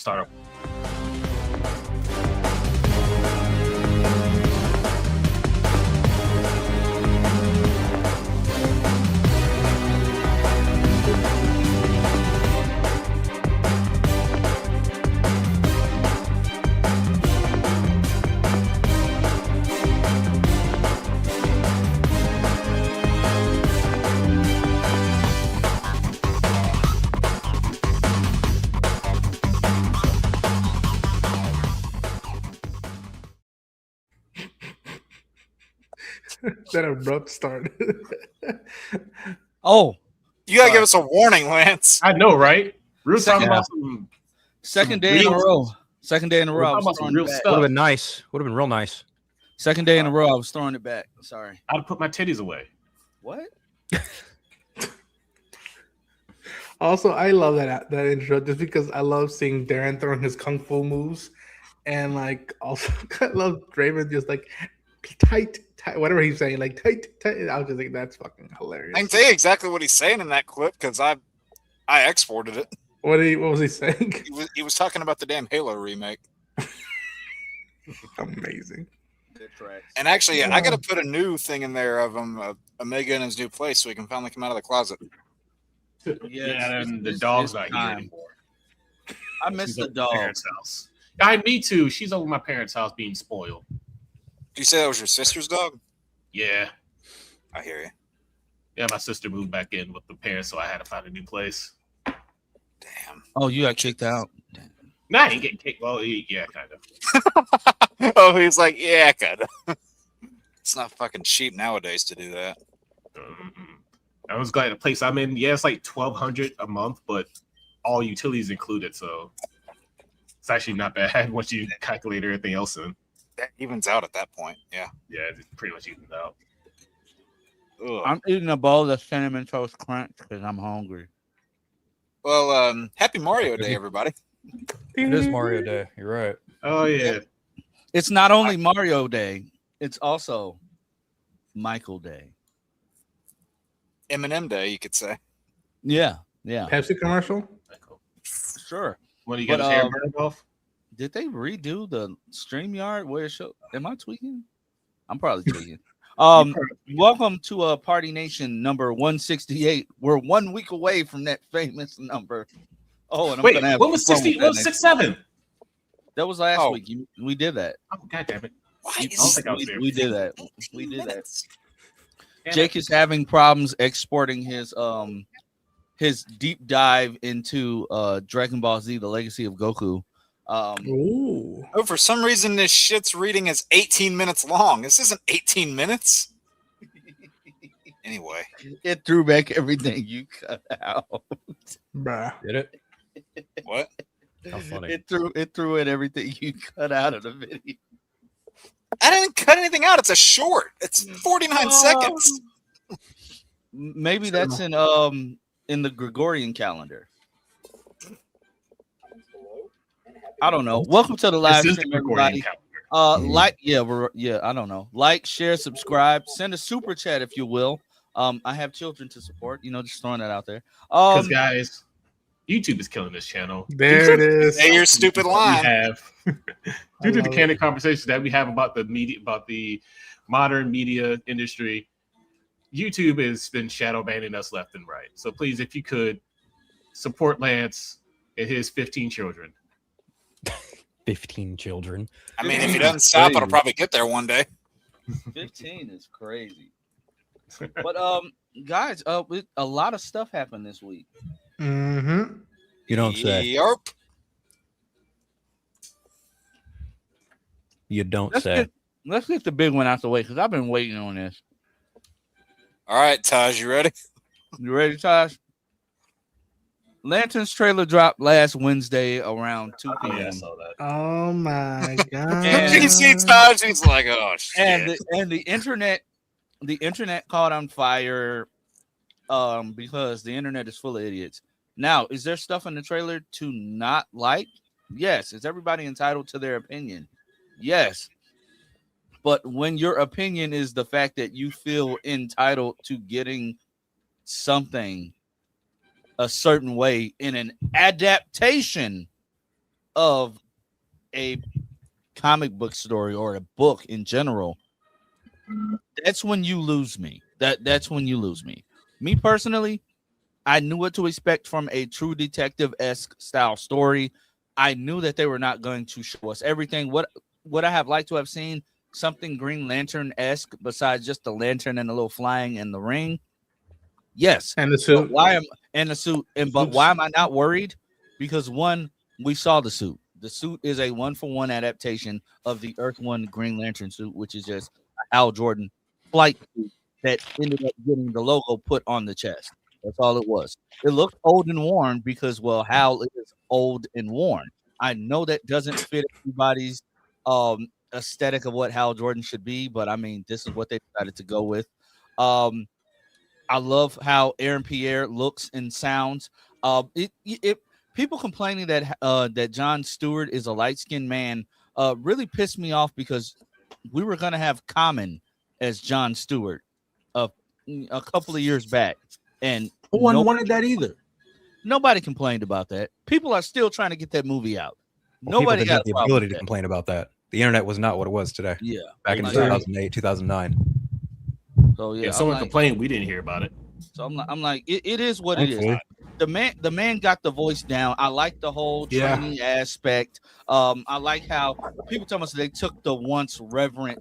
start up. That abrupt start. Oh, You gotta give us a warning, Lance. I know, right? We were talking Second- about some second day in a real- row. Second day in a We're row. I talking was about some throwing real it back. stuff. Would have been nice. Would have been real nice. Second day in a row. I was throwing it back. Sorry. I'd put my titties away. What? Also, I love that intro just because I love seeing Darren throwing his kung fu moves, and like also I love Draven just like tight, whatever he's saying, like tight. I was just like, that's fucking hilarious. I can tell you exactly what he's saying in that clip because I exported it. What was he saying? He was talking about the damn Halo remake. Amazing. And actually, I got to put a new thing in there of him, Omega in his new place, so he can finally come out of the closet. Yeah, and the dog's not here anymore. I miss She's the at my dog. parents' house. Me too. She's over at my parents' house being spoiled. Did you say that was your sister's dog? Yeah. I hear you. Yeah, my sister moved back in with the parents, so I had to find a new place. Damn. Oh, you got kicked out. Nah, he getting kicked. Well, yeah, kind of. Oh, he's like, yeah, kind of. It's not fucking cheap nowadays to do that. I was glad the place I'm in. Yeah, it's like $1,200 a month, but all utilities included, so it's actually not bad once you calculate everything else in. That evens out at that point. Yeah. Yeah, it's pretty much evens out. Ugh. I'm eating a bowl of cinnamon toast crunch because I'm hungry. Well, happy Mario Day, everybody. It is Mario Day. You're right. Oh yeah. It's not only Mario Day, it's also Michael Day. Eminem Day, you could say. Yeah, yeah. Pepsi commercial? Sure. When you got his hair burned off? Did they redo the StreamYard where it showed? Am I tweaking? I'm probably tweaking. Welcome to Party Nation number 168. We're 1 week away from that famous number. Oh, and I'm gonna have what was 60? What was 67? That was last week. We did that. Oh, god damn it. We did that. We did that. Jake is having problems exporting his deep dive into Dragon Ball Z: The Legacy of Goku. Ooh. Oh, for some reason this shit's reading is 18 minutes long. This isn't 18 minutes. Anyway, it threw back everything you cut out. Bruh. Did it? What? How funny. It threw in everything you cut out of the video. I didn't cut anything out. It's a short. It's 49 seconds. Maybe that's in the Gregorian calendar. I don't know. Welcome to the live stream, everybody. I don't know. Like, share, subscribe, send a super chat if you will. I have children to support. Just throwing that out there. Because guys, YouTube is killing this channel. There it is. Hey, your stupid line. We have due to the candid conversations that we have about the media, about the modern media industry. YouTube has been shadow banning us left and right. So please, if you could, support Lance and his 15 children. 15 children. I mean, if he doesn't stop, it'll probably get there one day. 15 is crazy. But guys, a lot of stuff happened this week. Mm-hmm. You don't say. Yarp. You don't say. Let's get the big one out the way because I've been waiting on this. All right, Taj, you ready? You ready, Taj? Lantern's trailer dropped last Wednesday around 2 p.m. Yeah, I saw that. Oh my god! He sees Taj, he's like, "Oh shit!" And the internet caught on fire, because the internet is full of idiots. Now, is there stuff in the trailer to not like? Yes. Is everybody entitled to their opinion? Yes. But when your opinion is the fact that you feel entitled to getting something a certain way in an adaptation of a comic book story or a book in general, that's when you lose me. That's when you lose me. Me personally, I knew what to expect from a True Detective-esque style story. I knew that they were not going to show us everything. What I have liked to have seen something Green Lantern-esque besides just the lantern and a little flying in the ring. Yes. And the But suit. why am I not worried? Because one, we saw the suit. The suit is a 1-for-1 adaptation of the Earth One Green Lantern suit, which is just a Hal Jordan flight suit that ended up getting the logo put on the chest. That's all it was. It looked old and worn because, well, Hal is old and worn. I know that doesn't fit everybody's aesthetic of what Hal Jordan should be, but I mean, this is what they decided to go with. I love how Aaron Pierre looks and sounds. People complaining that that Jon Stewart is a light-skinned man really pissed me off because we were gonna have Common as Jon Stewart a couple of years back, and No one wanted that either. nobody complained about that. People are still trying to get that movie out. Well, Nobody people didn't got have a the problem ability with to that. complain about that. The internet was not what it was today. Yeah, Back in like, 2008, 2009. so Yeah, yeah, someone I'm like, complained we didn't hear about it. so I'm like, it is what it is. Thankfully. The man got the voice down. I like the whole Yeah. training aspect. I like how people tell us they took the once reverent,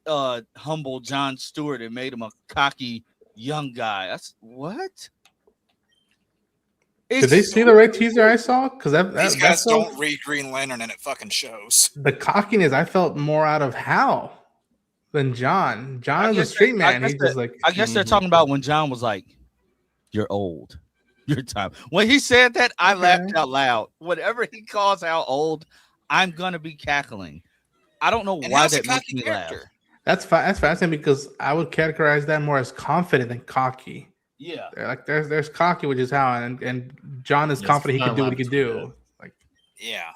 humble Jon Stewart and made him a cocky young guy. That's what. Did they see the right teaser I saw? Because These guys don't read Green Lantern and it fucking shows. the cockiness I felt more out of Hal than John. John is a guess straight that- I man. guess He's just like I guess they're talking about when John was like, "You're old, your time." When he said that, I Okay. laughed out loud. Whenever he calls out old, I'm gonna be cackling. I don't know And why how's a that makes cocky me laugh. character? that's fascinating because I would categorize that more as confident than cocky. Yeah, Like there's cocky, which is Hal, and John is Yes, confident he not can do what he allowed can to do do. Like Yeah.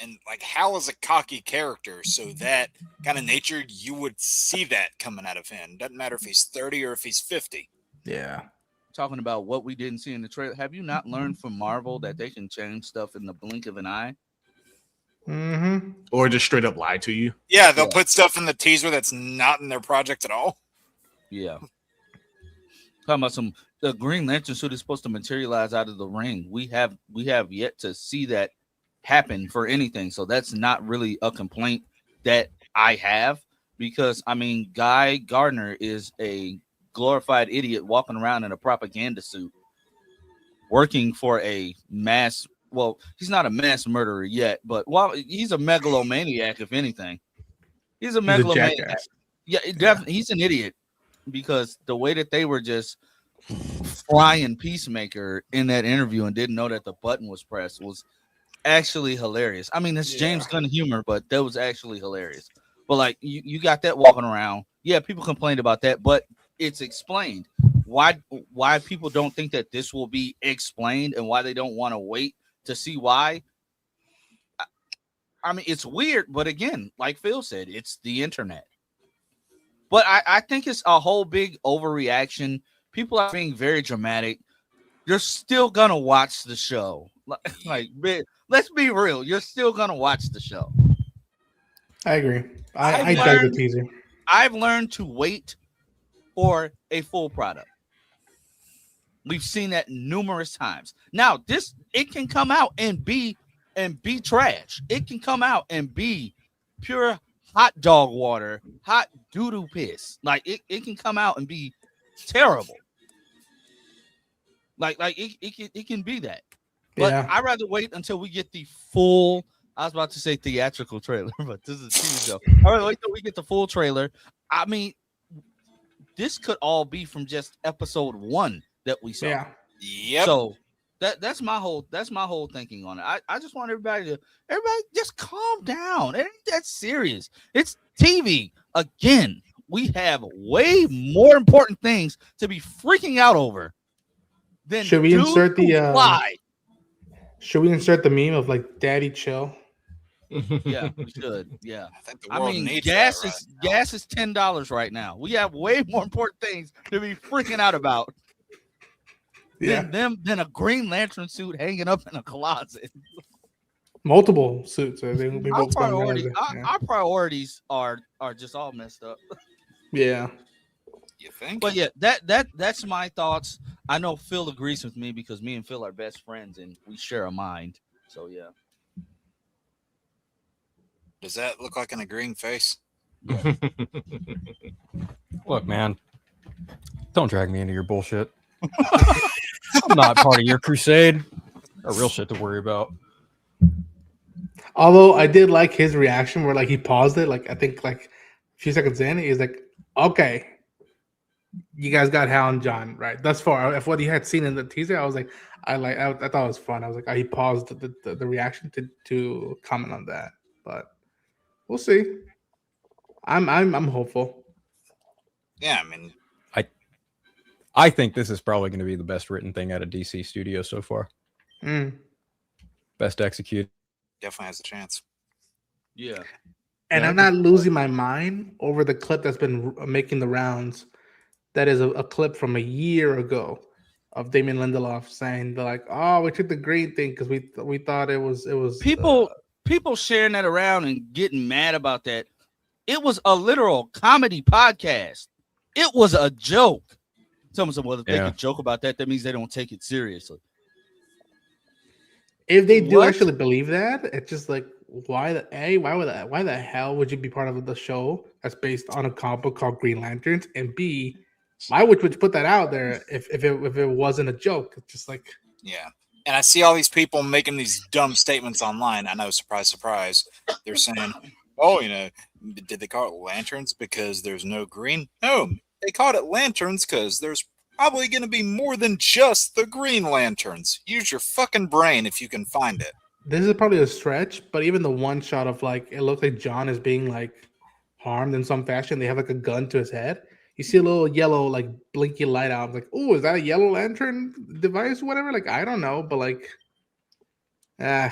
And like Hal is a cocky character, so that kind of nature, you would see that coming out of him. Doesn't matter if he's 30 or if he's 50. yeah. talking about what we didn't see in the trailer. Have you not learned from Marvel that they can change stuff in the blink of an eye? Mm-hmm. Or just straight up lie to you. Yeah, they'll Yeah. put stuff in the teaser that's not in their project at all. Yeah. Talking about the Green Lantern suit is supposed to materialize out of the ring. We have yet to see that happen for anything. So that's not really a complaint that I have, because I mean, Guy Gardner is a glorified idiot walking around in a propaganda suit, working for a mass. Well, he's not a mass murderer yet, but he's a megalomaniac. If anything, he's a megalomaniac. jackass. Yeah, definitely. He's an idiot, because the way that they were just flying Peacemaker in that interview and didn't know that the button was pressed was actually hilarious. I mean, it's James Gunn humor, but that was actually hilarious. But like, you got that walking around. Yeah, people complained about that, but it's explained. Why people don't think that this will be explained, and why they don't want to wait to see why. I mean, it's weird, but again, like Phil said, it's the internet. But I think it's a whole big overreaction. People are being very dramatic. You're still gonna watch the show. Like, let's be real. You're still gonna watch the show. I agree. I I've dug the learned- teaser. I've learned to wait for a full product. We've seen that numerous times. Now, it can come out and be trash. It can come out and be pure hot dog water, hot doo-doo piss. Like it can come out and be terrible. Like it can be that. But Yeah. I'd rather wait until we get the full. I was about to say theatrical trailer, but this is a TV show. All right, wait till we get the full trailer. I mean, this could all be from just episode 1 that we saw. Yeah. Yep. So that's my whole thinking on it. I just want everybody just calm down. It ain't that serious. It's TV. Again, we have way more important things to be freaking out over than Should we insert the why? Should we insert the meme of like Daddy Chill? Yeah, we should. Yeah. I think the I world mean, needs gas that is $10 right now. We have way more important things to be freaking out about Yeah. than a Green Lantern suit hanging up in a closet. multiple suits. I think people don't realize it. Our priorities are just all messed up. Yeah. You think? But yeah, that's my thoughts. I know Phil agrees with me because me and Phil are best friends and we share a mind. So yeah. Does that look like an agreeing face? Look, man, don't drag me into your bullshit. I'm not part of your crusade. Got real shit to worry about. Although I did like his reaction where like he paused it, like I think like a few seconds in, he's like, "Okay, you guys got Hal and John right thus far." If what he had seen in the teaser, I was like, I thought it was fun. I was like, he paused the reaction to comment on that, but we'll see. I'm hopeful. Yeah, I mean, I think this is probably going to be the best written thing out of DC Studios so far. Best executed. definitely has a chance. Yeah. And I'm not losing my mind over the clip that's been making the rounds. That is a clip from a year ago of Damien Lindelof saying they're like, "Oh, we took the green thing because we thought it was people sharing that around and getting mad about that. It was a literal comedy podcast. It was a joke. Someone said, well, if they could joke about that, that means they don't take it seriously. If they do actually believe that, it's just like, why the hell would you be part of the show that's based on a comic book called Green Lanterns? And B, why would you put that out there if it wasn't a joke? It's just like, yeah. And I see all these people making these dumb statements online. I know, surprise, surprise. They're saying, "Oh, did they call it lanterns because there's no green?" No, they called it lanterns because there's probably going to be more than just the Green Lanterns. Use your fucking brain if you can find it. This is probably a stretch, but even the one shot of like it looks like John is being like harmed in some fashion. They have like a gun to his head. You see a little yellow like blinky light out. I'm like, oh, is that a yellow lantern device? Whatever. Like I don't know, but like, they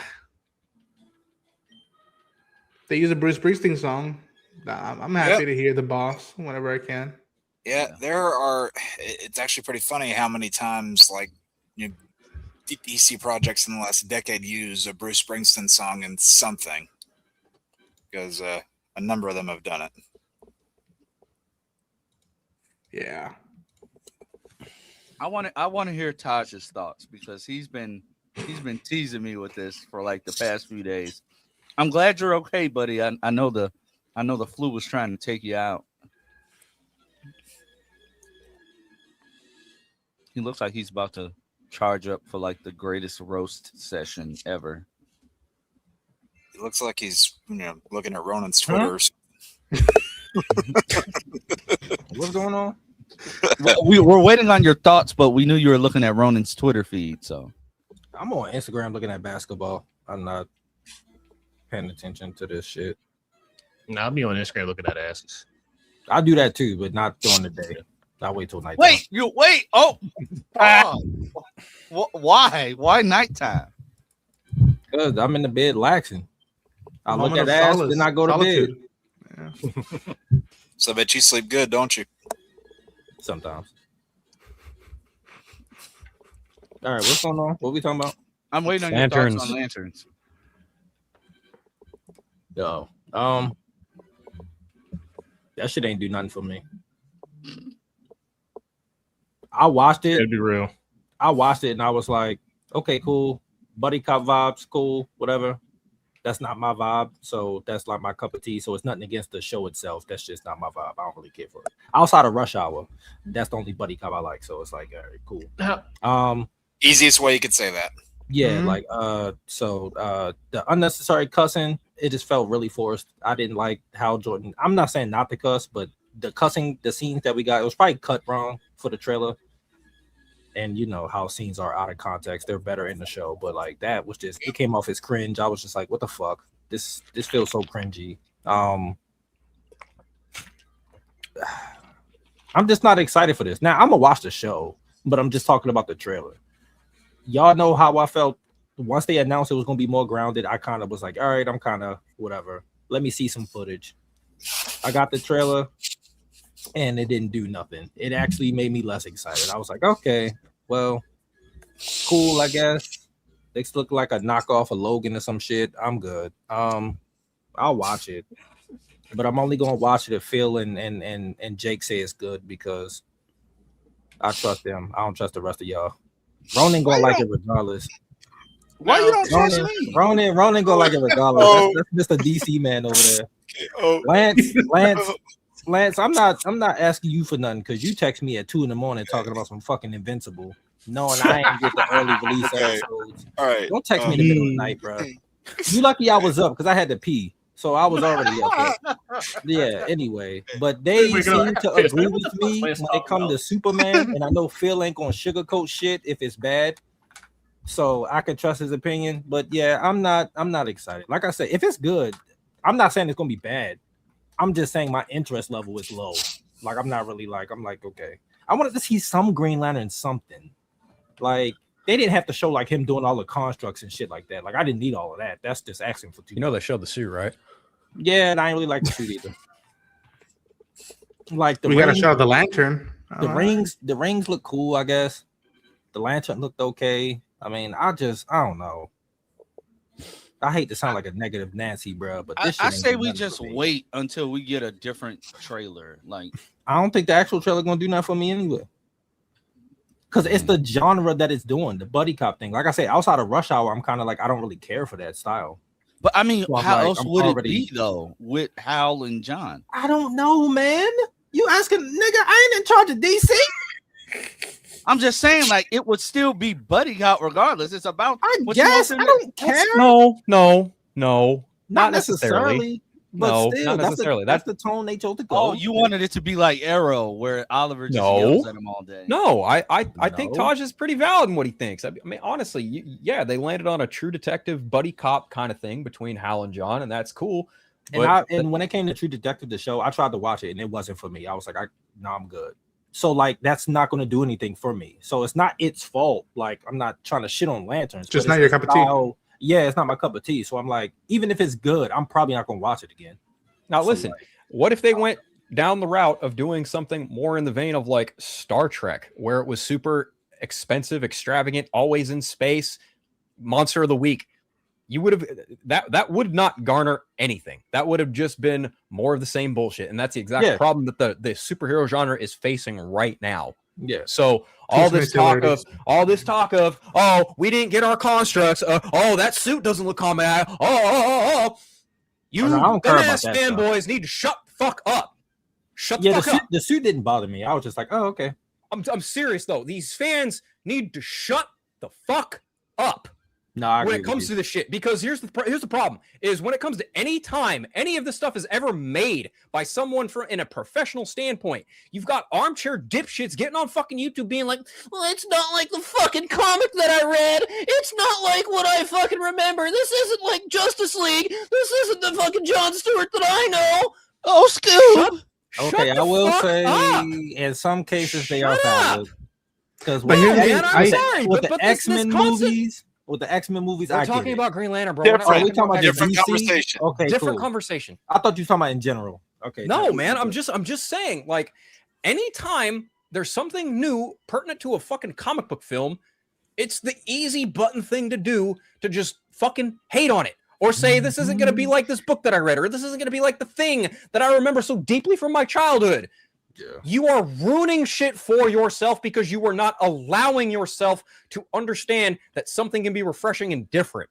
use a Bruce Springsteen song. I'm happy to hear the boss whenever I can. Yeah, there are. It's actually pretty funny how many times like DC projects in the last decade use a Bruce Springsteen song in something, because a number of them have done it. Yeah, I want to hear Taj's thoughts because he's been teasing me with this for like the past few days. I'm glad you're okay, buddy. I know the flu was trying to take you out. He looks like he's about to charge up for like the greatest roast session ever. It looks like he's looking at Ronan's Twitter. What's going on? We were waiting on your thoughts, but we knew you were looking at Ronan's Twitter feed. So I'm on Instagram looking at basketball. I'm not paying attention to this shit. No, I'll be on Instagram looking at asses. I do that too, but not during the day. I wait till night. Wait. Oh, why? Why nighttime? Because I'm in the bed laxing. I look at ass, then I go to bed. Yeah. So I bet you sleep good, don't you? Sometimes. All right, what's going on? What are we talking about? I'm waiting on Lanterns. your thoughts on lanterns. Yo, that shit ain't do nothing for me. I watched it. It'd be real. I watched it and I was like, okay, cool. Buddy cop vibes, cool, whatever. That's not my vibe. So that's like my cup of tea. So it's nothing against the show itself. That's just not my vibe. I don't really care for it. Outside of Rush Hour, that's the only buddy cop I like. So it's like, all right, cool. Easiest way you could say that. Yeah, the unnecessary cussing, it just felt really forced. I didn't like how Jordan. I'm not saying not to cuss, but the cussing, the scenes that we got, it was probably cut wrong for the trailer. And you know how scenes are out of context. They're better in the show, but like that was just, it came off as cringe. I was just like, what the fuck? This feels so cringy. I'm just not excited for this. Now I'm gonna watch the show, but I'm just talking about the trailer. Y'all know how I felt once they announced it was gonna be more grounded. I kind of was like, all right, I'm kind of whatever. Let me see some footage. I got the trailer and it didn't do nothing. It actually made me less excited. I was like, okay, well, cool, I guess. They look like a knockoff of Logan or some shit. I'm good. I'll watch it, but I'm only gonna watch it if Phil and Jake say it's good because I trust them. I don't trust the rest of y'all. Ronan gonna like it regardless. Why you don't trust Ronan, me? Ronan gonna like it regardless. Oh. That's Mr. DC man over there. Oh, Lance, I'm not asking you for nothing because you text me at 2 a.m. talking about some fucking Invincible, knowing I ain't get the early release Okay. episodes. all right. Don't text me in the middle of the night, bro. You lucky I was up because I had to pee, so I was already up. Yeah. Anyway, but they seem to agree with me when it comes to Superman, and I know Phil ain't gonna sugarcoat shit if it's bad, so I can trust his opinion. But yeah, I'm not excited. Like I said, if it's good, I'm not saying it's gonna be bad. I'm just saying my interest level is low. Like I'm not really like I'm like okay. I wanted to see some Green Lantern something. Like they didn't have to show like him doing all the constructs and shit like that. Like I didn't need all of that. That's just asking for too. You know they showed the suit, right? Yeah, and I ain't really like the suit either. Like the We gotta rings, show the lantern. the rings look cool, I guess. The lantern looked okay. I mean, I don't know. I hate to sound like a negative Nancy, bro, but this I shit ain't say doing we nothing just for me. wait until we get a different trailer. Like I don't think the actual trailer gonna do nothing for me anyway. Because it's the genre that it's doing, the buddy cop thing. Like I say, outside of Rush Hour, I'm kind of like I don't really care for that style. but I mean, So I'm how like, else I'm would already- it be though with Hal and John? I don't know, man. You asking, nigga? I ain't in charge of DC. I'm just saying, like it would still be buddy cop regardless. It's about I what you guess want I them to- don't care. No, Not necessarily. necessarily. But No, still, not necessarily. That's the tone they chose to go. Oh, you wanted it to be like Arrow, where Oliver just No. yells at him all day. No, I think No. Taj is pretty valid in what he thinks. I mean, honestly, yeah, they landed on a true detective buddy cop kind of thing between Hal and John, and that's cool. And when it came to True Detective, the show, I tried to watch it and it wasn't for me. I was like, no, I'm good. So like that's not going to do anything for me. So it's not its fault. Like I'm not trying to shit on Lanterns. Just but not it's your the cup of tea. style- Yeah, it's not my cup of tea. So I'm like, even if it's good, I'm probably not going to watch it again. Now So, listen, like, what if they went down the route of doing something more in the vein of like Star Trek, where it was super expensive, extravagant, always in space, monster of the week? You would have that would not garner anything. That would have just been more of the same bullshit, and that's the exact problem that the superhero genre is facing right now. yeah. So all this talk of oh, we didn't get our constructs. Oh, that suit doesn't look common. Oh. You I don't care about dumbass that fanboys need to shut the fuck up. Shut the Yeah, fuck up. the suit didn't bother me. I was just like, oh, okay. I'm serious though. These fans need to shut the fuck up No, I agree when it with comes you. to this shit. Because here's the problem: is when it comes to any time any of this stuff is ever made by someone in a professional standpoint, you've got armchair dipshits getting on fucking YouTube being like, "Well, it's not like the fucking comic that I read. It's not like what I fucking remember. This isn't like Justice League. This isn't the fucking Jon Stewart that I know." Oh, Scoob. Okay, I will say in some cases they are valid. Because But here's the thing, I'm sorry, with but the this X-Men concept- movies, I We're get talking it. about Green Lantern, bro. Different. We're Oh, not we talking about the Different DC? conversation. Okay, different cool. conversation. I thought you were talking about in general. Okay. No, cool. man, I'm Okay. just saying, like, anytime there's something new pertinent to a fucking comic book film, it's the easy button thing to do to just fucking hate on it. Or say this isn't going to be like this book that I read, or this isn't going to be like the thing that I remember so deeply from my childhood. Yeah. You are ruining shit for yourself because you are not allowing yourself to understand that something can be refreshing and different.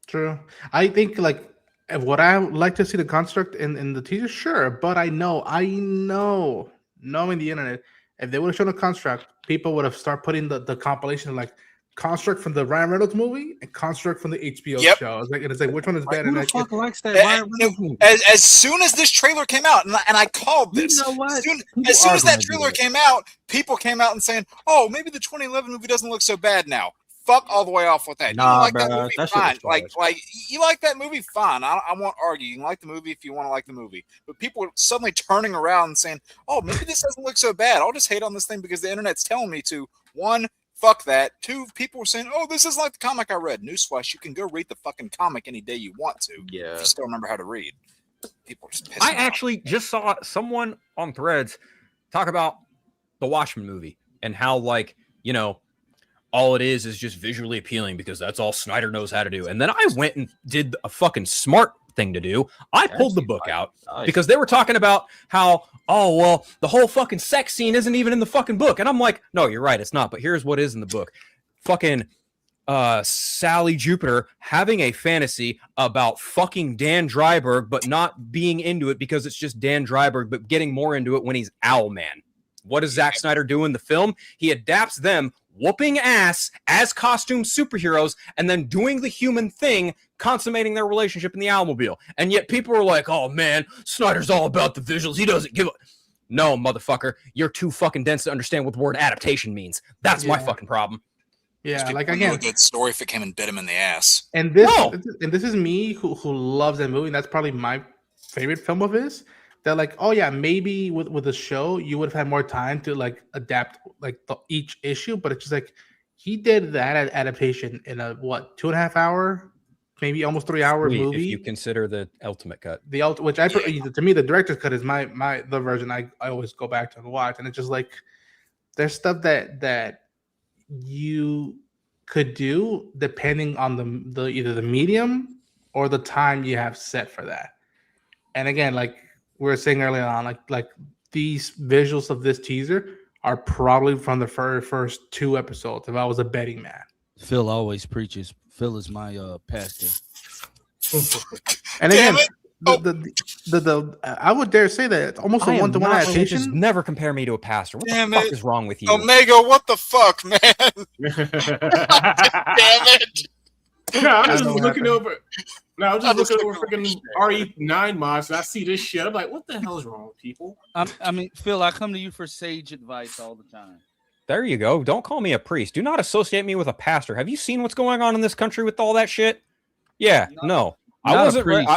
True. I think like would I like to see the construct in the teaser? Sure, but I know, knowing the internet, if they would have shown a construct, people would have started putting the compilation like construct from the Ryan Reynolds movie and construct from the HBO Yep. show. It's like which one is better? Who the And fuck likes that And- Ryan Reynolds movie? As soon as this trailer came out, and I called You this, know what? as soon People as, soon are as that gonna do trailer that. came out, people came out and saying, "Oh, maybe the 2011 movie doesn't look so bad now." Fuck all the way off with that. Nah, you like bruh, that movie, that shit was fine. trash. Like you like that movie, fine. I won't argue. You can like the movie if you want to like the movie. But people are suddenly turning around and saying, "Oh, maybe this doesn't look so bad. I'll just hate on this thing because the internet's telling me to." One, fuck that. Two, people were saying, "Oh, this is like the comic I read." Newsflash: you can go read the fucking comic any day you want to. Yeah. If you still remember how to read. People are just pissing I off. actually just saw someone on Threads talk about the Watchmen movie and how, like, you know, all it is just visually appealing because that's all Snyder knows how to do. And then I went and did a fucking smart thing to do. I pulled the book out because they were talking about how, oh, well, the whole fucking sex scene isn't even in the fucking book. And I'm like, no, you're right. It's not. But here's what is in the book. Fucking Sally Jupiter having a fantasy about fucking Dan Dryberg, but not being into it because it's just Dan Dryberg, but getting more into it when he's Owlman. What does Zack Snyder do in the film? He adapts them whooping ass as costume superheroes and then doing the human thing, consummating their relationship in the Owlmobile. And yet people are like, oh man, Snyder's all about the visuals. He doesn't give a... No, motherfucker. You're too fucking dense to understand what the word adaptation means. That's my fucking problem. Yeah, like a again, good story if it came and bit him in the ass. and this is me who loves that movie. And that's probably my favorite film of his. That like, oh yeah, maybe with a show you would have had more time to like adapt like each issue, but it's just like he did that adaptation in a 2.5 hour, maybe almost 3 hour movie. If you consider the ultimate cut, which to me the director's cut is the version I always go back to and watch, and it's just like there's stuff that you could do depending on the either the medium or the time you have set for that. And again, like we were saying earlier on, like these visuals of this teaser are probably from the first 2 episodes. If I was a betting man, Phil always preaches. Phil is my pastor. And again, the I would dare say that it's almost a one-to-one adaptation. Just never compare me to a pastor. What the fuck is wrong with you? Omega, what the fuck, man? Damn it! No, I'm just looking over. No, I'm just looking over freaking RE9 mods, and I see this shit. I'm like, what the hell is wrong with people? I mean, Phil, I come to you for sage advice all the time. There you go. Don't call me a priest. Do not associate me with a pastor. Have you seen what's going on in this country with all that shit? Yeah, no. I wasn't.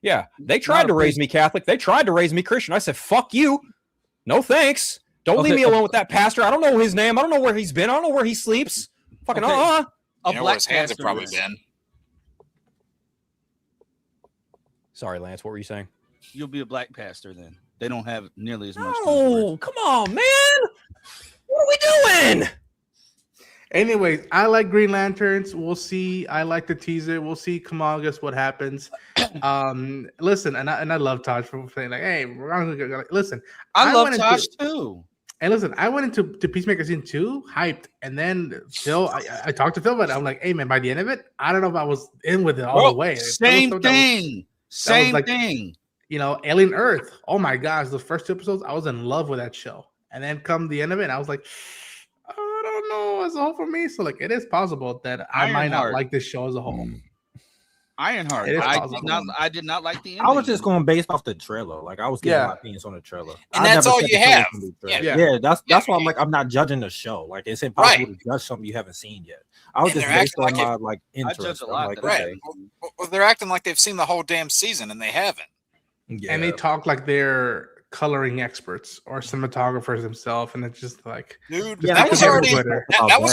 Yeah, they tried to raise me Catholic. They tried to raise me Christian. I said, fuck you. No thanks. Don't leave me alone with that pastor. I don't know his name. I don't know where he's been. I don't know where he sleeps. Fucking You know where his hands have probably been. Sorry, Lance. What were you saying? You'll be a black pastor then. They don't have nearly as much. Oh, come on, man. What are we doing? Anyways, I like Green Lanterns. We'll see. I like the teaser. We'll see. Come on, guess what happens. Listen, and I love Tosh for saying like, "Hey, listen." I love Tosh too. And listen, I went into Peacemaker season 2 hyped, and then Phil, I talked to Phil about it. I'm like, "Hey, man, by the end of it, I don't know if I was in with it all the way." Same thing. Same thing. You know, Alien Earth. Oh my gosh, those first 2 episodes, I was in love with that show. And then come the end of it, I was like, I don't know, as a whole for me. So like, it is possible that I might not like this show as a whole. Ironheart. I did not like the ending. I was just going based off the trailer. Like I was getting my opinions on the trailer. And that's all you have. Yeah, that's why I'm like, I'm not judging the show. Like it's impossible to judge something you haven't seen yet. I was just based on my like interest. I judge a lot. Right. Well, they're acting like they've seen the whole damn season and they haven't. Yeah. And they talk like they're coloring experts or cinematographers themselves, and it's just like, dude, that was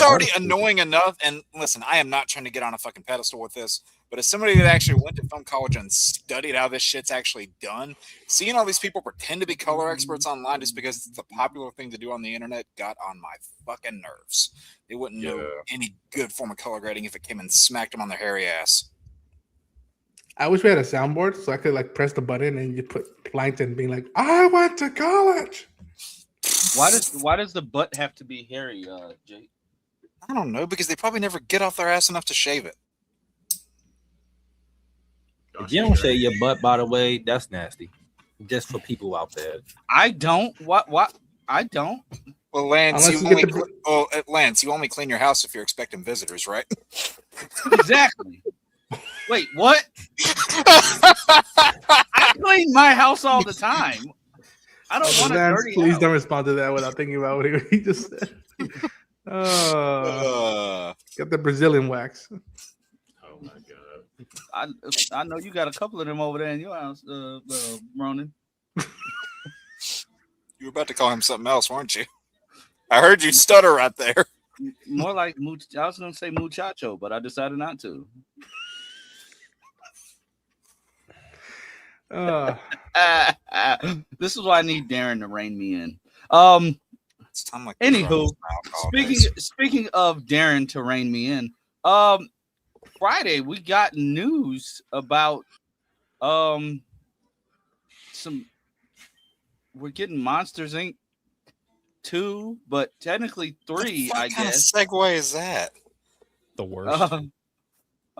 already annoying enough. And listen, I am not trying to get on a fucking pedestal with this, but as somebody that actually went to film college and studied how this shit's actually done, seeing all these people pretend to be color experts online just because it's a popular thing to do on the internet got on my fucking nerves. They wouldn't know any good form of color grading if it came and smacked them on their hairy ass. I wish we had a soundboard so I could like press the button and you put Plankton being like, I went to college. Why does the butt have to be hairy, Jake? I don't know, because they probably never get off their ass enough to shave it. If you don't shave your butt, by the way, that's nasty. Just for people out there. I don't. What? I don't. Well, Lance, you only clean your house if you're expecting visitors, right? Exactly. Wait, what? I clean my house all the time. I don't want to dirty Please house. don't respond to that without thinking about what he just said. Got the Brazilian wax. Oh my god! I know you got a couple of them over there in your house, Ronan. You were about to call him something else, weren't you? I heard you stutter right there. More like I was going to say muchacho, but I decided not to. Uh, This is why I need Darren to rein me in. It's I'm like, Anywho, speaking of Darren to rein me in, Friday we got news about some we're getting Monsters Inc. 2, but technically 3, I kind guess. Of segue is that? The worst.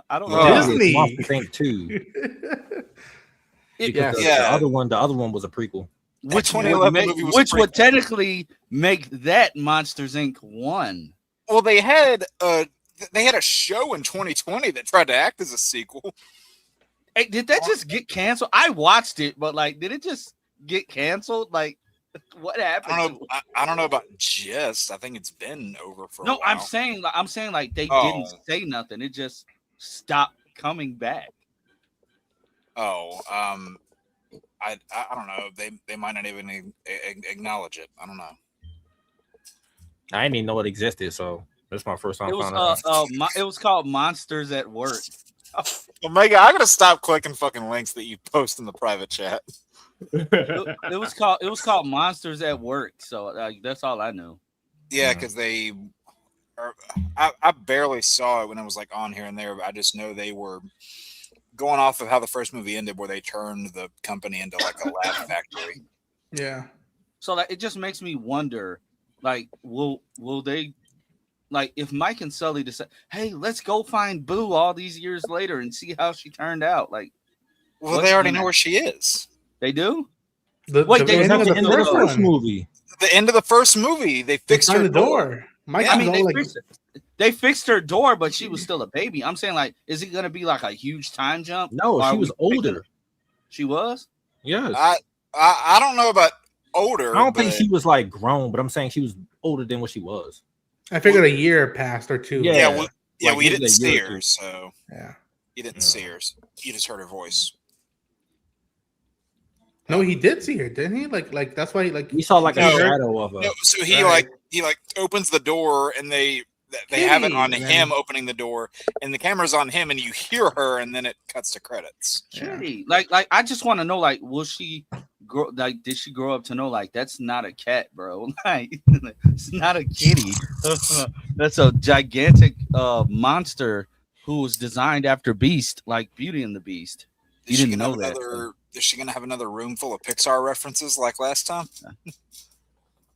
I don't Well, know. Disney. Monsters Inc. 2. Because the other one was a prequel. Which movie would technically make that Monsters Inc. 1. Well, they had a show in 2020 that tried to act as a sequel. Hey, did that just get canceled? I watched it, but like, did it just get canceled? Like, what happened? I don't know about just. I think it's been over for a while. I'm saying like they didn't say nothing. It just stopped coming back. I don't know. They might not even acknowledge it. I don't know. I didn't even know it existed, so that's my first time finding out. It was called Monsters at Work. Omega, I gotta stop clicking fucking links that you post in the private chat. It was called Monsters at Work. So that's all I knew. Yeah, because I barely saw it when it was like on here and there, but I just know they were going off of how the first movie ended, where they turned the company into like a lab factory. Yeah. So like, it just makes me wonder, like, will they, like, if Mike and Sully decide, hey, let's go find Boo all these years later and see how she turned out, like, well, they already know where she is. They do. The end of the first movie. The end of the first movie, they fixed her door. Mike, I mean, they fixed her door, but she was still a baby. I'm saying, like, is it going to be like a huge time jump? No, she was older. She was? Yes. I don't know about older. I don't think she was like grown, but I'm saying she was older than what she was. I figured a year passed or two. Yeah, we didn't see her, so yeah, you didn't see her. You just heard her voice. No, he did see her, didn't he? Like that's why we saw like a shadow of her. No, so he opens the door and they have it on him opening the door, and the camera's on him, and you hear her, and then it cuts to credits. Kitty. Like I just want to know, like, will she grow? Like, did she grow up to know, like, that's not a cat, bro? Like, it's not a kitty. That's a gigantic monster who was designed after Beast, like Beauty and the Beast. You didn't know that. Is she gonna have another room full of Pixar references like last time?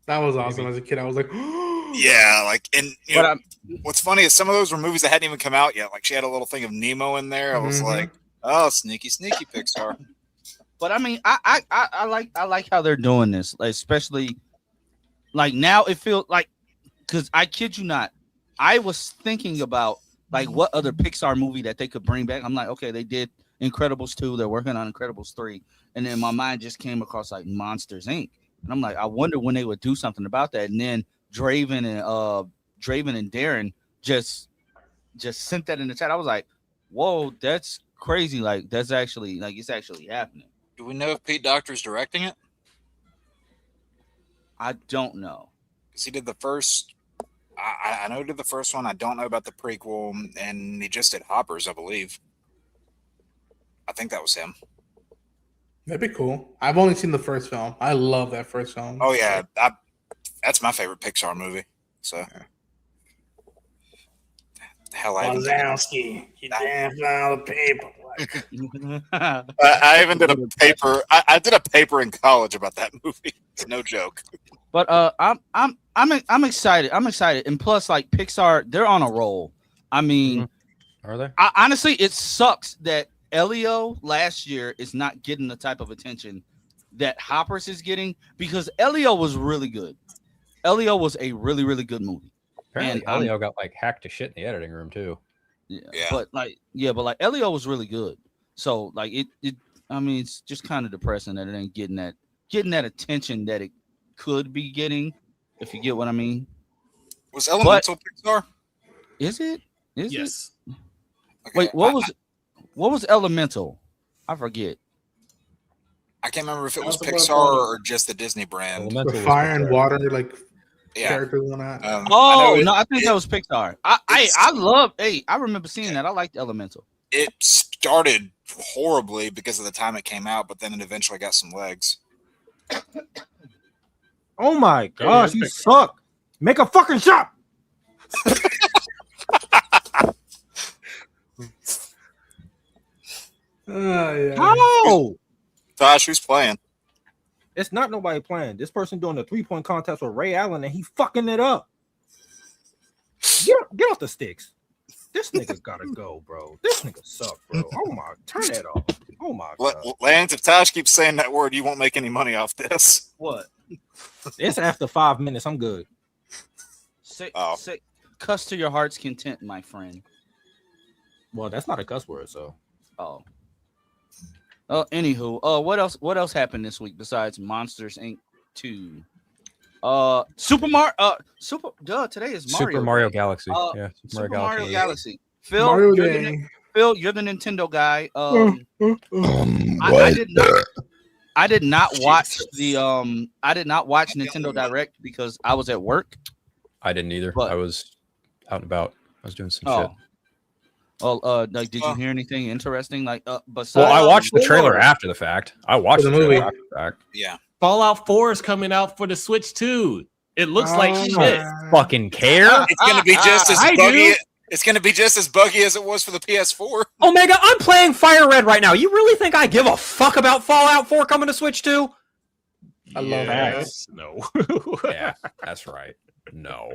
That was awesome. As a kid, I was like, yeah, like, and you know, what's funny is some of those were movies that hadn't even come out yet. Like, she had a little thing of Nemo in there. I was like, oh, sneaky Pixar. But I mean, I like how they're doing this, like, especially like now it feels like, because I kid you not, I was thinking about like what other Pixar movie that they could bring back. I'm like, okay, they did Incredibles 2, they're working on Incredibles 3, and then my mind just came across like Monsters Inc. And I'm like, I wonder when they would do something about that. And then Draven and Darren just sent that in the chat. I was like, whoa, that's crazy. Like, that's actually, like, it's actually happening. Do we know if Pete Docter's directing it? I don't know. Because he did the first. I know he did the first one. I don't know about the prequel, and he just did Hoppers, I believe. I think that was him. That'd be cool. I've only seen the first film. I love that first film. Oh yeah, that's my favorite Pixar movie. So, hell, Wazowski, you damn foul paper. I even did a paper. I did a paper in college about that movie. It's no joke. But I'm excited. I'm excited, and plus, like, Pixar, they're on a roll. I mean, are they? Honestly, it sucks that Elio last year is not getting the type of attention that Hoppers is getting, because Elio was really good. Elio was a really, really good movie. Apparently, and Elio got like hacked to shit in the editing room too. Yeah. But Elio was really good. So like it I mean, it's just kind of depressing that it ain't getting that attention that it could be getting, if you get what I mean. Was Elemental Pixar? Is it? Yes. Okay. Wait, what was Elemental? I forget. I can't remember if it was Pixar or just the Disney brand. The fire and water, like characters on that. I think that was Pixar. I remember seeing that. I liked Elemental. It started horribly because of the time it came out, but then it eventually got some legs. Oh my gosh, you suck. Make a fucking shop. Yeah. How? Tosh, who's playing? It's not nobody playing. This person doing the 3-point contest with Ray Allen, and he fucking it up. Get off the sticks. This nigga gotta go, bro. This nigga suck, bro. Oh my, turn that off. Oh my god. Lance, if Tosh keeps saying that word, you won't make any money off this. What? It's after 5 minutes. I'm good. Say, Oh. say, cuss to your heart's content, my friend. Well, that's not a cuss word, so. Oh. Anywho, what else happened this week besides Monsters Inc. 2? Today is Mario. Super Mario Day. Galaxy. Yeah, Super Mario Galaxy. Phil, Mario you're the Nintendo guy. Day. I did not watch Nintendo Direct because I was at work. I didn't either. But- I was out and about. I was doing some shit. Like, did you hear anything interesting? Like, besides, Well, I watched the trailer Four. after the fact. I watched For the the trailer movie. after the fact. Yeah. Fallout 4 is coming out for the Switch too. It looks like shit. Fucking care. It's gonna be just as I buggy. do. It's gonna be just as buggy as it was for the PS4. Omega, I'm playing Fire Red right now. You really think I give a fuck about Fallout 4 coming to Switch 2? I love Yes. No. Yeah, that's right. No.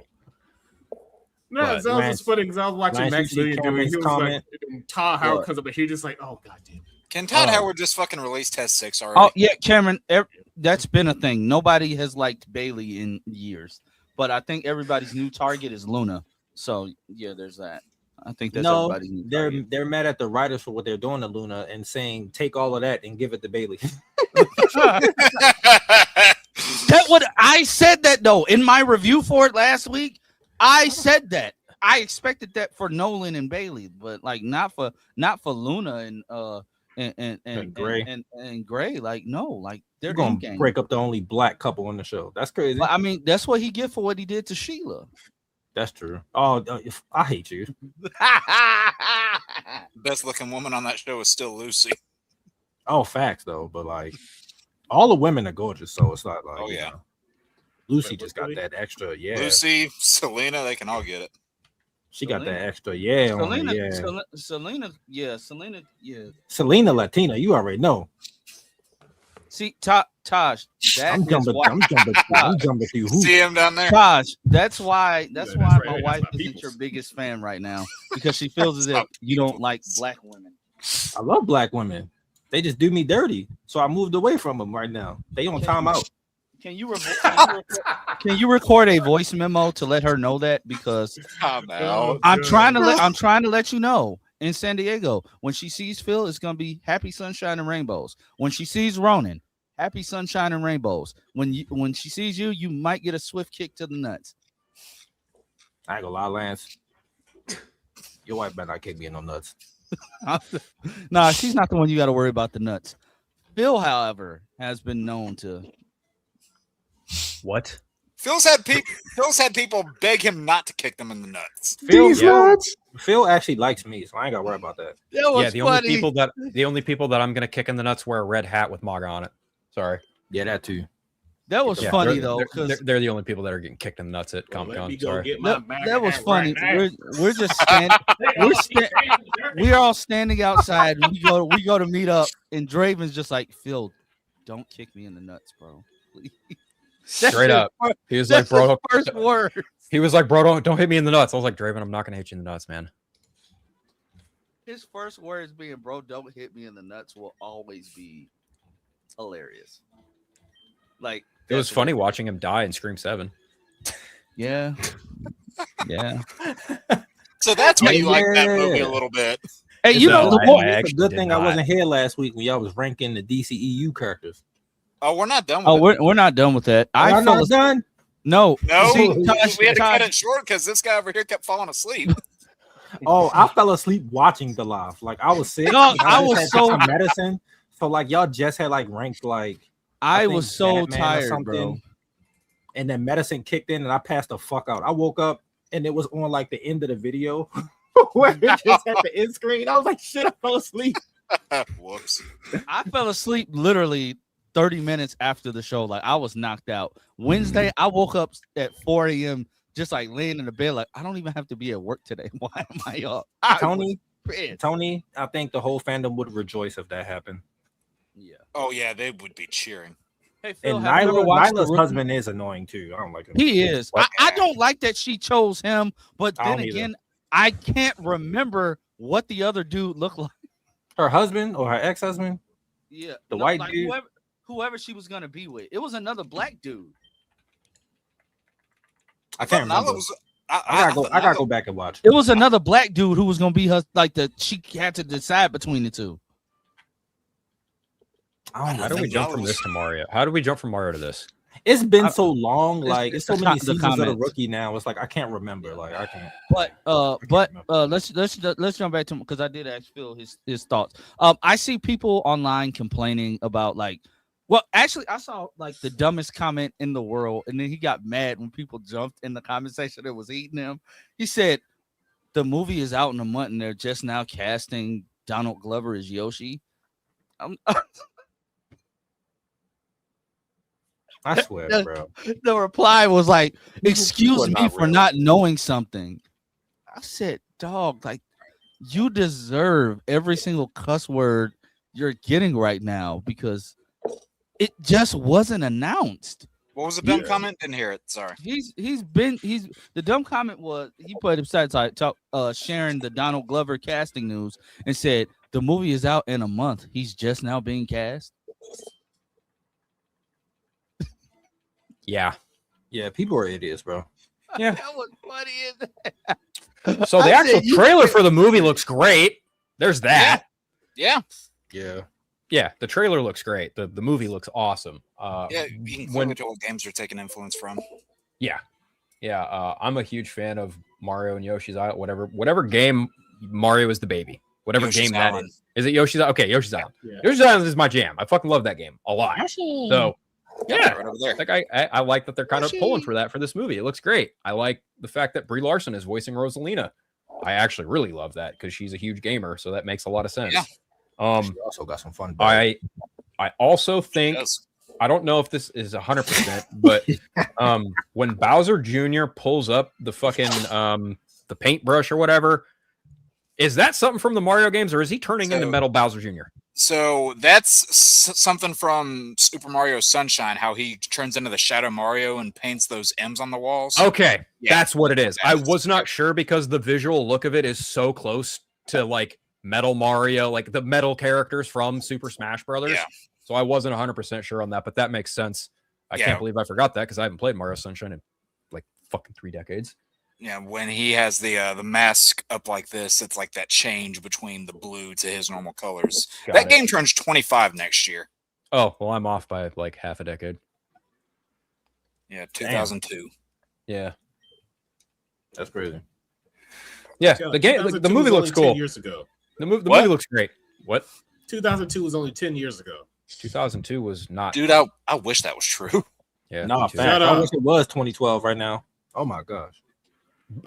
No, But it sounds just funny because I was watching Lance, Max you see Million do it. Cameron's He was comment? like, Todd Howard What? comes up, but he just like, oh god damn. Can Todd Oh. Howard just fucking release Test 6 already? Oh yeah, Cameron. That's been a thing. Nobody has liked Bailey in years, but I think everybody's new target is Luna. So yeah, there's that. I think that's No, everybody's new target. they're mad at the writers for what they're doing to Luna and saying take all of that and give it to Bailey. That what I said that though in my review for it last week. I said that I expected that for Nolan and Bailey, but like not for Luna and Gray. and Gray. Like no, like they're They're gonna in-game. break up the only black couple on the show. That's crazy. But, I mean, that's what he get for what he did to Sheila. That's true. Oh, I hate you. Best looking woman on that show is still Lucy. Oh, facts though, but like all the women are gorgeous, so it's not like Oh, you yeah. know. Lucy Wait, just what, got that extra, yeah. Lucy, Selena, they can all get it. She got that Selena. extra, yeah. On Selena, her, yeah. Selena, yeah. Selena Latina, you already know. See, Taj, that I'm is jumping. why. I'm jumping through hoops. See him down there? Taj, that's why Yeah, that's my right. That's wife my isn't peoples. your biggest fan right now because she feels as if Stop. you don't like black women. I love black women. They just do me dirty, so I moved away from them right now. They on timeout. Can you record a voice memo to let her know that? Because Come out. I'm trying to let you know in San Diego when she sees Phil, it's gonna be happy sunshine and rainbows. When she sees Ronan, happy sunshine and rainbows. When she sees you, you might get a swift kick to the nuts. I ain't gonna lie, Lance. Your wife better not kick me in no nuts. Nah, she's not the one you got to worry about the nuts. Phil, however, has been known to. What? Phil's had people beg him not to kick them in the nuts. These nuts. Phil actually likes me, so I ain't gotta worry about that. That was Yeah, the only people that I'm gonna kick in the nuts wear a red hat with MAGA on it. Sorry. Yeah, that too. That was Yeah, funny they're- though, they're, because they're the only people that are getting kicked in the nuts at Comic Let me Con. go Sorry. get my that was hat funny. right now. We're just standing. We're all standing outside. We go to meet up, and Draven's just like, Phil, don't kick me in the nuts, bro. Please." That's Straight his up. fir- He was like, That's his bro. first word. He was like, bro, don't hit me in the nuts. I was like, Draven, I'm not gonna hit you in the nuts, man. His first words being, "Bro, don't hit me in the nuts," will always be hilarious. Like It was that's funny watching him die in Scream 7. Yeah, yeah. So that's why you like that Yeah. movie a little bit. Hey, you No, know the I- more. I It's a actually good did thing I not. wasn't here last week when y'all was ranking the DCEU characters. Oh, we're not done with Oh, it. we're not done with that. I'm I fell not asleep. done. No, No, See, we Tosh, had to cut Tosh, it short because this guy over here kept falling asleep. Oh, I fell asleep watching the live. Like I was sick. No, and I just was had so- some medicine. So like y'all just had like ranked like I think was so Batman or tired, bro. something, and then medicine kicked in and I passed the fuck out. I woke up and it was on like the end of the video where it just had the end screen. I was like, shit, I fell asleep. Whoops. I fell asleep literally 30 minutes after the show. Like I was knocked out. Wednesday, I woke up at 4 a.m. just like laying in the bed, like I don't even have to be at work today. Why am I up? Tony, I think the whole fandom would rejoice if that happened. Yeah. Oh yeah, they would be cheering. Hey Phil, And have you ever watched Nyla's The Rookie? husband is annoying too. I don't like him. He is. What? I don't like that she chose him, but I then don't either. again, I can't remember what the other dude looked like. Her husband or her ex-husband? Yeah, The white like dude? whoever she was gonna be with. It was another black dude. I can't remember. I gotta go back and watch. It was another black dude who was gonna be her. Like she had to decide between the two. How do we jump from this to Mario? How do we jump from Mario to this? It's been so long, like it's so the many the seasons of the comments. Rookie now. It's like I can't remember. Like I can't. But let's jump back to him because I did ask Phil his thoughts. I see people online complaining about like, well, actually, I saw like the dumbest comment in the world, and then he got mad when people jumped in the comment section that was eating him. He said, "The movie is out in a month, and they're just now casting Donald Glover as Yoshi." I swear, bro. The reply was like, You "Excuse are me not for real. not knowing something." I said, "Dog, like you deserve every single cuss word you're getting right now because it just wasn't announced." What was the dumb comment? Didn't hear it. Sorry. He's the dumb comment was he put besides sharing the Donald Glover casting news and said the movie is out in a month. He's just now being cast. Yeah. Yeah, people are idiots, bro. Yeah. That was funny as that. So the I actual said, you trailer can't- for the movie looks great. There's that. Yeah. Yeah. Yeah, the trailer looks great. The movie looks awesome. Yeah. You can clearly tell what games are taking influence from. Yeah. I'm a huge fan of Mario and Yoshi's Island. Whatever game Mario is the baby. Whatever Yoshi's game that Island. is. It Yoshi's Island? Okay, Yoshi's Island. Yeah. Yoshi's Island is my jam. I fucking love that game a lot. So yeah, Right over there. like I like that they're kind of pulling for that for this movie. It looks great. I like the fact that Brie Larson is voicing Rosalina. I actually really love that because she's a huge gamer, so that makes a lot of sense. Yeah. She also got some fun. I also think Yes. I don't know if this is 100%, but when Bowser Jr. pulls up the fucking the paintbrush or whatever, is that something from the Mario games, or is he turning into Metal Bowser Jr.? So that's something from Super Mario Sunshine, how he turns into the Shadow Mario and paints those M's on the walls. Okay, Yeah. that's what it is. I That's- was not sure because the visual look of it is so close to like Metal Mario, like the metal characters from Super Smash Brothers. Yeah. So I wasn't 100% sure on that, but that makes sense. I Yeah. can't believe I forgot that because I haven't played Mario Sunshine in like fucking 3 decades. Yeah, when he has the mask up like this, it's like that change between the blue to his normal colors. Got That it. game turns 25 next year. Oh, well, I'm off by like half a decade. Yeah, 2002. Yeah. That's crazy. Yeah, the game, the 2002 movie was looks only 10 cool. Years ago. The movie What? looks great. What? 2002 was only 10 years ago. 2002 was not. Dude, I wish that was true. Yeah. Nah, me too. fact. Shut I up. wish it was 2012 right now. Oh my gosh.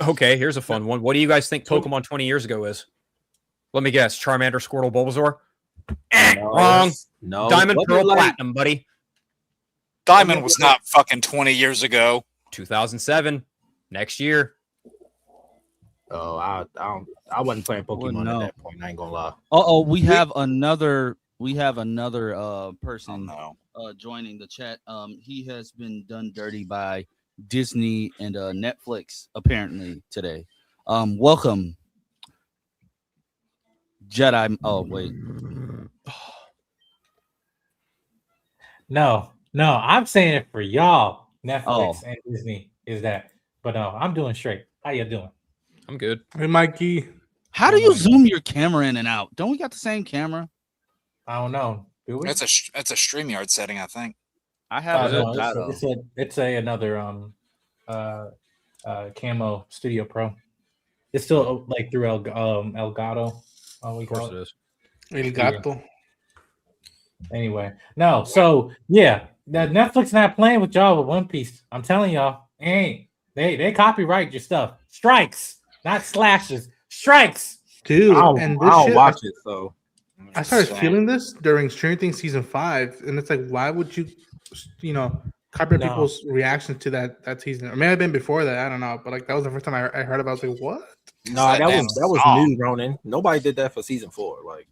Okay, here's a fun one. What do you guys think Pokemon 20 years ago is? Let me guess. Charmander, Squirtle, Bulbasaur? Wrong. No. Diamond, Wasn't Pearl, it like- Platinum, buddy. Diamond was not fucking 20 years ago. 2007. Next year. Oh, I wasn't playing Pokemon know. at that point. I ain't gonna lie. We have another person Oh, no. joining the chat. He has been done dirty by Disney and Netflix apparently today. Welcome, Jedi. Oh wait, No, I'm saying it for y'all. Netflix Oh. and Disney is that. But no, I'm doing straight. How you doing? I'm good. Hey, Mikey. how do you zoom your camera in and out? Don't we got the same camera? I don't know. Do we? That's a StreamYard setting, I think. I have no, Elgato. it's another Camo Studio Pro. It's still like through Elgato. We Of course call it it. is. El Gato. Anyway, no. So yeah, that Netflix not playing with y'all with One Piece. I'm telling y'all, they copyright your stuff. Strikes, not slashes. Strikes. Dude, I and don't, this I don't shit, watch it, so I started Same. feeling this during Stranger Things season 5, and it's like, why would you copyright No. people's reactions to that season. Or may have been before that. I don't know. But like that was the first time I heard about. I was like, what? No, that was new, Ronan. Nobody did that for season 4. Like,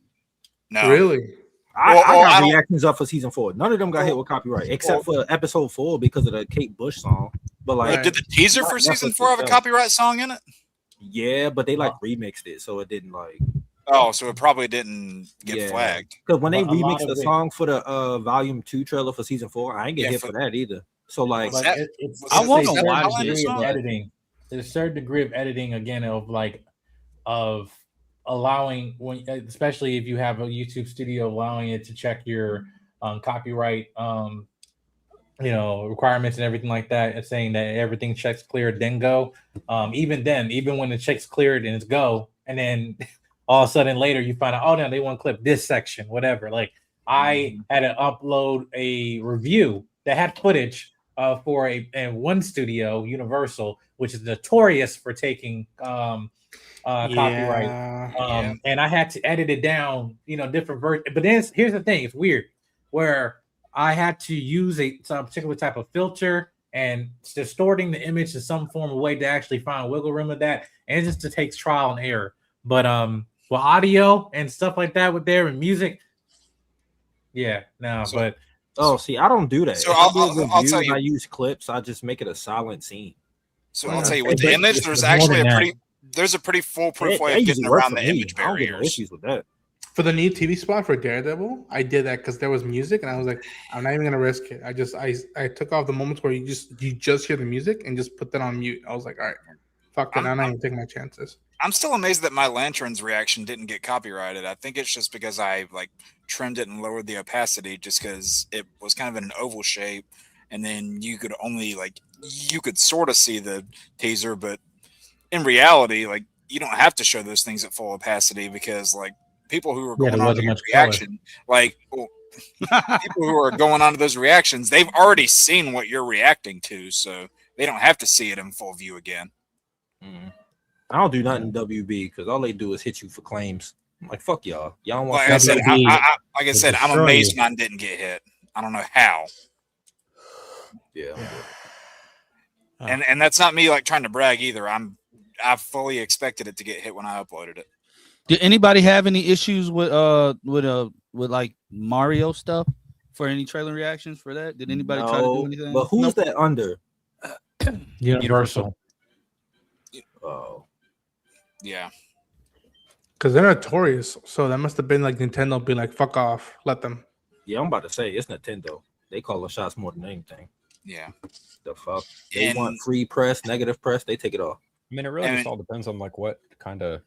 No, Really? I Well, I got don't- reactions up for season 4. None of them got hit with copyright, except for episode 4 because of the Kate Bush song. But like, Right. did the teaser for Netflix season 4 have a itself. copyright song in it? yeah, but they like remixed it, so it didn't like. Oh, so it probably didn't get flagged. Because when they But a lot remixed the of it- song for the volume 2 trailer for season 4, I ain't get Yeah, hit for- for that either. So like, Was But that- it's I wanna a certain watch degree this, of but- editing. There's a certain degree of editing again of allowing when, especially if you have a YouTube studio, allowing it to check your copyright requirements and everything like that, and saying that everything checks cleared, then go. Even when the check's cleared and it's go, and then all of a sudden later you find out, oh no, they want to clip this section, whatever. Like I had to upload a review that had footage for a one studio, Universal, which is notorious for taking copyright. Yeah. And I had to edit it down, different versions. But then here's the thing: it's weird, where I had to use some particular type of filter and distorting the image in some form of way to actually find wiggle room with that, and it just takes trial and error. But with audio and stuff like that, with there and music, but see, I don't do that. So If I'll- I do a I'll review tell and you- I use clips, I just make it a silent scene. So Well, I'll tell you, but with the image, it's there's more actually than that. there's a pretty foolproof That way of usually getting works around for the me. image I don't get no barriers. issues with that. For the new TV spot for Daredevil, I did that because there was music, and I was like, I'm not even gonna risk it. I took off the moments where you just hear the music and just put that on mute. I was like, all right, fuck it, I'm not even taking my chances. I'm still amazed that my lantern's reaction didn't get copyrighted. I think it's just because I trimmed it and lowered the opacity, just because it was kind of in an oval shape, and then you could only you could sort of see the teaser, but in reality, you don't have to show those things at full opacity because people who are Yeah, going there on to wasn't your much color. reaction, people who are going on to those reactions, they've already seen what you're reacting to, so they don't have to see it in full view again. I don't do nothing WB because all they do is hit you for claims. I'm like, fuck y'all. Y'all don't want Like I said, WB I'm destroy amazed you. mine didn't get hit. I don't know how. Yeah. And that's not me trying to brag either. I fully expected it to get hit when I uploaded it. Did anybody have any issues with Mario stuff for any trailer reactions for that? Did anybody try to do anything? But who's that under? Universal. Oh, Yeah. Because they're notorious, so that must have been Nintendo being like, fuck off, let them. yeah. I'm about to say it's Nintendo. They call the shots more than anything. Yeah. The fuck? They And- want free press, negative press. They take it off. I mean, it really And- just all depends on what kind of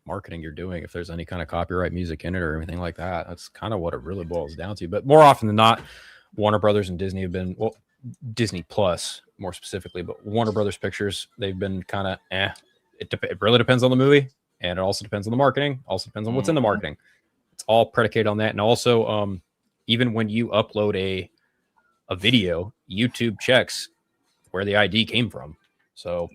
marketing you're doing. If there's any kind of copyright music in it or anything like that, that's kind of what it really boils down to. But more often than not, Warner Brothers and Disney have been Disney Plus more specifically, but Warner Brothers Pictures, they've been kind of It really depends on the movie, and it also depends on the marketing. Also depends on what's in the marketing. It's all predicated on that, and also even when you upload a video, YouTube checks where the ID came from. So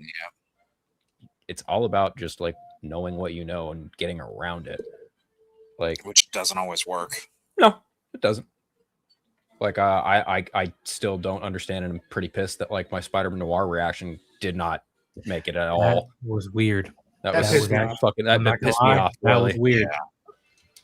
it's all about just knowing what you know and getting around it. Which doesn't always work. No, it doesn't. I still don't understand, and I'm pretty pissed that my Spider-Man Noir reaction did not make it at That all. was weird. That That was pissed me off. fucking I'm that not gonna pissed me lie, off. That Really. was weird.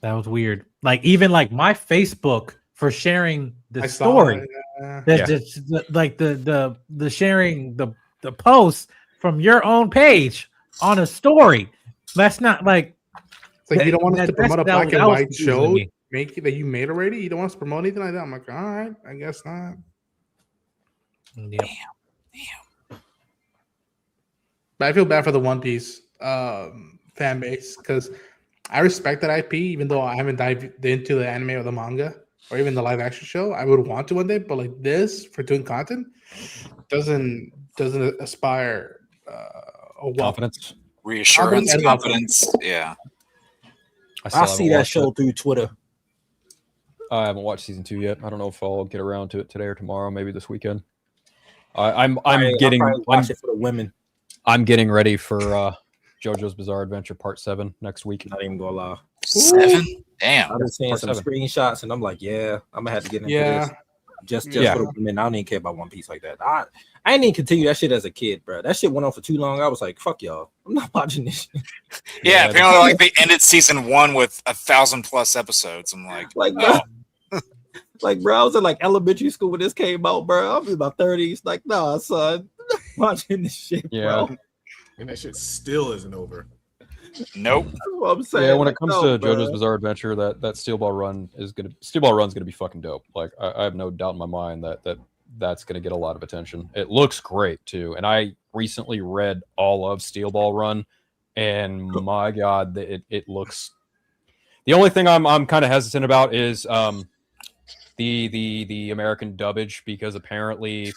That was weird. Even my Facebook for sharing the I saw story. it, yeah. That's just the sharing the post from your own page on a story. That's not It's like you don't want us to promote a black and white show Me. that you made already. You don't want us to promote anything like that. I'm like, all right, I guess not. Yep. But I feel bad for the One Piece fan base because I respect that IP, even though I haven't dived into the anime or the manga or even the live action show. I would want to one day, but this for doing content doesn't aspire Confidence. Reassurance, and confidence. Yeah. I I see that show through Twitter. I haven't watched season 2 yet. I don't know if I'll get around to it today or tomorrow, maybe this weekend. I'm getting watch it for the women. I'm getting ready for JoJo's Bizarre Adventure Part 7 next week. Not even gonna lie. 7? Damn. I've been seeing Part some 7. screenshots and I'm like, yeah, I'm gonna have to get into Yeah. this. Just Yeah. for the women. I don't even care about One Piece like that. I didn't even continue that shit as a kid, bro. That shit went on for too long. I was like, fuck y'all. I'm not watching this shit. Yeah, apparently, like they ended season 1 with 1,000+ episodes. I'm like, Like, bro. Like, bro, I was in like elementary school when this came out, bro. I'm in my 30s. Like, nah, son. I'm not watching this shit, Yeah. bro. And that shit still isn't over. nope. That's what I'm saying. Yeah, when like, it comes no, to JoJo's bro. Bizarre Adventure, that Steel Ball Run's gonna be fucking dope. Like I have no doubt in my mind that's gonna get a lot of attention. It looks great too, and I recently read all of Steel Ball Run, and my god, it looks. The only thing I'm kind of hesitant about is the American dubbage, because apparently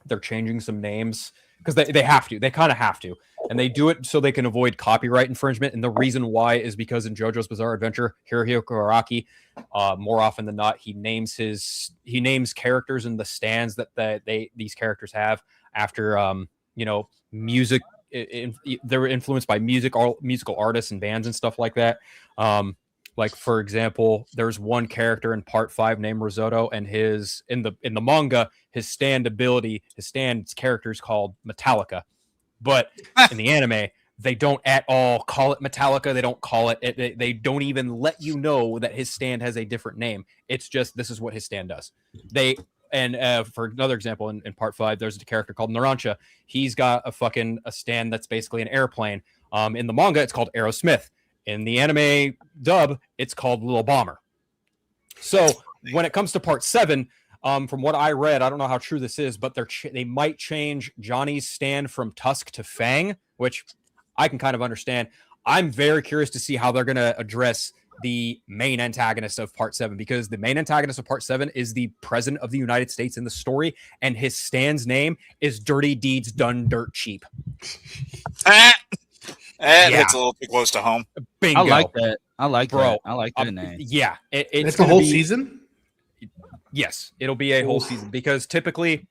they're changing some names because they have to. They kind of have to. And they do it so they can avoid copyright infringement. And the reason why is because in JoJo's Bizarre Adventure, Hirohiko Araki, more often than not, he names characters in the stands that these characters have after music. They're influenced by musical artists and bands and stuff like that. Like, for example, there's one character in part 5 named Risotto, and his in the manga, his stand character is called Metallica. But in the anime, they don't at all call it Metallica. They don't call it. They don't even let you know that his stand has a different name. It's just, this is what his stand does. For another example, in part 5, there's a character called Narancha. He's got a stand that's basically an airplane. In the manga, it's called Aerosmith. In the anime dub, it's called Little Bomber. So when it comes to part 7, from what I read, I don't know how true this is, but they might change Johnny's stand from Tusk to Fang, which I can kind of understand. I'm very curious to see how they're going to address the main antagonist of part 7, because the main antagonist of part 7 is the president of the United States in the story, and his stand's name is Dirty Deeds Done Dirt Cheap. It's a little too close to home. I Bingo. like that. I like Bro, that. I like that name. Yeah, It's a whole season. Yes, it'll be a whole season, because typically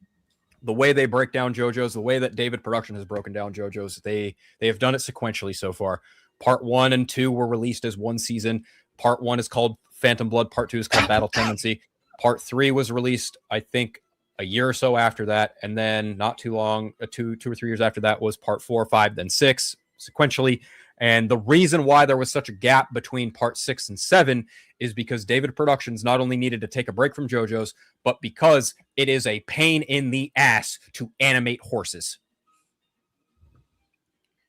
the way they break down JoJo's, the way that David Production has broken down JoJo's, they have done it sequentially so far. Part 1 and 2 were released as one season. Part 1 is called Phantom Blood. Part 2 is called Battle Tendency. Part 3 was released, I think, a year or so after that, and then not too long, 2 or 3 years after that was Part 4, 5, then 6 sequentially. And the reason why there was such a gap between part 6 and 7 is because David Productions not only needed to take a break from JoJo's, but because it is a pain in the ass to animate horses.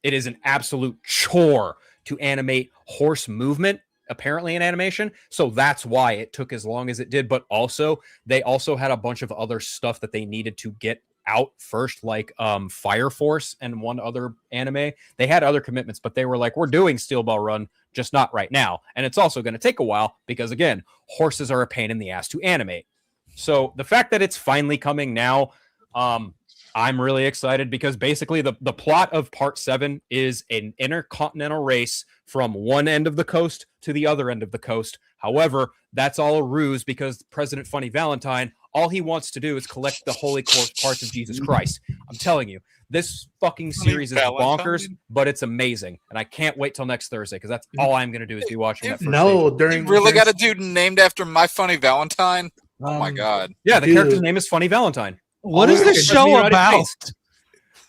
It is an absolute chore to animate horse movement, apparently, in animation. So that's why it took as long as it did. But also, they also had a bunch of other stuff that they needed to get out first, like Fire Force and one other anime. They had other commitments, but they were like, we're doing Steel Ball Run, just not right now. And it's also going to take a while because, again, horses are a pain in the ass to animate. So the fact that it's finally coming now, I'm really excited, because basically the plot of part 7 is an intercontinental race from one end of the coast to the other end of the coast. However, that's all a ruse, because President Funny Valentine, all he wants to do is collect the holy parts of Jesus Christ. I'm telling you, this fucking series is bonkers, but it's amazing. And I can't wait till next Thursday, because that's all I'm going to do is be watching that first You really got a dude named after My Funny Valentine? Oh my God. Yeah, the character's name is Funny Valentine. What is this show about?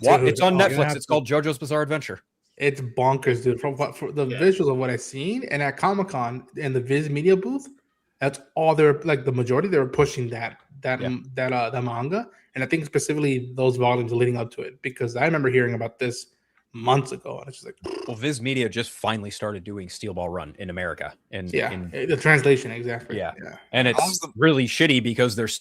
What? It's on Netflix. It's called JoJo's Bizarre Adventure. It's bonkers, dude. From the visuals of what I've seen, and at Comic-Con in the Viz Media booth, that's all they're like. The majority they were pushing that manga, and I think specifically those volumes leading up to it, because I remember hearing about this months ago, and it's just like, well, Viz Media just finally started doing Steel Ball Run in America, and the translation exactly. Yeah, and it's really shitty because there's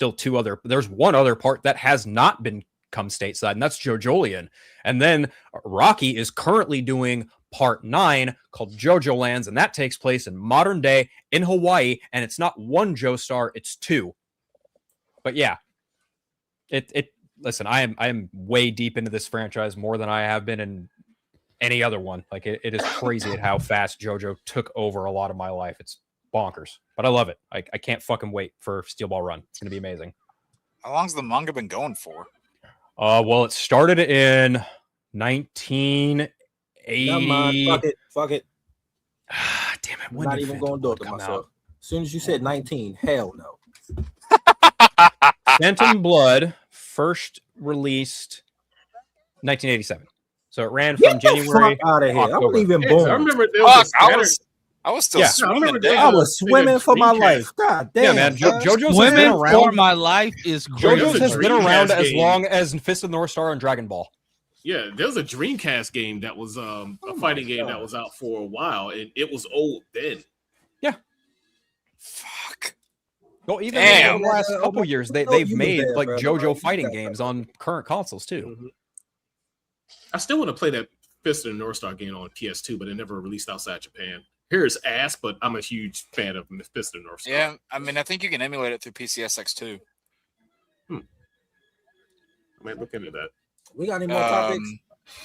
one other part that has not been come stateside, and that's JoJolion. And then Rocky is currently doing part 9 called JoJo Lands, and that takes place in modern day in Hawaii, and it's not one Joestar, it's 2. But yeah, listen, I am way deep into this franchise, more than I have been in any other one. Like it is crazy at how fast JoJo took over a lot of my life. It's bonkers, but I love it. I can't fucking wait for Steel Ball Run. It's gonna be amazing. How long's the manga been going for? Well, it started in 1980. Come on, fuck it. Damn it! I'm not even going to do it to myself. As soon as you said 19, hell no. Phantom Blood first released 1987. So it ran from January out of to here. I October. wasn't even I born. remember there was a Fuck, Saturn. I was still Yeah. I swimming. remember Damn. I was swimming for my Dreamcast. life. God damn. Yeah, man. JoJo's has been Swimming for around. my life is crazy. JoJo's has been around Dreamcast as game. long as Fist of the North Star and Dragon Ball. Yeah, there was a Dreamcast game that was a fighting game that was out for a while, and it was old then. Fuck. Well, even Damn. in the last couple years, they've you was made there, like bro. JoJo fighting games on current consoles too. I still want to play that Fist of the North Star game on PS2, but it never released outside Japan. Here is ass, but I'm a huge fan of Fist of the North Star. Yeah, I mean, I think you can emulate it through PCSX too. I might look into that. We got any more topics?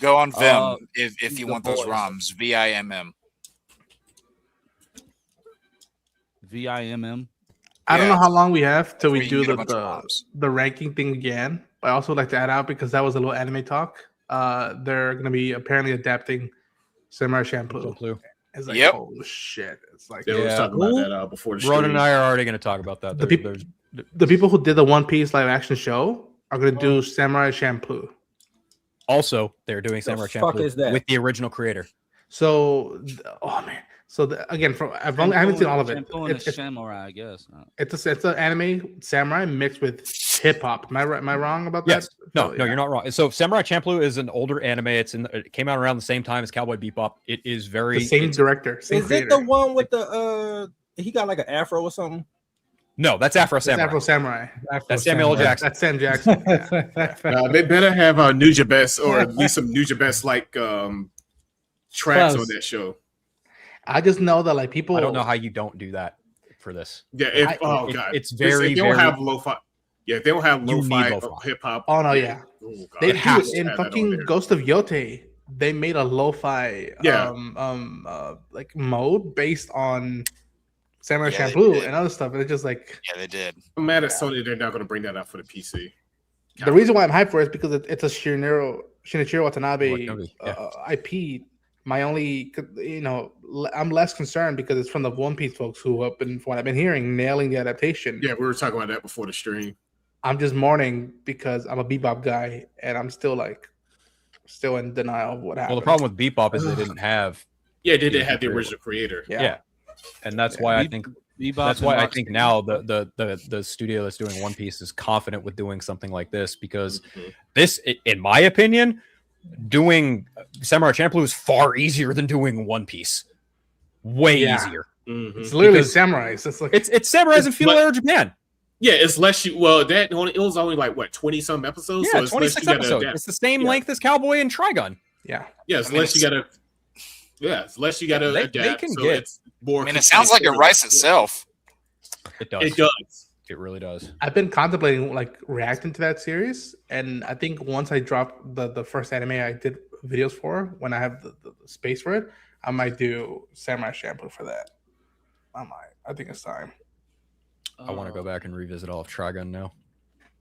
Go on Vim if you the want those boys. ROMs. VIMM. VIMM. I don't Yeah, know how long we have till where we you do can get a bunch of ROMs. the ranking thing again. But I also like to add out because that was a little anime talk. They're going to be apparently adapting Samurai Champloo. It's like, Yep. oh shit! It's like They were Yeah. talking about that before the stream. Ronan and I are already going to talk about that. The peop- There's the people who did the One Piece live action show are going to do Samurai Champloo. also they're doing Samurai fuck Champloo is that? with the original creator. So, oh man! So again, I haven't seen all of it. Shampoo and a It's samurai, I guess. it's an anime samurai mixed with hip hop. Am I wrong about Yes. that? No, Oh, no, yeah. you're not wrong. So Samurai Champloo is an older anime. It came out around the same time as Cowboy Bebop. It is very The same it's- director, same Is creator. it the one with the he got like an afro or something? No, that's Afro It's Samurai. Afro Samurai. That's Samuel L. Jackson. That's Sam Jackson. Yeah. They better have Nuja Best or at least some Nuja Best like tracks Close. on that show. I just know that like people. I don't know how you don't do that for this. Yeah, if I- oh it- god, it's If very, they don't very- have lo-fi. Yeah, if they don't have You need lo-fi lo-fi. hip hop. Oh no, yeah. Oh, God. They It has do to in have that on fucking there. Ghost of Yote. They made a lo-fi Yeah. like mode based on Samurai Yeah, they Champloo did. and other stuff. And it's just like Yeah, they did. I'm mad at Sony. They're not going to bring that out for the PC. the reason why I'm hyped for it is because it's a Shinichiro Watanabe Watanabe, yeah. IP. My only, I'm less concerned because it's from the One Piece folks who have been, from what I've been hearing, nailing the adaptation. Yeah, we were talking about that before the stream. I'm just mourning because I'm a Bebop guy and I'm still in denial of what happened. Well, the problem with Bebop is they didn't have Yeah, they did have the original creator. yeah. And that's why I think Bebop that's and why I Rocksteady. think now the studio that's doing One Piece is confident with doing something like this because Mhm. this, in my opinion, doing Samurai Champloo is far easier than doing One Piece. Way Yeah. easier. Mhm. It's literally Because samurais. It's like It's samurais in feudal but- era Japan. Yeah, it's less you. Well, it was only like what 20 some episodes. Yeah, it's less 26 you gotta episodes. adapt. It's the same Yeah. length as Cowboy and Trigun. yeah. Yeah, it's I mean, less you gotta. Yeah, it's less you gotta They adapt. can so get- it's more. I mean, it sounds like it writes itself. It does. It does. It really does. I've been contemplating like reacting to that series, and I think once I drop the first anime I did videos for, when I have the space for it, I might do Samurai Champloo for that. I might. I think it's time. I want to go back and revisit all of Trigun now.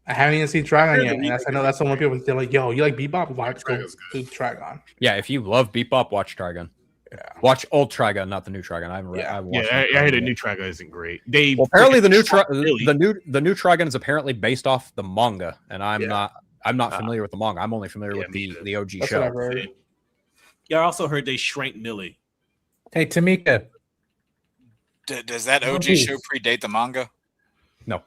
I haven't even seen Trigon Yeah, yet. the And I know that's the one people they're like, "Yo, you like Bebop? Watch go Trigon's do Trigon." Yeah, if you love Bebop, watch Trigun. Yeah. Watch old Trigun, not the new Trigun. I haven't read. Yeah. I've Yeah, watched I old heard the Trigun new yet. track isn't great. They Well, apparently the new Really? the new Trigun is apparently based off the manga, and I'm Yeah. not familiar with the manga. I'm only familiar Yeah, with me neither. the OG That's what I've show. heard. Yeah, I also heard they shrank Millie. Hey, Tamika. Does that One OG Piece. show predate the manga? No,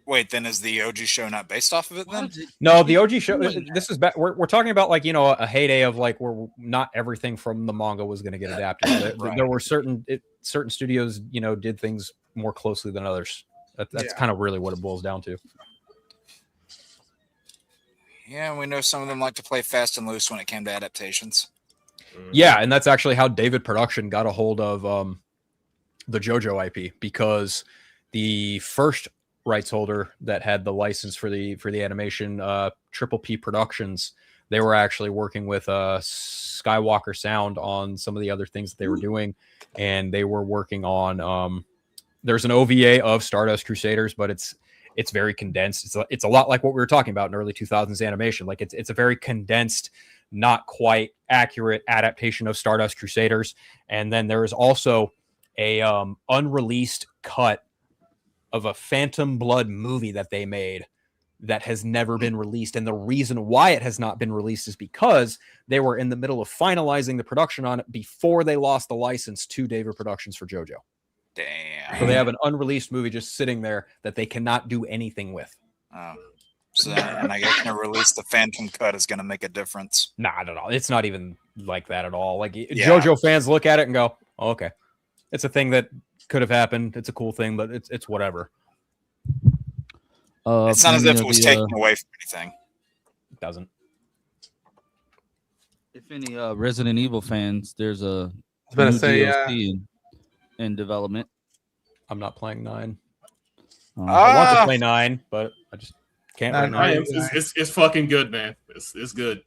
Wait, then is the OG show not based off of it then? no, the OG show. This is back. We're talking about like a heyday of like where not everything from the manga was going to get adapted. Right. There were certain studios did things more closely than others. That's Yeah. kind of really what it boils down to. Yeah, we know some of them like to play fast and loose when it came to adaptations. Yeah, and that's actually how David Production got a hold of the JoJo IP, because the first rights holder that had the license for the animation, Triple P Productions, they were actually working with Skywalker Sound on some of the other things that they were doing, and they were working on there's an OVA of Stardust Crusaders, but it's very condensed. It's a lot like what we were talking about in early 2000s animation. Like it's a very condensed, not quite accurate adaptation of Stardust Crusaders. And then there is also a unreleased cut of a Phantom Blood movie that they made that has never been released. And the reason why it has not been released is because they were in the middle of finalizing the production on it before they lost the license to David Productions for JoJo. Damn. So they have an unreleased movie just sitting there that they cannot do anything with. Oh. So, and I guess the release the Phantom Cut is going to make a difference. Nah, not at all. It's not even like that at all. Like JoJo fans look at it and go, oh, okay. It's a thing that could have happened. It's a cool thing, but it's whatever. It's not as if it was taken away from anything. It doesn't. If any Resident Evil fans, there's a I was new about to say, DLC in development. I'm not playing 9. I Ah! want to play 9, but I just can't right now. It's fucking good, man. It's good.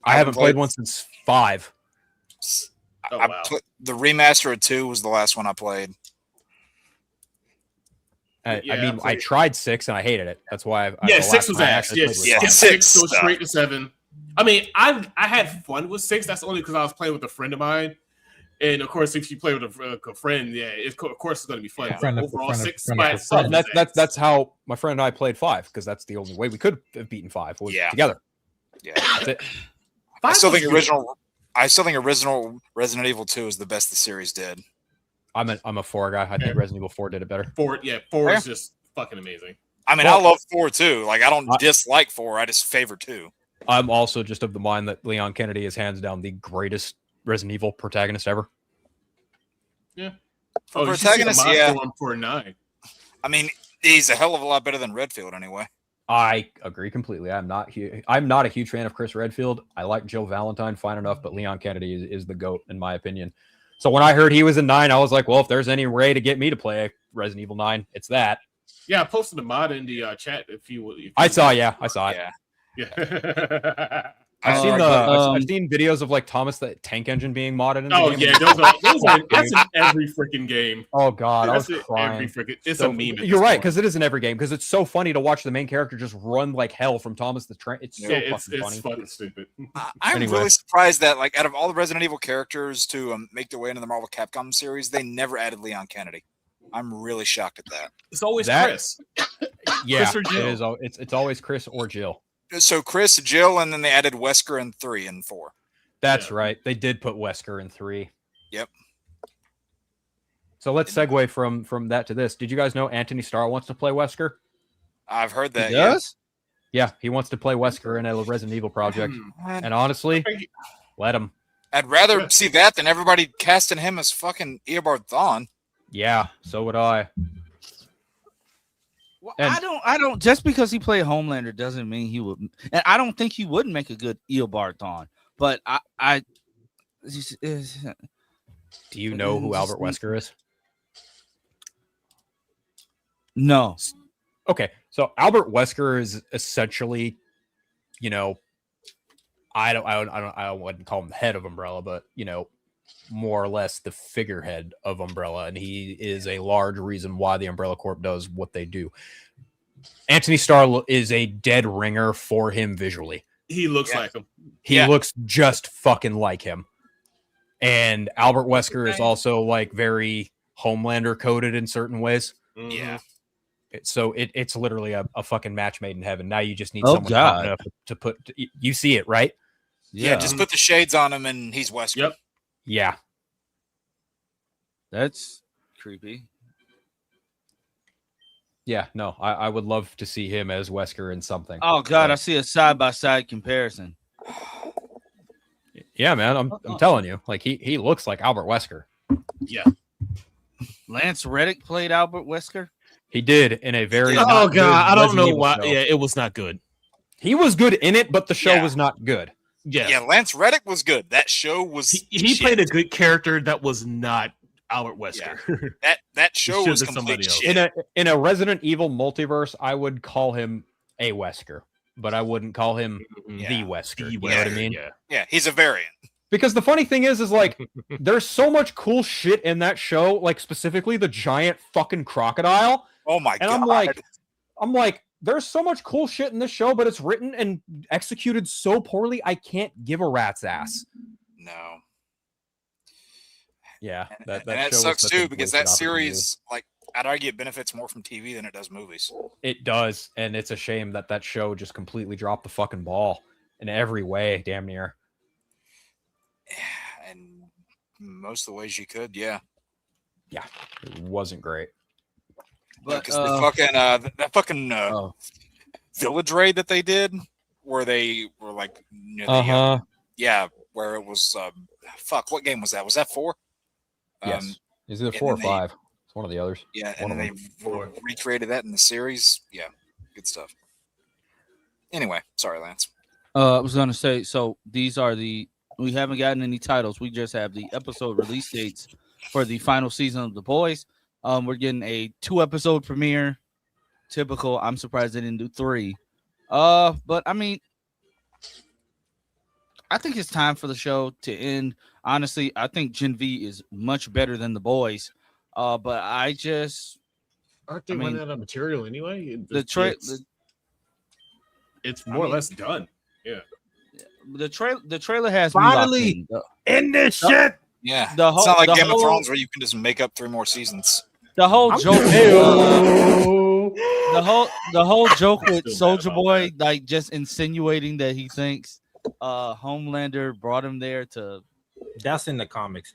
I haven't played one since 5. Oh, wow. The remaster of 2 was the last one I played. I tried 6 and I hated it. That's why. 6 was ass. Yes, Yeah, 6 goes sucked. straight to 7. I mean, I had fun with 6. That's only because I was playing with a friend of mine, and of course, if you play with a friend, of course, it's going to be fun. Yeah. But overall, 6 friend by of a itself. friend. That's how my friend and I played 5 because that's the only way we could have beaten 5 was together. Yeah. That's it. I still think original Resident Evil 2 is the best the series did. I'm a 4 guy. I think Resident Evil 4 did it better. 4 is just fucking amazing. I mean, I love 4 too. Like, I don't dislike 4. I just favor 2. I'm also just of the mind that Leon Kennedy is hands down the greatest Resident Evil protagonist ever. Yeah. For protagonist, yeah. For 9. I mean, he's a hell of a lot better than Redfield anyway. I agree completely. I'm not a huge fan of Chris Redfield. I like Jill Valentine fine enough, but Leon Kennedy is the GOAT in my opinion. So when I heard he was in 9, I was like, well, if there's any way to get me to play Resident Evil 9, it's that. Yeah, I posted a mod in the chat if you I saw it. Yeah. I've seen videos of like Thomas the Tank Engine being modded in the game. That's in every freaking game. Oh god, That's I was crying. It's a meme. You're right, because it is in every game, because it's so funny to watch the main character just run like hell from Thomas the Tank. It's so fucking funny. It's fucking stupid. I'm really surprised that, like, out of all the Resident Evil characters to make their way into the Marvel Capcom series, they never added Leon Kennedy. I'm really shocked at that. It's always Chris. Yeah, Chris or Jill. It's always Chris or Jill. So Chris, Jill, and then they added Wesker in 3 and 4. That's right. They did put Wesker in 3. Yep. So let's segue from that to this. Did you guys know Anthony Starr wants to play Wesker? I've heard that. He does? Yeah, he wants to play Wesker in a Resident Evil project. And honestly, let him. I'd rather see that than everybody casting him as fucking Eobard Thawne. Yeah, so would I. Well, I don't. Just because he played Homelander doesn't mean he would. And I don't think he would make a good Eobard Thawne. But do you know who Albert Wesker is? No. Okay, so Albert Wesker is essentially, I wouldn't call him the head of Umbrella, but more or less the figurehead of Umbrella, and he is a large reason why the Umbrella Corp does what they do. Anthony Starr is a dead ringer for him visually. He looks like him. He looks just fucking like him. And Albert Wesker is also like very Homelander coded in certain ways. Yeah. So it's literally a fucking match made in heaven. Now you just need someone hot enough to put. You see it, right? Yeah, just put the shades on him and he's Wesker. Yep. Yeah. That's creepy. Yeah, no, I would love to see him as Wesker in something. Oh god, I see a side-by-side comparison. Yeah, man, I'm telling you, like he looks like Albert Wesker. Yeah. Lance Reddick played Albert Wesker. He did in a very. Oh god, I don't know Evil why. show. Yeah, it was not good. He was good in it, but the show was not good. Yeah, Lance Reddick was good. That show was. He played a good character that was not Albert Wesker. Yeah. That show was complete shit. In a Resident Evil multiverse, I would call him a Wesker, but I wouldn't call him the Wesker. You know what I mean? Yeah, he's a variant. Because the funny thing is like, there's so much cool shit in that show, like specifically the giant fucking crocodile. Oh my god! I'm like, there's so much cool shit in this show, but it's written and executed so poorly, I can't give a rat's ass. No. Yeah, that sucks too, because that series, like, I'd argue it benefits more from TV than it does movies. It does, and it's a shame that that show just completely dropped the fucking ball in every way, damn near. And most of the ways you could, yeah. Yeah, it wasn't great. But Because that fucking village raid that they did, where they were like, near the, where it was fuck. What game was that? Was that 4? Yes, is it 4 or 5? It's one of the others. Yeah, and then they recreated that in the series. Yeah, good stuff. Anyway, sorry, Lance. I was gonna say, so these are we haven't gotten any titles. We just have the episode release dates for the final season of The Boys. We're getting a 2-episode premiere. Typical. I'm surprised they didn't do 3. But I mean, I think it's time for the show to end. Honestly, I think Gen V is much better than The Boys. But aren't they running out of material anyway? It's more or less done. Yeah. The trailer has finally in this shit. Yeah, it's not like Game of Thrones where you can just make up 3 more seasons. The whole joke, the whole joke with Soldier Boy, like just insinuating that he thinks Homelander brought him there to. That's in the comics.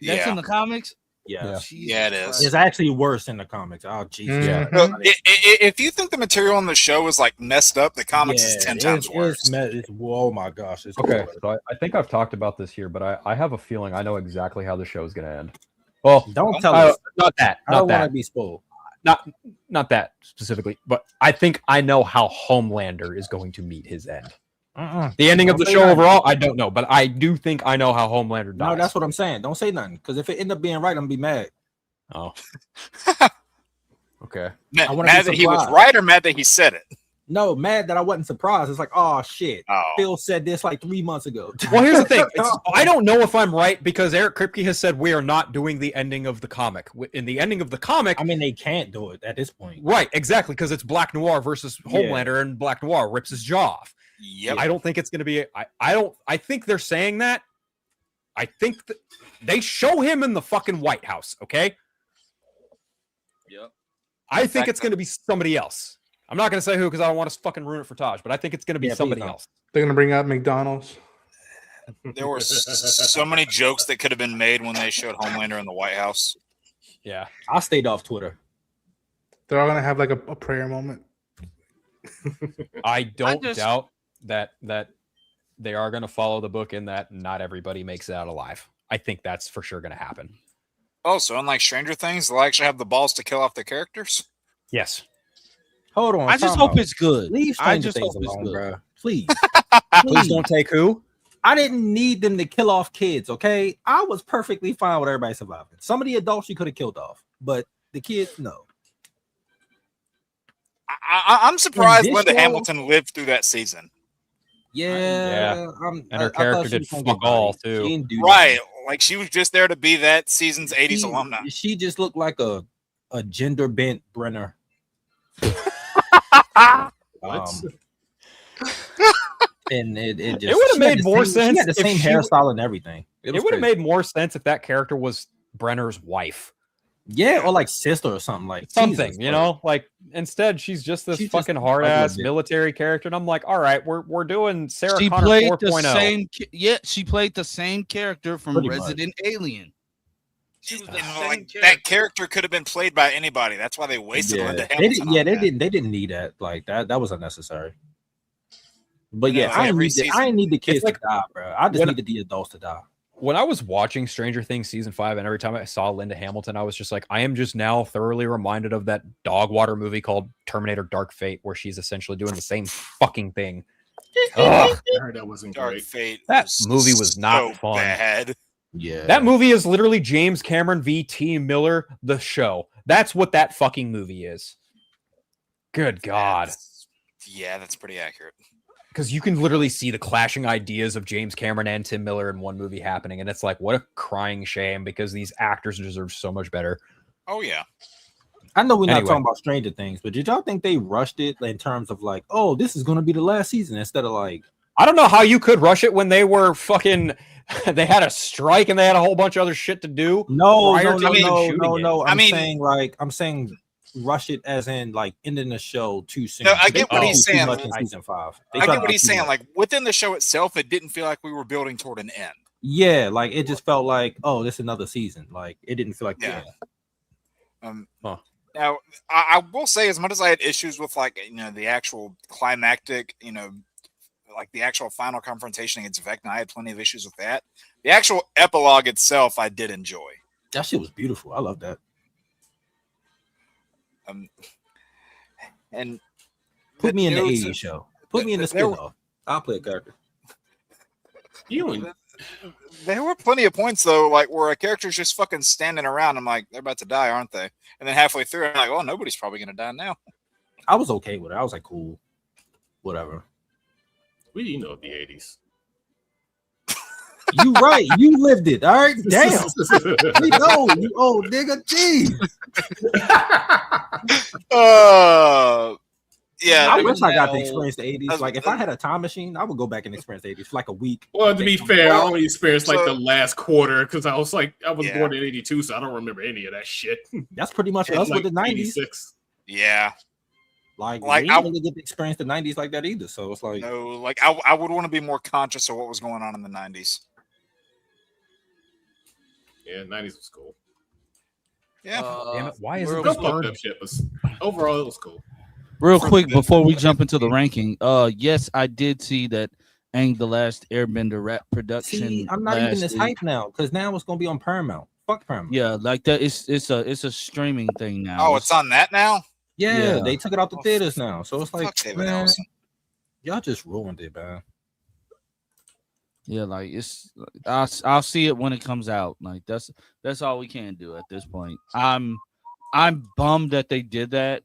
That's in the comics. Yeah, it is. It's actually worse in the comics. Oh, Jesus. Yeah. If you think the material on the show is like messed up, the comics is 10 times worse. Oh my gosh. Okay, so I think I've talked about this here, but I have a feeling I know exactly how the show is going to end. Well, don't tell us. Not that. I don't want to be spoiled. Not that specifically, but I think I know how Homelander is going to meet his end. The ending of the show overall, I don't know, but I do think I know how Homelander dies. No, that's what I'm saying. Don't say nothing, because if it end up being right, I'm gonna be mad. Oh, okay. Mad that he was right, or mad that he said it? No, mad that I wasn't surprised. It's like, oh shit, Phil said this like 3 months ago. Well, here's the thing. I don't know if I'm right because Eric Kripke has said we are not doing the ending of the comic. In the ending of the comic, I mean, they can't do it at this point. Right, exactly, because it's Black Noir versus Homelander, and Black Noir rips his jaw off. Yep. I don't think it's going to be. I think they're saying that. I think that they show him in the fucking White House. Okay. Yep. I think it's going to be somebody else. I'm not going to say who because I don't want to fucking ruin it for Taj, but I think it's going to be somebody else. They're going to bring out McDonald's. There were so many jokes that could have been made when they showed Homelander in the White House. Yeah, I stayed off Twitter. They're all going to have like a prayer moment. I don't doubt that they are going to follow the book in that not everybody makes it out alive. I think that's for sure going to happen. Oh, so unlike Stranger Things, they'll actually have the balls to kill off the characters? Yes. Hold on. I just hope it's good. Leave Stranger Things alone, bro. Please. Please don't take who? I didn't need them to kill off kids, okay? I was perfectly fine with everybody surviving. Some of the adults you could have killed off, but the kids, no. I'm surprised Linda Hamilton lived through that season. Yeah. And her character did fuck all, too. Right. Like, she was just there to be that season's 80s alumni. She just looked like a gender-bent Brenner. And it would have made more sense. She had the same hairstyle and everything. It would have made more sense if that character was Brenner's wife. Yeah, or like sister or something like something, Jesus, you know, like instead she's just this fucking hard ass military character, and I'm like, all right, we're doing Sarah Connor 4.0. She played the same character from Resident Alien. She was that character could have been played by anybody. That's why they wasted Linda Hamilton. They didn't need that. Like that was unnecessary. But yeah, I didn't need the kids to die, bro. I just needed the adults to die. When I was watching Stranger Things season 5, and every time I saw Linda Hamilton, I was just like, I am just now thoroughly reminded of that dog water movie called Terminator Dark Fate, where she's essentially doing the same fucking thing. I heard that wasn't Dark great. Fate. That movie was not fun. Bad. Yeah. That movie is literally James Cameron v. T. Miller, the show. That's what that fucking movie is. Good God. That's pretty accurate. Because you can literally see the clashing ideas of James Cameron and Tim Miller in one movie happening. And it's like, what a crying shame, because these actors deserve so much better. Oh, yeah. I know we're not talking about Stranger Things, but did y'all think they rushed it in terms of like, oh, this is going to be the last season instead of like, I don't know how you could rush it when they were fucking. They had a strike and they had a whole bunch of other shit to do. No, prior no, to no, even no, shooting no, it. no. I mean- I'm saying rush it as in like ending the show too soon. No, I They get what tried he's to do too saying. much in season 5. They I tried get to what do he's too saying. much. Like within the show itself, it didn't feel like we were building toward an end. Yeah, like it just felt like, oh, this is another season. Like it didn't feel like Yeah. yeah. Now, I will say, as much as I had issues with like the actual climactic, like the actual final confrontation against Vecna, I had plenty of issues with that. The actual epilogue itself, I did enjoy. That shit was beautiful. I love that. And Put me in the news- 80s show. Put me in the there- spin-off. I'll play a character. There were plenty of points though, like where a character's just fucking standing around. I'm like, they're about to die, aren't they? And then halfway through, I'm like, oh, nobody's probably gonna die now. I was okay with it. I was like, cool. Whatever. We know the 80s. You right. You lived it. All right. Damn. We know. You old nigga. Jeez. Yeah. I wish I got to know. experience the 80s. Like, if I had a time machine, I would go back and experience the 80s for like a week. Well, to be fair, I only experienced like So- the last quarter because I was Yeah. born in '82, so I don't remember any of that shit. That's pretty much And us Like with the 90s. 86. Yeah. Like Like, we I- didn't really get to experience the 90s like that either. So it's like, No, like I would want to be more conscious of what was going on in the 90s. Yeah, '90s was cool. Yeah. Damn it! Why is real it No this fucked burn? up shit, but overall it was cool. Real quick before we jump into the ranking, yes, I did see that Aang the Last Airbender rap production. see, I'm not even last this week. hype now because now it's gonna be on Paramount. Fuck Paramount. Yeah, like that. It's a streaming thing now. Oh, it's on that now? Yeah, Yeah. they took it out the Oh, theaters now. So it's like, Fuck David man, Ellison. y'all just ruined it, man. Yeah, like it's. I'll see it when it comes out. Like that's all we can do at this point. I'm bummed that they did that,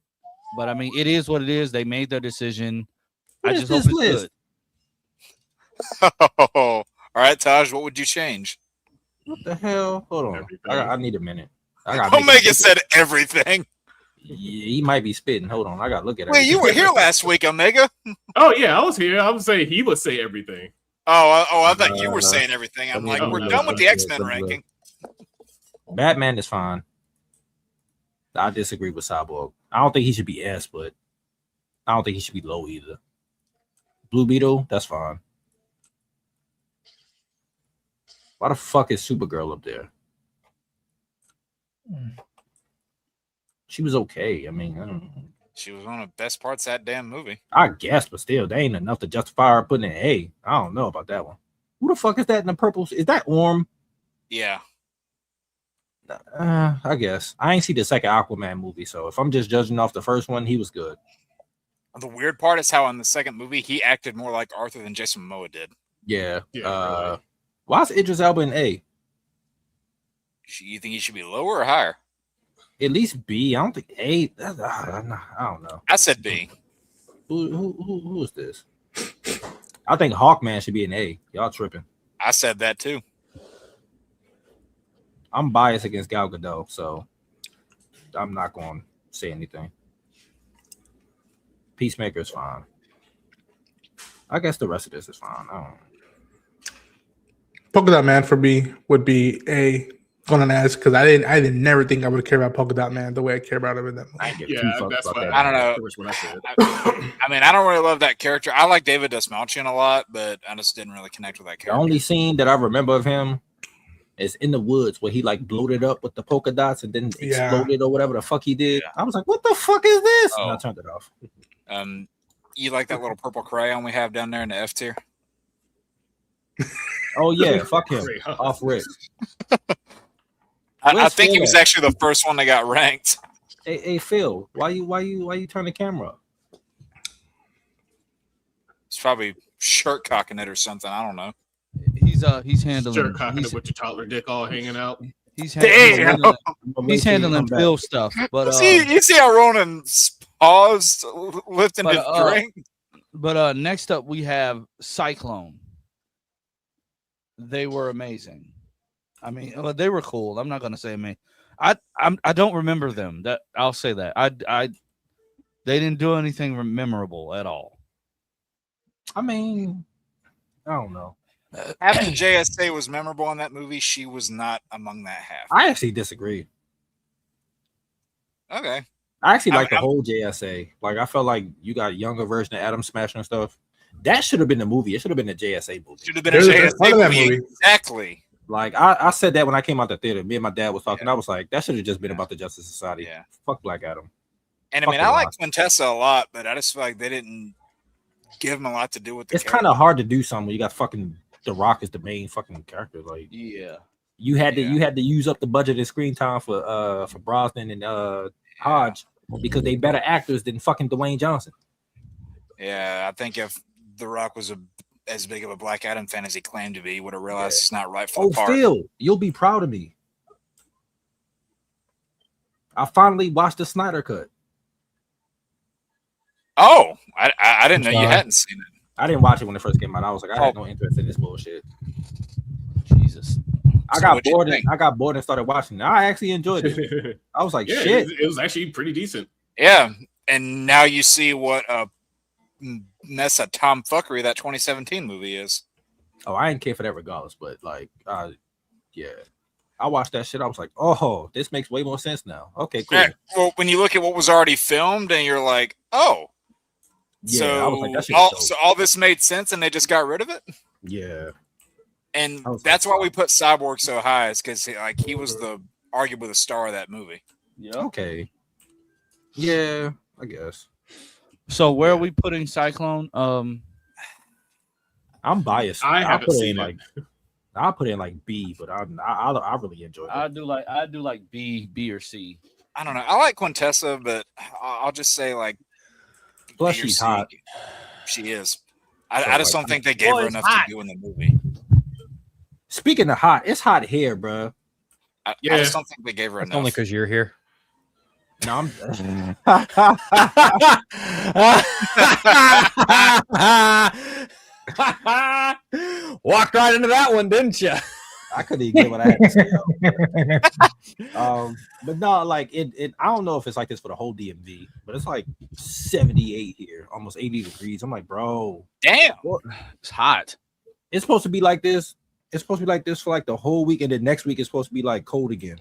but I mean it is what it is. They made their decision. What I is just hope this it's list? good. All right, Taj, what would you change? What the hell? Hold on. Everything. I need a minute. I got Omega said everything. Yeah, he might be spitting. Hold on. I got to look at it. Wait, you were here last week, Omega. Oh yeah, I was here. I would say he would say everything. I thought you were saying everything. I'm let like, me we're look. done with the X-Men Let me look. ranking. Batman is fine. I disagree with Cyborg. I don't think he should be S, but I don't think he should be low either. Blue Beetle, that's fine. Why the fuck is Supergirl up there? She was okay. I mean, I don't know. She was one of the best parts of that damn movie. I guess, but still, they ain't enough to justify her putting an A. I don't know about that one. Who the fuck is that in the purple? Is that Orm? Yeah. I guess. I ain't see the second Aquaman movie, so if I'm just judging off the first one, he was good. The weird part is how in the second movie he acted more like Arthur than Jason Momoa did. Yeah. Yeah, really. Why is Idris Elba an A? You think he should be lower or higher? At least B. I don't think A. I don't know. I said B. Who is this? I think Hawkman should be an A. Y'all tripping. I said that too. I'm biased against Gal Gadot, so I'm not going to say anything. Peacemaker is fine. I guess the rest of this is fine. I don't know. Polka Dot Man for me would be a going to ask because I didn't never think I would care about Polka Dot Man the way I care about him in that movie. I ain't give Yeah, two fucks that's about what that. I don't know. Pretty much what I said. I mean, I don't really love that character. I like David Desmalchian a lot, but I just didn't really connect with that The character. only scene that I remember of him is in the woods where he like bloated up with the polka dots and then Yeah. exploded or whatever the fuck he did. Yeah. I was like, what the fuck is this? And I Oh. turned it off. You like that little purple crayon we have down there in the F tier? Oh yeah, fuck him. Great, huh? Off rip. I Where's think he Phil was at? actually the first one that got ranked. Hey Phil, why you turn the camera up? It's probably shirt cocking it or something. I don't know. He's handling. Shirt cocking he's, it with your toddler dick all hanging out. he's Damn. handling. I'm gonna make He's sure you handling come back. Phil stuff, but You see how Ronan's paused lifting But, his drink? Next up we have Cyclone. They were amazing. I mean, well, they were cool. I'm not gonna say me. I don't remember them. That I'll say that. They didn't do anything memorable at all. I mean, I don't know. Half the JSA was memorable in that movie. She was not among that half. I actually disagree. Okay. I actually like the whole JSA. Like, I felt like you got a younger version of Adam Smasher and stuff. That should have been the movie. It should have been a JSA movie. Should have been a JSA movie. Exactly. Like, I said that when I came out the theater. Me and my dad was talking. I was like, that should have just been about the Justice Society. Yeah. Fuck Black Adam. And I mean, I like Quintessa a lot, but I just feel like they didn't give him a lot to do with the It's kind of hard to do something when you got fucking The Rock as the main fucking character. Like, Yeah. you had to use up the budget and screen time for Brosnan and Hodge because they better actors than fucking Dwayne Johnson. Yeah, I think if The Rock was as big of a Black Adam fan as he claimed to be, he would have realized it's not right for the part. Phil, you'll be proud of me. I finally watched the Snyder Cut. Oh, I didn't know you hadn't seen it. I didn't watch it when it first came out. I was like, I had no interest in this bullshit. Jesus. I got bored and started watching it. I actually enjoyed it. I was like, shit. It was actually pretty decent. Yeah. And now you see what a mess of tomfuckery that 2017 movie is. Oh, I didn't care for that regardless, but like, yeah. I watched that shit. I was like, oh, this makes way more sense now. Okay, cool. Yeah, well, when you look at what was already filmed and you're like, oh. Yeah, so, I was like, that shit so all this made sense and they just got rid of it? Yeah. And that's why we put Cyborg so high, is because he was arguably the star of that movie. Yeah. Okay. Yeah, I guess. So where are we putting Cyclone? I'm biased. I haven't seen it. I'll put it in like B, but I really enjoyed it. I do like B or C. I don't know. I like Quintessa, but I'll just say like. Plus, she's hot. She is. I just don't think they gave her enough to do in the movie. Speaking of hot, it's hot here, bro. I just don't think they gave her enough. Only because you're here. No, I'm. Walked right into that one, didn't you? I couldn't even get what I had to say. But no, like it. I don't know if it's like this for the whole DMV, but it's like 78 here, almost 80 degrees. I'm like, bro, damn, it's hot. It's supposed to be like this. It's supposed to be like this for like the whole week, and then next week it's supposed to be like cold again.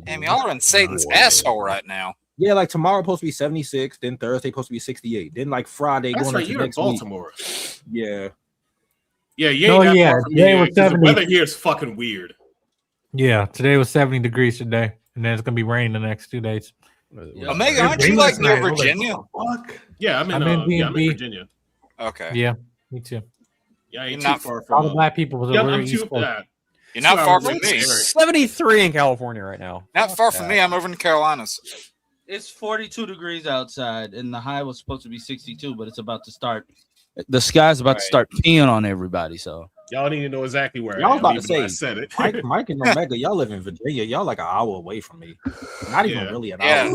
Damn, y'all are in Satan's asshole right now. Yeah, like tomorrow supposed to be 76, then Thursday supposed to be 68, then like Friday That's going right, into you're in next Baltimore. week. Yeah. Yeah, today was 70. The weather here is fucking weird. Yeah, today was 70 degrees today, and then it's gonna be raining the next 2 days. Yeah. Omega, aren't you like near Virginia? Yeah, I'm in Virginia. Okay. Yeah, me too. Yeah, I ain't You're too far from all the black people was over I'm too bad. You're not far from me. 73 in California right now. Not far from me. I'm over in the Carolinas. It's 42 degrees outside, and the high was supposed to be 62, but it's about to start. The sky's about to start peeing on everybody. So y'all need to know exactly where y'all I am. About to say, I said it. Mike and Omega, y'all live in Virginia. Y'all like an hour away from me. Not even really an hour. Yeah,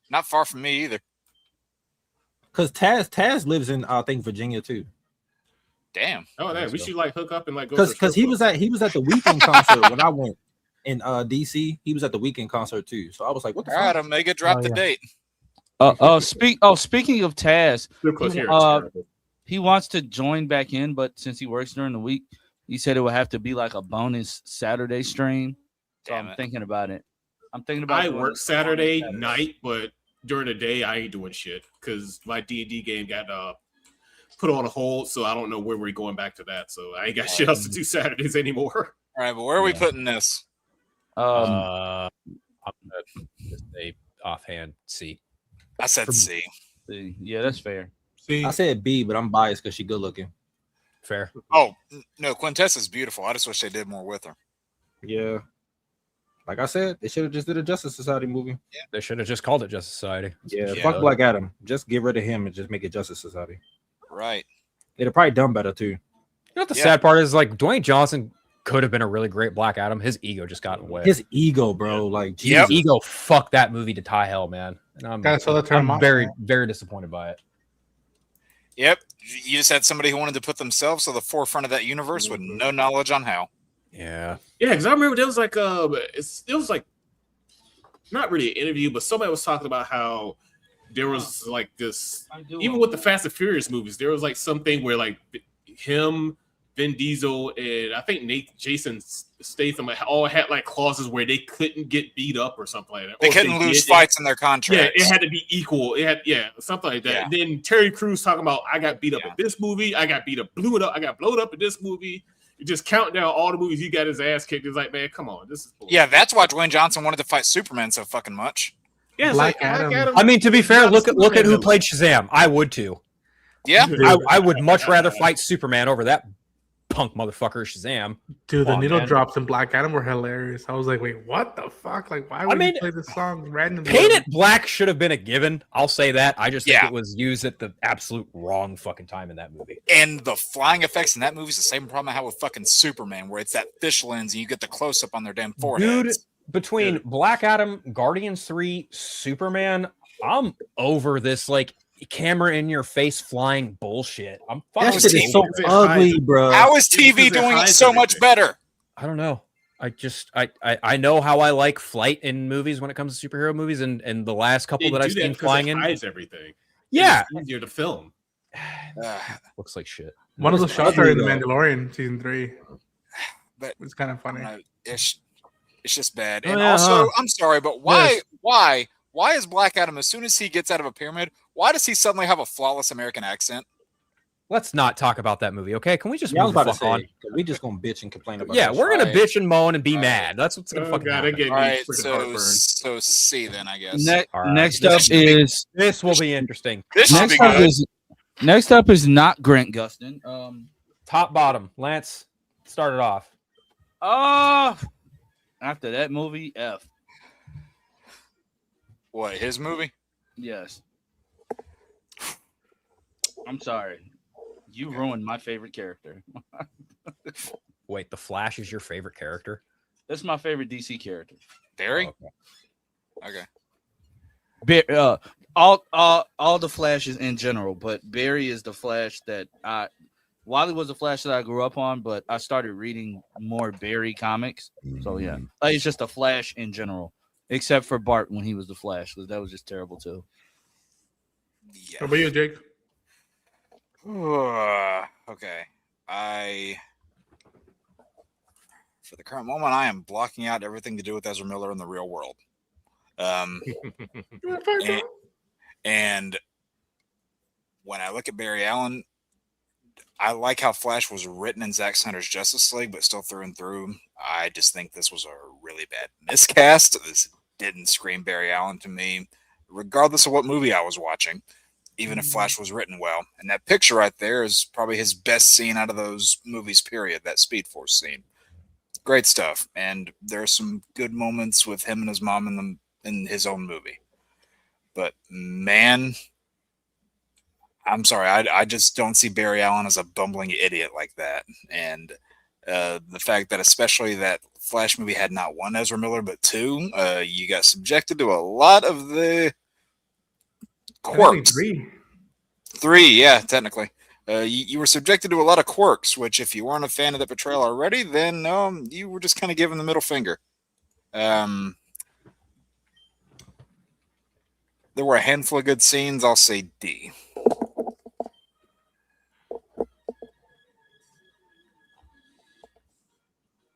not far from me either. Because Taz lives in I think Virginia too. Damn. Oh, we should like hook up and like go. Because he was at the Weekend concert when I went in DC. He was at the Weekend concert too. So I was like, what the fuck? All right, Omega, drop the date. Speaking of Taz, he wants to join back in, but since he works during the week, he said it would have to be like a bonus Saturday stream. So I'm thinking about it. I work Saturday night, but during the day I ain't doing shit because my D&D game got put on a hold, so I don't know where we're going back to that. So I ain't got shit else to do Saturdays anymore. All right, but where are we putting this? I'm gonna just say offhand C. I said C. Yeah, that's fair. C. I said B, but I'm biased because she's good looking. Fair. Oh no, Quintessa's beautiful. I just wish they did more with her. Yeah. Like I said, they should have just did a Justice Society movie. Yeah. They should have just called it Justice Society. Yeah, fuck Black Adam. Just get rid of him and just make it Justice Society. Right. They'd have probably done better too. You know what the sad part is? Like Dwayne Johnson could have been a really great Black Adam. His ego just got in the way. His ego, bro. Like Jesus. His ego fucked that movie to high hell, man. And I'm very, very disappointed by it. Yep. You just had somebody who wanted to put themselves to the forefront of that universe with no knowledge on how. Yeah. Yeah, because I remember there was like it was like not really an interview, but somebody was talking about how there was like this, even with the Fast and Furious movies, there was like something where like him, Vin Diesel, and I think Jason Statham all had like clauses where they couldn't get beat up or something like that. They couldn't lose fights in their contracts. Yeah, it had to be equal. It had something like that. Yeah. And then Terry Crews talking about I got beat up in this movie, I got blown up in this movie. You just count down all the movies he got his ass kicked. It's like, man, come on, this is bullshit. Yeah, that's why Dwayne Johnson wanted to fight Superman so fucking much. Yeah, Black Adam. I mean, to be fair, look at who played Shazam. I would too. Yeah, I would much rather fight Superman over that punk motherfucker Shazam. Dude, the needle drops in Black Adam were hilarious. I was like, wait, what the fuck? Like, why would you play this song randomly? Paint It Black should have been a given. I'll say that. I just think it was used at the absolute wrong fucking time in that movie. And the flying effects in that movie is the same problem I have with fucking Superman, where it's that fish lens and you get the close up on their damn foreheads. Dude, between Black Adam, Guardians 3, Superman, I'm over this like camera in your face flying bullshit. I'm fucking That shit is so ugly, bro. How is TV doing it so much better? I don't know. I know how I like flight in movies when it comes to superhero movies, and the last couple that I've seen flying in hides everything. Yeah, it's easier to film. Looks like shit. One of the shots are in The Mandalorian season 3. But it's kind of funny. It's just bad. And also, I'm sorry, but why is Black Adam, as soon as he gets out of a pyramid, why does he suddenly have a flawless American accent? Let's not talk about that movie, okay? Can we just I was move about the fuck to say, on? we just gonna bitch and complain about Yeah, this. we're gonna bitch and moan and be mad. That's what's gonna fucking happen. All right, so C then, I guess. Next up is this will be interesting. This should be good. Next up is not Grant Gustin. Top bottom, Lance, start it off. After that movie, F. What, his movie? Yes. I'm sorry. You ruined my favorite character. Wait, the Flash is your favorite character? That's my favorite DC character. Barry? Okay. All the Flashes in general, but Barry is the Flash that Wally was the Flash that I grew up on, but I started reading more Barry comics. So yeah, it's just a Flash in general, except for Bart when he was the Flash, because that was just terrible too. Yeah. How about you, Jake? Okay. For the current moment, I am blocking out everything to do with Ezra Miller in the real world. And when I look at Barry Allen, I like how Flash was written in Zack Snyder's Justice League, but still through and through, I just think this was a really bad miscast. This didn't scream Barry Allen to me, regardless of what movie I was watching, even if Flash was written well. And that picture right there is probably his best scene out of those movies, period, that Speed Force scene. Great stuff. And there are some good moments with him and his mom in his own movie. But, man, I'm sorry, I just don't see Barry Allen as a bumbling idiot like that. And the fact that especially that Flash movie had not one Ezra Miller, but two, you got subjected to a lot of the quirks. Three, yeah, technically. You were subjected to a lot of quirks, which if you weren't a fan of the portrayal already, then you were just kind of giving the middle finger. There were a handful of good scenes. I'll say D.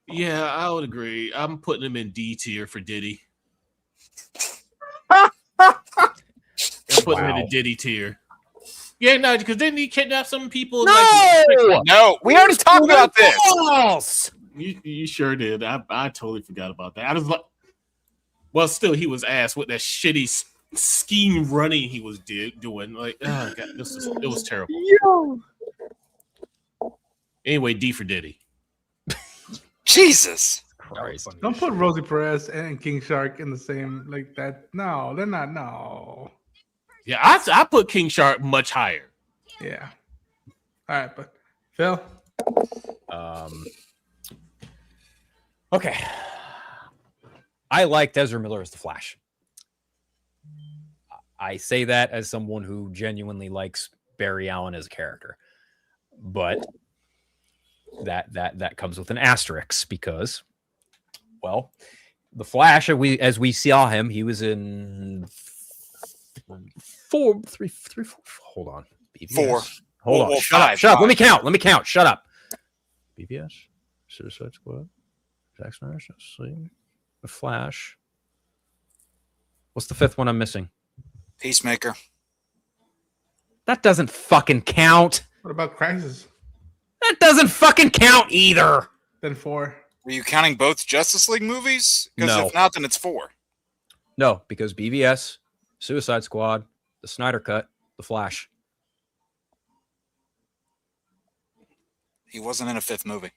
Yeah, I would agree. I'm putting him in D tier for Diddy. I'm putting him in a Diddy tier. Yeah, no, because then he kidnapped some people. No, we already talked about this. You sure did. I totally forgot about that. I was like, well, still, he was ass with that shitty scheme running he was doing. Like, oh god, it was terrible. Yo. Anyway, D for Diddy. Jesus. Christ. Don't put Rosie Perez and King Shark in the same like that. No, they're not. No. Yeah, I put King Shark much higher. Yeah. All right, but Phil. Okay. I liked Ezra Miller as the Flash. I say that as someone who genuinely likes Barry Allen as a character, but that comes with an asterisk because, well, the Flash, as we saw him, he was in four. Hold on. BVS. Four. Hold on. Well, Shut up. five, Shut up. Let five. me count. Let me count. Shut up. BVS, Suicide Squad, Zack Snyder's Justice League, The Flash. What's the fifth one I'm missing? Peacemaker. That doesn't fucking count. What about Crisis? That doesn't fucking count either. Then 4. Were you counting both Justice League movies? Because No. if not, then it's 4. No, because BVS, Suicide Squad, The Snyder Cut, The Flash. He wasn't in a 5th movie.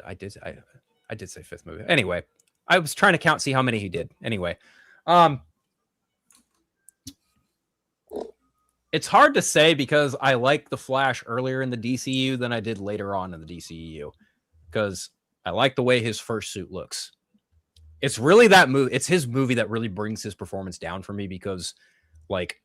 I did say fifth movie. Anyway, I was trying to count, see how many he did. Anyway, it's hard to say because I like the Flash earlier in the DCU than I did later on in the DCU because I like the way his first suit looks. It's really that movie. It's his movie that really brings his performance down for me because, like,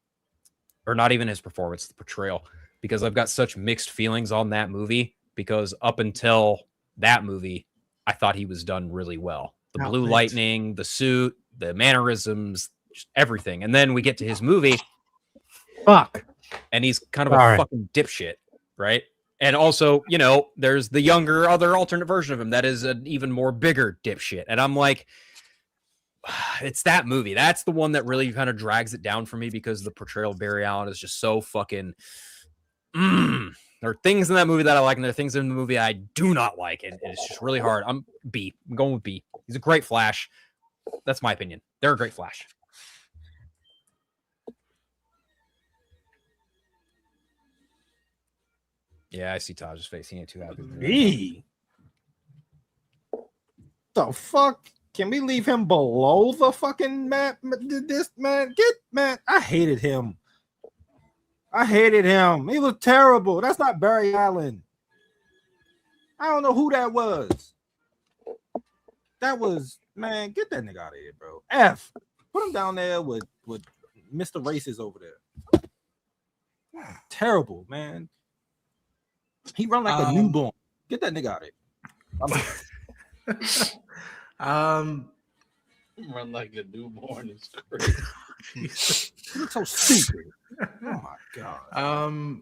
or not even his performance, the portrayal, because I've got such mixed feelings on that movie because up until that movie, I thought he was done really well. The blue lightning, the suit, the mannerisms, just everything. And then we get to his movie. Fuck. And he's kind of a fucking dipshit, right? And also, you know, there's the younger, other alternate version of him that is an even more bigger dipshit. And I'm like, it's that movie. That's the one that really kind of drags it down for me because the portrayal of Barry Allen is just so fucking. There are things in that movie that I like, and there are things in the movie I do not like, and it's just really hard. I'm B. I'm going with B. He's a great Flash. That's my opinion. They're a great Flash. Yeah, I see Taj's face. He ain't too happy. B. The fuck? Can we leave him below the fucking map? This man, I hated him. He was terrible. That's not Barry Allen. I don't know who that was. That was, man, get that nigga out of here, bro. F. Put him down there with Mr. Racist over there. Terrible, man. He run like a newborn. Get that nigga out of here. Run like a newborn is crazy. You look so stupid. Oh my god.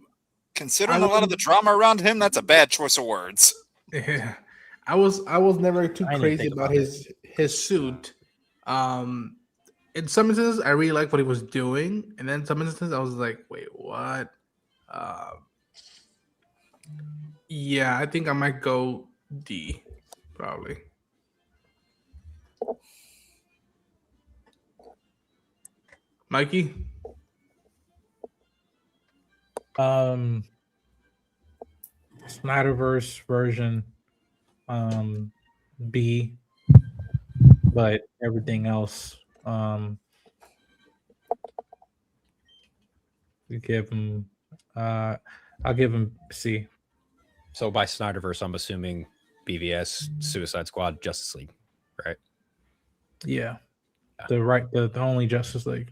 Considering a lot of the drama around him, that's a bad choice of words. Yeah, I was never too crazy about his suit. In some instances, I really liked what he was doing, and then some instances, I was like, "Wait, what?" Yeah, I think I might go D, probably. Mikey? Snyderverse version, B, but everything else, we give him, I'll give him C. So by Snyderverse, I'm assuming BVS, Suicide Squad, Justice League, right? Yeah. The only Justice League.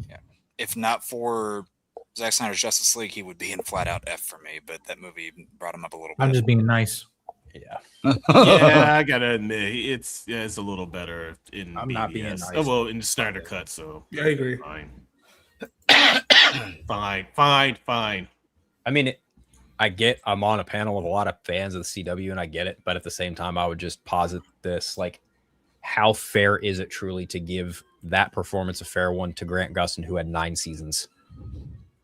Yeah. If not for Zack Snyder's Justice League, he would be in flat out F for me, but that movie brought him up a little bit. I'm just being nice. Yeah. Yeah, I gotta admit, it's a little better in I'm BVS. not being nice. Oh, well, in the Snyder cut, so Yeah, I agree. Fine. Fine. I mean, I'm on a panel of a lot of fans of the CW, and I get it, but at the same time, I would just posit this, like, how fair is it truly to give that performance a fair one to Grant Gustin, who had 9 seasons?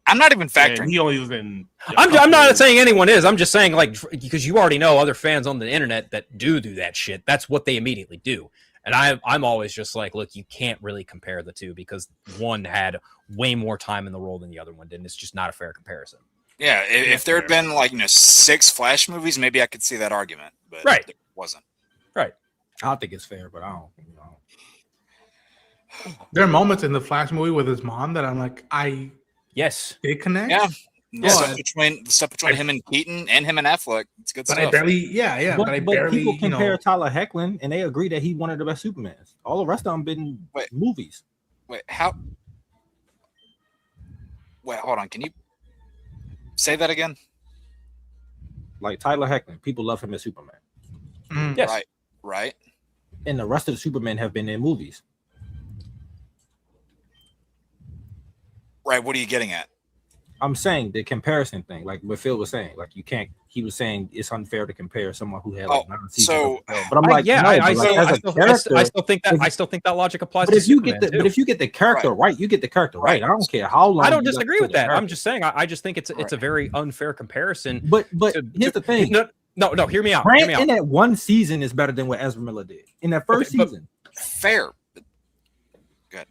I'm not even factoring. He only was in. I'm not saying anyone is. I'm just saying, like, because you already know other fans on the internet that do that shit. That's what they immediately do. And I'm always just like, look, you can't really compare the two because one had way more time in the role than the other one did. And it's just not a fair comparison. Yeah, if there had been 6 Flash movies, maybe I could see that argument, but Right. There wasn't. Right. I think it's fair, but I don't. There are moments in the Flash movie with his mom that I'm like, Yes. they connect. Yeah. The Yeah. stuff between him and Keaton and him and Affleck, it's good But stuff. I barely, but I barely, people compare Tyler Hoechlin, and they agree that he's one of the best Supermans. All the rest of them been movies. Wait, hold on. Can you say that again? Like Tyler Hoechlin, people love him as Superman. Yes. Right. And the rest of the Supermen have been in movies. Right. What are you getting at? I'm saying the comparison thing, like what Phil was saying, like you can't. He was saying it's unfair to compare someone who had like 9 seasons. so- of the show. But I'm like, yeah, no, I but, like, as a character, I still think that logic applies. but to if you Superman, get the too. but if you get the character right, you get the character right. I don't care how long. I don't you got disagree to with the that. I'm character. just saying I just think it's a very unfair comparison. But here's the thing. No, hear me out. Grant Hear me out. in that one season is better than what Ezra Miller did in that first Okay, but- season. Fair.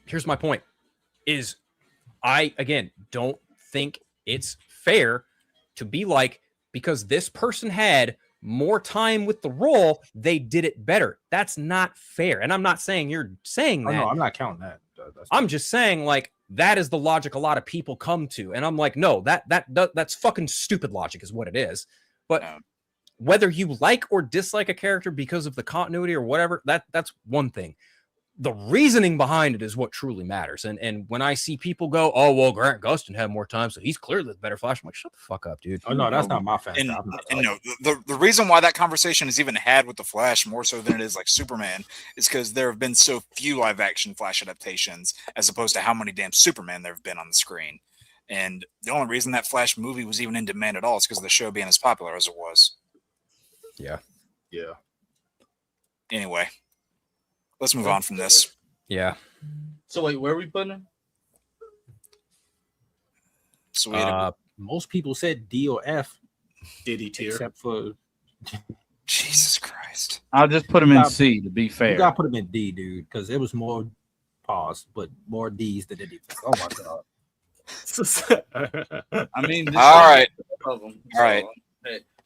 Here's my point: is I again don't think it's fair to be like, because this person had more time with the role, they did it better. That's not fair. And I'm not saying you're saying Oh, that. no, I'm not counting that. I'm just saying, like, that is the logic a lot of people come to, and I'm like, no, that's fucking stupid logic, is what it is. But whether you like or dislike a character because of the continuity or whatever, that's one thing. The reasoning behind it is what truly matters. And when I see people go, oh well, Grant Gustin had more time, so he's clearly the better Flash, I'm like, shut the fuck up, dude. Oh no, that's not my fan. And no, the reason why that conversation is even had with the Flash more so than it is like Superman is because there have been so few live action Flash adaptations as opposed to how many damn Superman there have been on the screen. And the only reason that Flash movie was even in demand at all is because of the show being as popular as it was. Yeah. Anyway, let's move on from this. Yeah. So wait, where are we putting him? So we had a, most people said D or F, Diddy tier. except for Jesus Christ. I'll just put him in C to be you fair. gotta put him in D, dude, because it was more pause, but more D's than anything. Oh my god. I mean, this All right. of them. All right.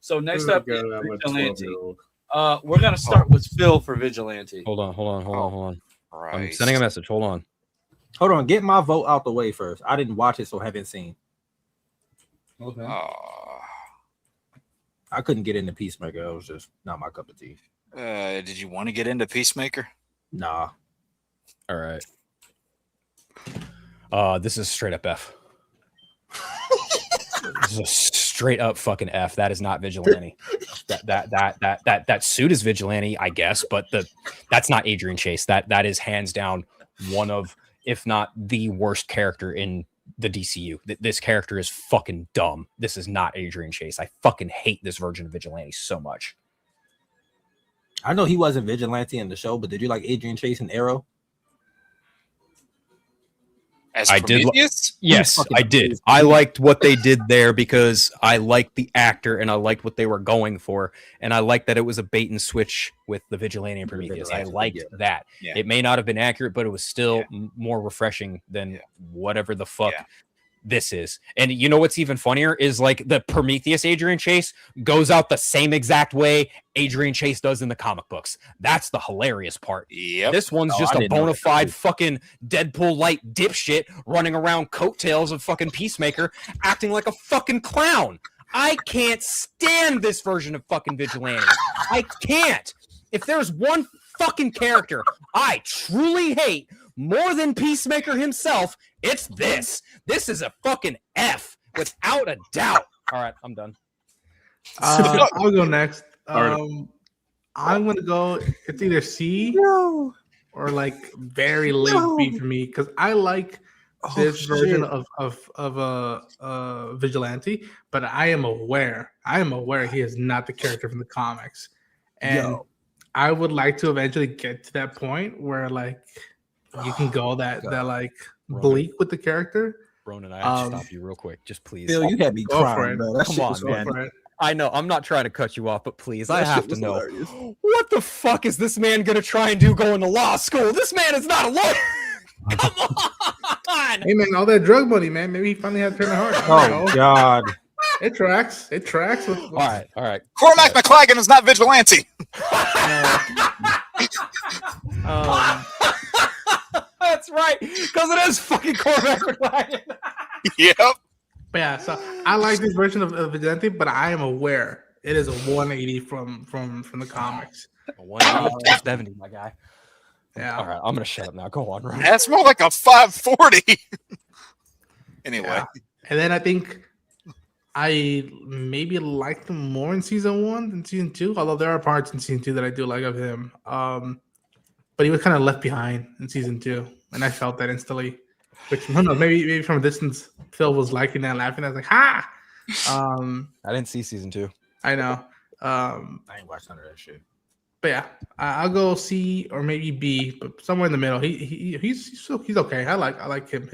So next up, is Vigilante. We're gonna start with Phil for Vigilante. Hold on. Right. I'm sending a message. Hold on. Hold on, get my vote out the way first. I didn't watch it, so haven't seen. Okay. I couldn't get into Peacemaker. It was just not my cup of tea. Did you want to get into Peacemaker? Nah. All right. This is straight up F. This is a straight up fucking F. That is not Vigilante. That suit is Vigilante, I guess, but that's not Adrian Chase. That is hands down one of, if not the worst character in the DCU. This character is fucking dumb. This is not Adrian Chase. I fucking hate this version of Vigilante so much. I know he wasn't Vigilante in the show, but did you like Adrian Chase and Arrow? As I did. Prometheus? Yes, I did. I liked what they did there because I liked the actor and I liked what they were going for. And I liked that it was a bait and switch with the Vigilante and Prometheus. I liked that. Yeah. It may not have been accurate, but it was still more refreshing than whatever the fuck this is. And you know what's even funnier is like the Prometheus Adrian Chase goes out the same exact way Adrian Chase does in the comic books. That's the hilarious part. Yep. This one's just a bona fide fucking Deadpool light dipshit running around coattails of fucking Peacemaker acting like a fucking clown. I can't stand this version of fucking Vigilante. I can't. If there's one fucking character I truly hate more than Peacemaker himself, it's this. This is a fucking F without a doubt. All right, I'm done. I'll go next. Alright. I'm gonna go. It's either C or like very late B for me because I like this version of Vigilante, but I am aware he is not the character from the comics, and I would like to eventually get to that point where like you can go that like bleak with the character. Ronan, I have to stop you real quick. Just please. Phil, you had me Go for crying, it. bro. That Come shit on, was man. funny. I know, I'm not trying to cut you off, but please, I That have shit to was know. hilarious. What the fuck is this man gonna try and do going to law school? This man is not a lawyer. Come on. Hey man, all that drug money, man. Maybe he finally had to turn the heart. Oh God. It tracks. It tracks. All right. Cormac McLagan is not Vigilante. That's right, because it is fucking Cormac McLagan. Yep. But yeah, so I like this version of Vigilante, but I am aware it is a 180 from the comics. 170, my guy. Yeah. All right, I'm gonna shut up now. Go on, Ryan. That's more like a 540. Anyway. Yeah. And then I think I maybe liked him more in season 1 than season 2, although there are parts in season 2 that I do like of him. But he was kind of left behind in season 2, and I felt that instantly. Which no, maybe from a distance, Phil was liking that, laughing. I was like, ha. I didn't see season 2. I know. I ain't watched none of that shit. But yeah, I'll go C or maybe B, but somewhere in the middle. He's okay. I like him.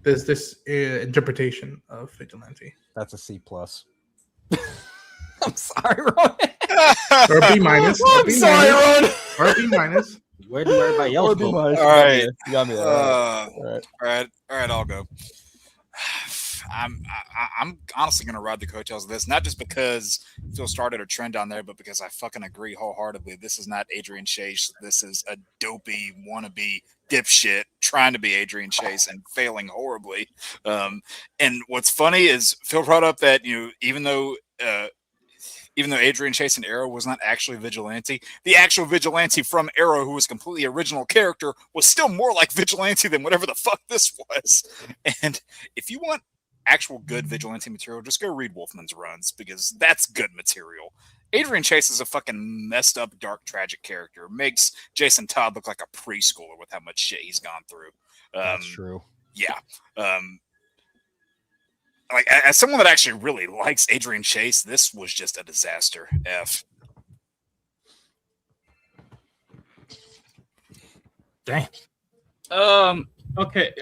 This interpretation of vigilante. That's a C plus. I'm sorry, Ron. Or B minus. I'm sorry, Ron. Or B minus. Where do everybody else go? All right. You got me there. All right, I'll go. I'm honestly gonna ride the coattails of this, not just because Phil started a trend on there, but because I fucking agree wholeheartedly. This is not Adrian Chase. This is a dopey wannabe dipshit trying to be Adrian Chase and failing horribly. And what's funny is Phil brought up that even though Adrian Chase in Arrow was not actually Vigilante, the actual Vigilante from Arrow, who was a completely original character, was still more like Vigilante than whatever the fuck this was. And if you want actual good Vigilante material, just go read Wolfman's runs, because that's good material. Adrian Chase is a fucking messed up, dark, tragic character. Makes Jason Todd look like a preschooler with how much shit he's gone through. That's true. Yeah. Like, as someone that actually really likes Adrian Chase, this was just a disaster. F. Damn. Okay.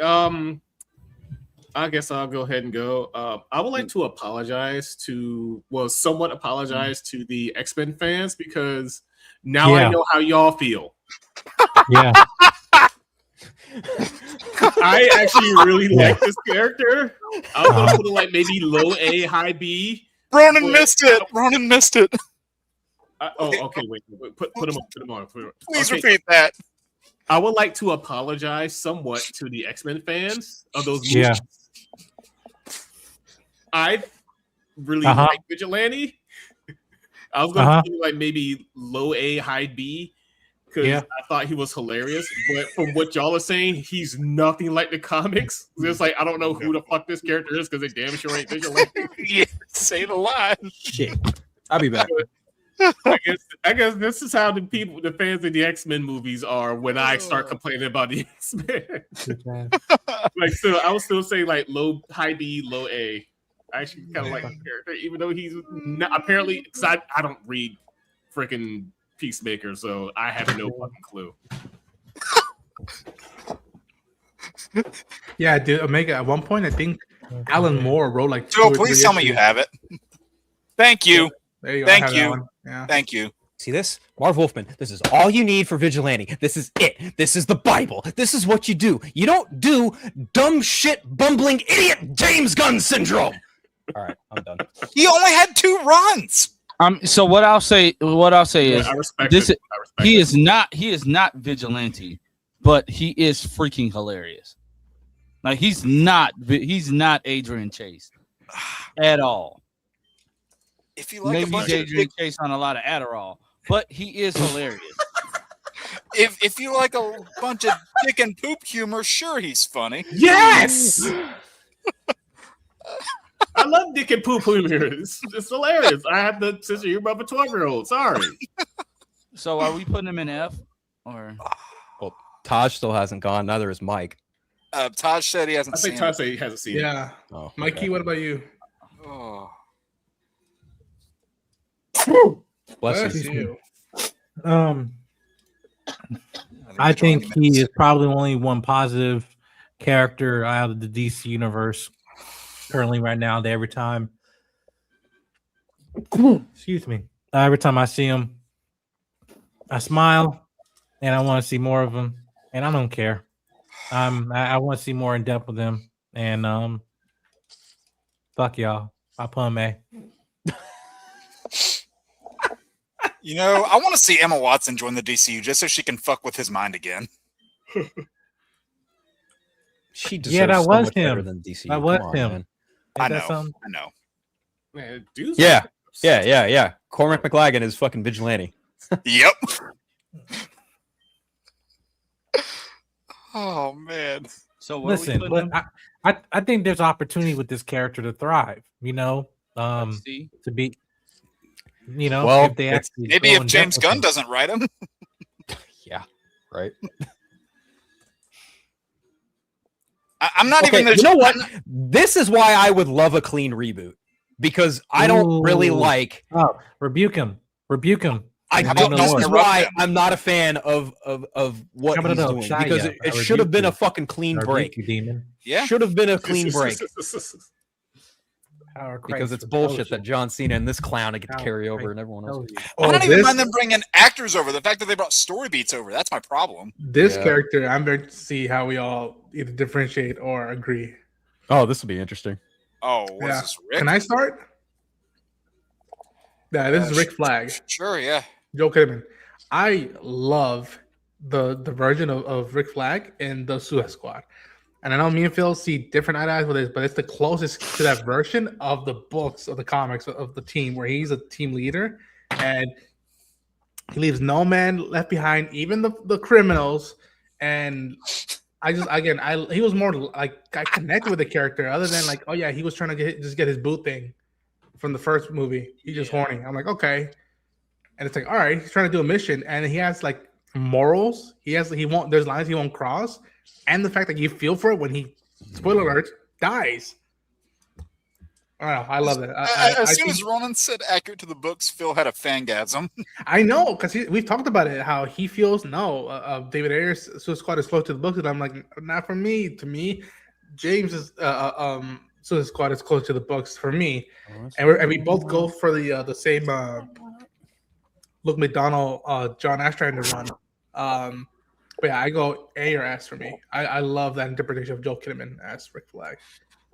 I guess I'll go ahead and go. I would like to somewhat apologize to the X-Men fans, because now I know how y'all feel. Yeah. I actually really like this character. I was gonna put it like maybe low A, high B. Ronan missed it. Okay, wait. Put him on. Please repeat that. I would like to apologize somewhat to the X-Men fans of those movies. Yeah. I really like Vigilante. I was going to put like maybe low A, high B, because I thought he was hilarious. But from what y'all are saying, he's nothing like the comics. It's like, I don't know who the fuck this character is, because they damn sure ain't Vigilante. Yeah, say the line. Shit. I'll be back. I guess this is how the fans of the X-Men movies are when I start complaining about the X-Men. Like, so I would still say like high B, low A. I actually kind of like the character, even though he's not, apparently, because I don't read freaking Peacemaker, so I have no fucking clue. Yeah, dude, Omega. At one point, I think Alan Moore wrote like. Joe, please tell me you have it. Thank you. There you go. Thank you. Yeah. Thank you. See this? Marv Wolfman, this is all you need for Vigilante. This is it. This is the Bible. This is what you do. You don't do dumb shit, bumbling idiot James Gunn syndrome. All right, I'm done. He only had 2 runs. So what I'll say is I respect this. it. He is not Vigilante, but he is freaking hilarious. Like, he's not Adrian Chase at all. If you like Maybe he's Adrian Chase on a lot of Adderall, but he is hilarious. if you like a bunch of dick and poop humor, sure, he's funny. Yes. I love dick and poop humor. It's hilarious. I have the sense of humor of a 12-year-old. Sorry. So are we putting him in F or? Well, Taj still hasn't gone. Neither is Mike. Taj said he hasn't I think seen Taj said he hasn't seen it. Yeah. Oh, Mikey, okay. what about you? Oh. Bless you. you. I think he is probably only one positive character out of the DC universe currently right now. That every time I see him, I smile and I want to see more of him, and I don't care. I want to see more in depth with him, and fuck y'all. I put him A. You know, I want to see Emma Watson join the DCU just so she can fuck with his mind again. She deserves that so was much him. better than DCU. That was Come on, him. man. I Ain't that know. something? I know. Man, dude's Yeah. Cormac McLagan is fucking Vigilante. Yep. Oh man. So what Listen, are we putting but him? I think there's opportunity with this character to thrive. You know, Let's see. to be, you know, Well, if they it's- actually Maybe go if in James depth with Gunn him. doesn't write him. Yeah, right. I'm not Okay, even. you know what? This is why I would love a clean reboot because I don't really Ooh. like. Oh, rebuke him. Rebuke him. I How don't, about this don't is interrupt why him? I'm not a fan of what Come on, he's no, doing shy because ya. it I should have rebuke been a you. fucking clean I rebuke break. you, demon. Yeah. Should have been a clean break Power because Christ it's would bullshit tell that you. John Cena and this clown get to Power carry over Christ and everyone would else. tell you. I Oh, don't even this mind them bringing actors over. The fact that they brought story beats over, that's my problem. this Yeah. character, I'm ready to see how we all either differentiate or agree. Oh, this will be interesting. Oh, what is Yeah. this, Rick? Can I start? Yeah, this is Rick sh- Flag. Sure, yeah. Joe Kidman. I love the version of Rick Flag in the Suicide Squad. And I know me and Phil see different eye with this, but it's the closest to that version of the books of the comics of the team where he's a team leader and he leaves no man left behind, even the criminals. And I just again he was more like I connected with the character other than like, oh yeah, he was trying to get his boot thing from the first movie. He's just horny. I'm like, okay. And it's like, all right, he's trying to do a mission, and he has like morals. He won't. There's lines he won't cross, and the fact that you feel for it when he, spoiler alert, dies. I don't know. I love that. As soon as Ronan said accurate to the books, Phil had a fangasm. I know because we've talked about it. How he feels. No, David Ayer's Suicide Squad is close to the books, and I'm like, not for me. To me, James's Suicide Squad is close to the books for me, and we both go for the same. Luke McDonald, John Ostrander run. But yeah, I go A or S for me. I love that interpretation of Joel Kinnaman as Rick Flag.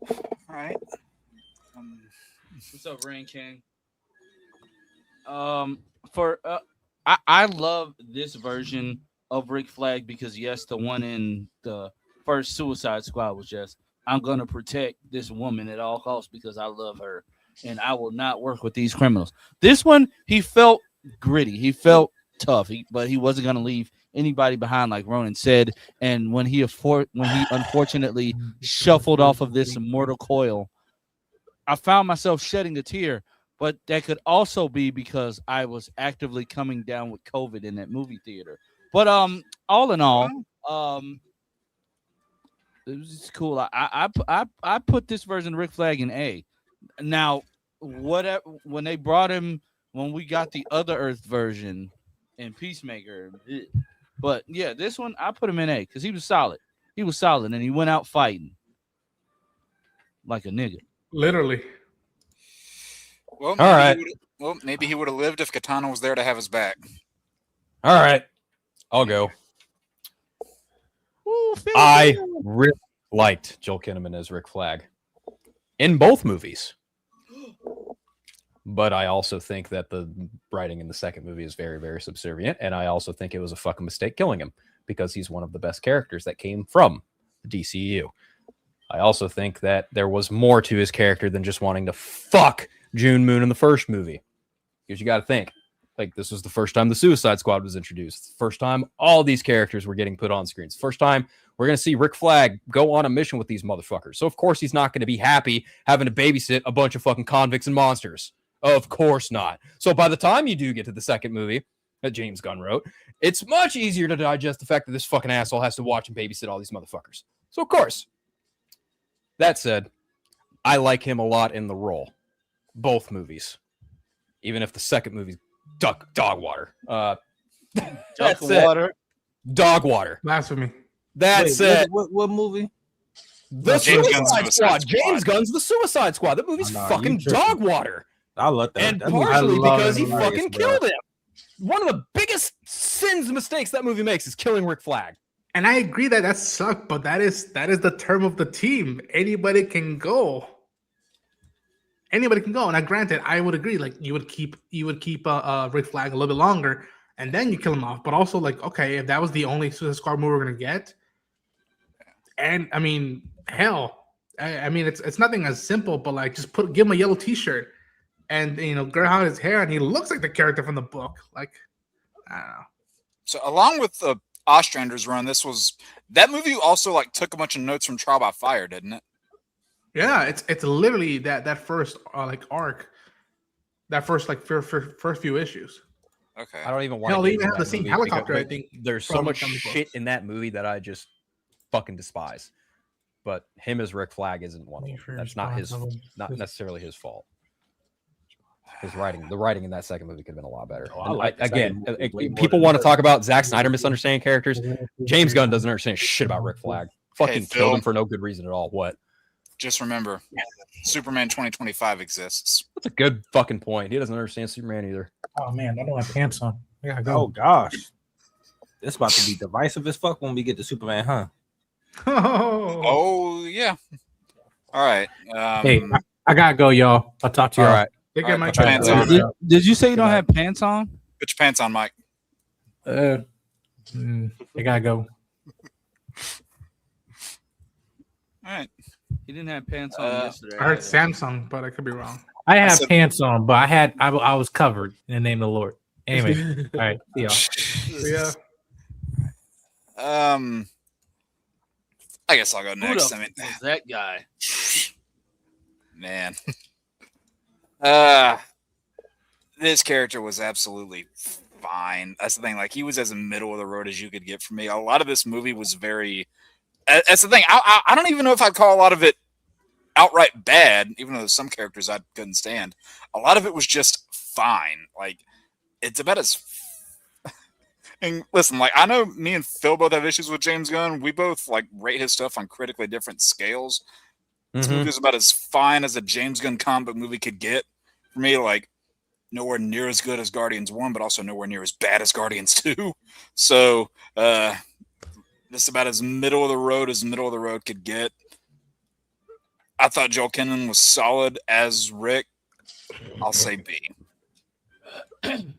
All right. What's up, Rain King? I love this version of Rick Flag because yes, the one in the first Suicide Squad was just I'm gonna protect this woman at all costs because I love her and I will not work with these criminals. This one, he felt gritty, he felt tough, but he wasn't gonna leave anybody behind, like Ronan said. And when he unfortunately shuffled off of this mortal coil, I found myself shedding a tear. But that could also be because I was actively coming down with COVID in that movie theater. But all in all, it was just cool. I put this version of Rick Flag in A. Now, when they brought him, when we got the other Earth version in Peacemaker, but yeah, this one I put him in A because he was solid. He was solid, and he went out fighting like a nigga. Literally. Well, maybe he would have lived if Katana was there to have his back. All right, I'll go. I really liked Joel Kinnaman as Rick Flag in both movies. But I also think that the writing in the second movie is very, very subservient. And I also think it was a fucking mistake killing him because he's one of the best characters that came from the DCU. I also think that there was more to his character than just wanting to fuck June Moon in the first movie. Because you got to think, like, this was the first time the Suicide Squad was introduced. First time all these characters were getting put on screens. First time we're going to see Rick Flag go on a mission with these motherfuckers. So, of course, he's not going to be happy having to babysit a bunch of fucking convicts and monsters. Of course not. So, by the time you do get to the second movie that James Gunn wrote, it's much easier to digest the fact that this fucking asshole has to watch and babysit all these motherfuckers. So, of course. That said, I like him a lot in the role. Both movies. Even if the second movie's dog water. That's water. Dog water. Blasphemy. Wait, said. what movie? The James Suicide Gunn's Squad. Suicide Squad. James Gunn's The Suicide Squad. That movie's Oh, no, fucking you tripping. dog water. I love that. And That movie- partially I love because it. he Hilarious, fucking bro. killed him. One of the biggest sins mistakes that movie makes is killing Rick Flag. And I agree that sucked, but that is the term of the team. Anybody can go. Anybody can go. Now, granted, I would agree. Like you would keep Rick Flag a little bit longer, and then you kill him off. But also, like, okay, if that was the only Suicide Squad movie we're gonna get, and I mean, hell, I mean, it's nothing as simple, but like, just give him a yellow T-shirt, and grow out his hair, and he looks like the character from the book. Like, I don't know. So, along with the Ostrander's run, that movie also like took a bunch of notes from Trial by Fire, didn't it? Yeah, it's literally that first like arc, that first like first few issues. Okay. I don't even want Hell, to they even have the same helicopter. I think there's so from much comic shit books. in that movie that I just fucking despise. but him as Rick Flag isn't one of them. That's not necessarily his fault. The writing in that second movie could have been a lot better. People want to talk about Zack Snyder misunderstanding characters. James Gunn doesn't understand shit about Rick Flag. Fucking killed him for no good reason at all. What? Just remember, Superman 2025 exists. That's a good fucking point. He doesn't understand Superman either. Oh man, I don't have pants on. I gotta go. Oh gosh, it's about to be divisive as fuck when we get to Superman, huh? Oh yeah. All right. Hey, I gotta go, y'all. I'll talk to you. All right. Take All care, right, Mike. put your pants on. Did you say you don't have pants on? Put your pants on, Mike. I gotta go. All right. He didn't have pants on yesterday. I heard Samsung, but I could be wrong. I have pants on, but I was covered in the name of the Lord. Anyway, all right, see y'all. Yeah. I guess I'll go Who next. the I mean, f- is that guy? man. This character was absolutely fine. That's the thing. Like, he was as middle of the road as you could get from me. A lot of this movie was very. That's the thing. I don't even know if I'd call a lot of it outright bad, even though there's some characters I couldn't stand. A lot of it was just fine. Like, it's about as. And listen, like, I know me and Phil both have issues with James Gunn. We both like rate his stuff on critically different scales. This movie is about as fine as a James Gunn comic movie could get. For me, like, nowhere near as good as Guardians 1, but also nowhere near as bad as Guardians 2. So, this about as middle of the road could get. I thought Joel Kinnaman was solid as Rick. I'll say B. And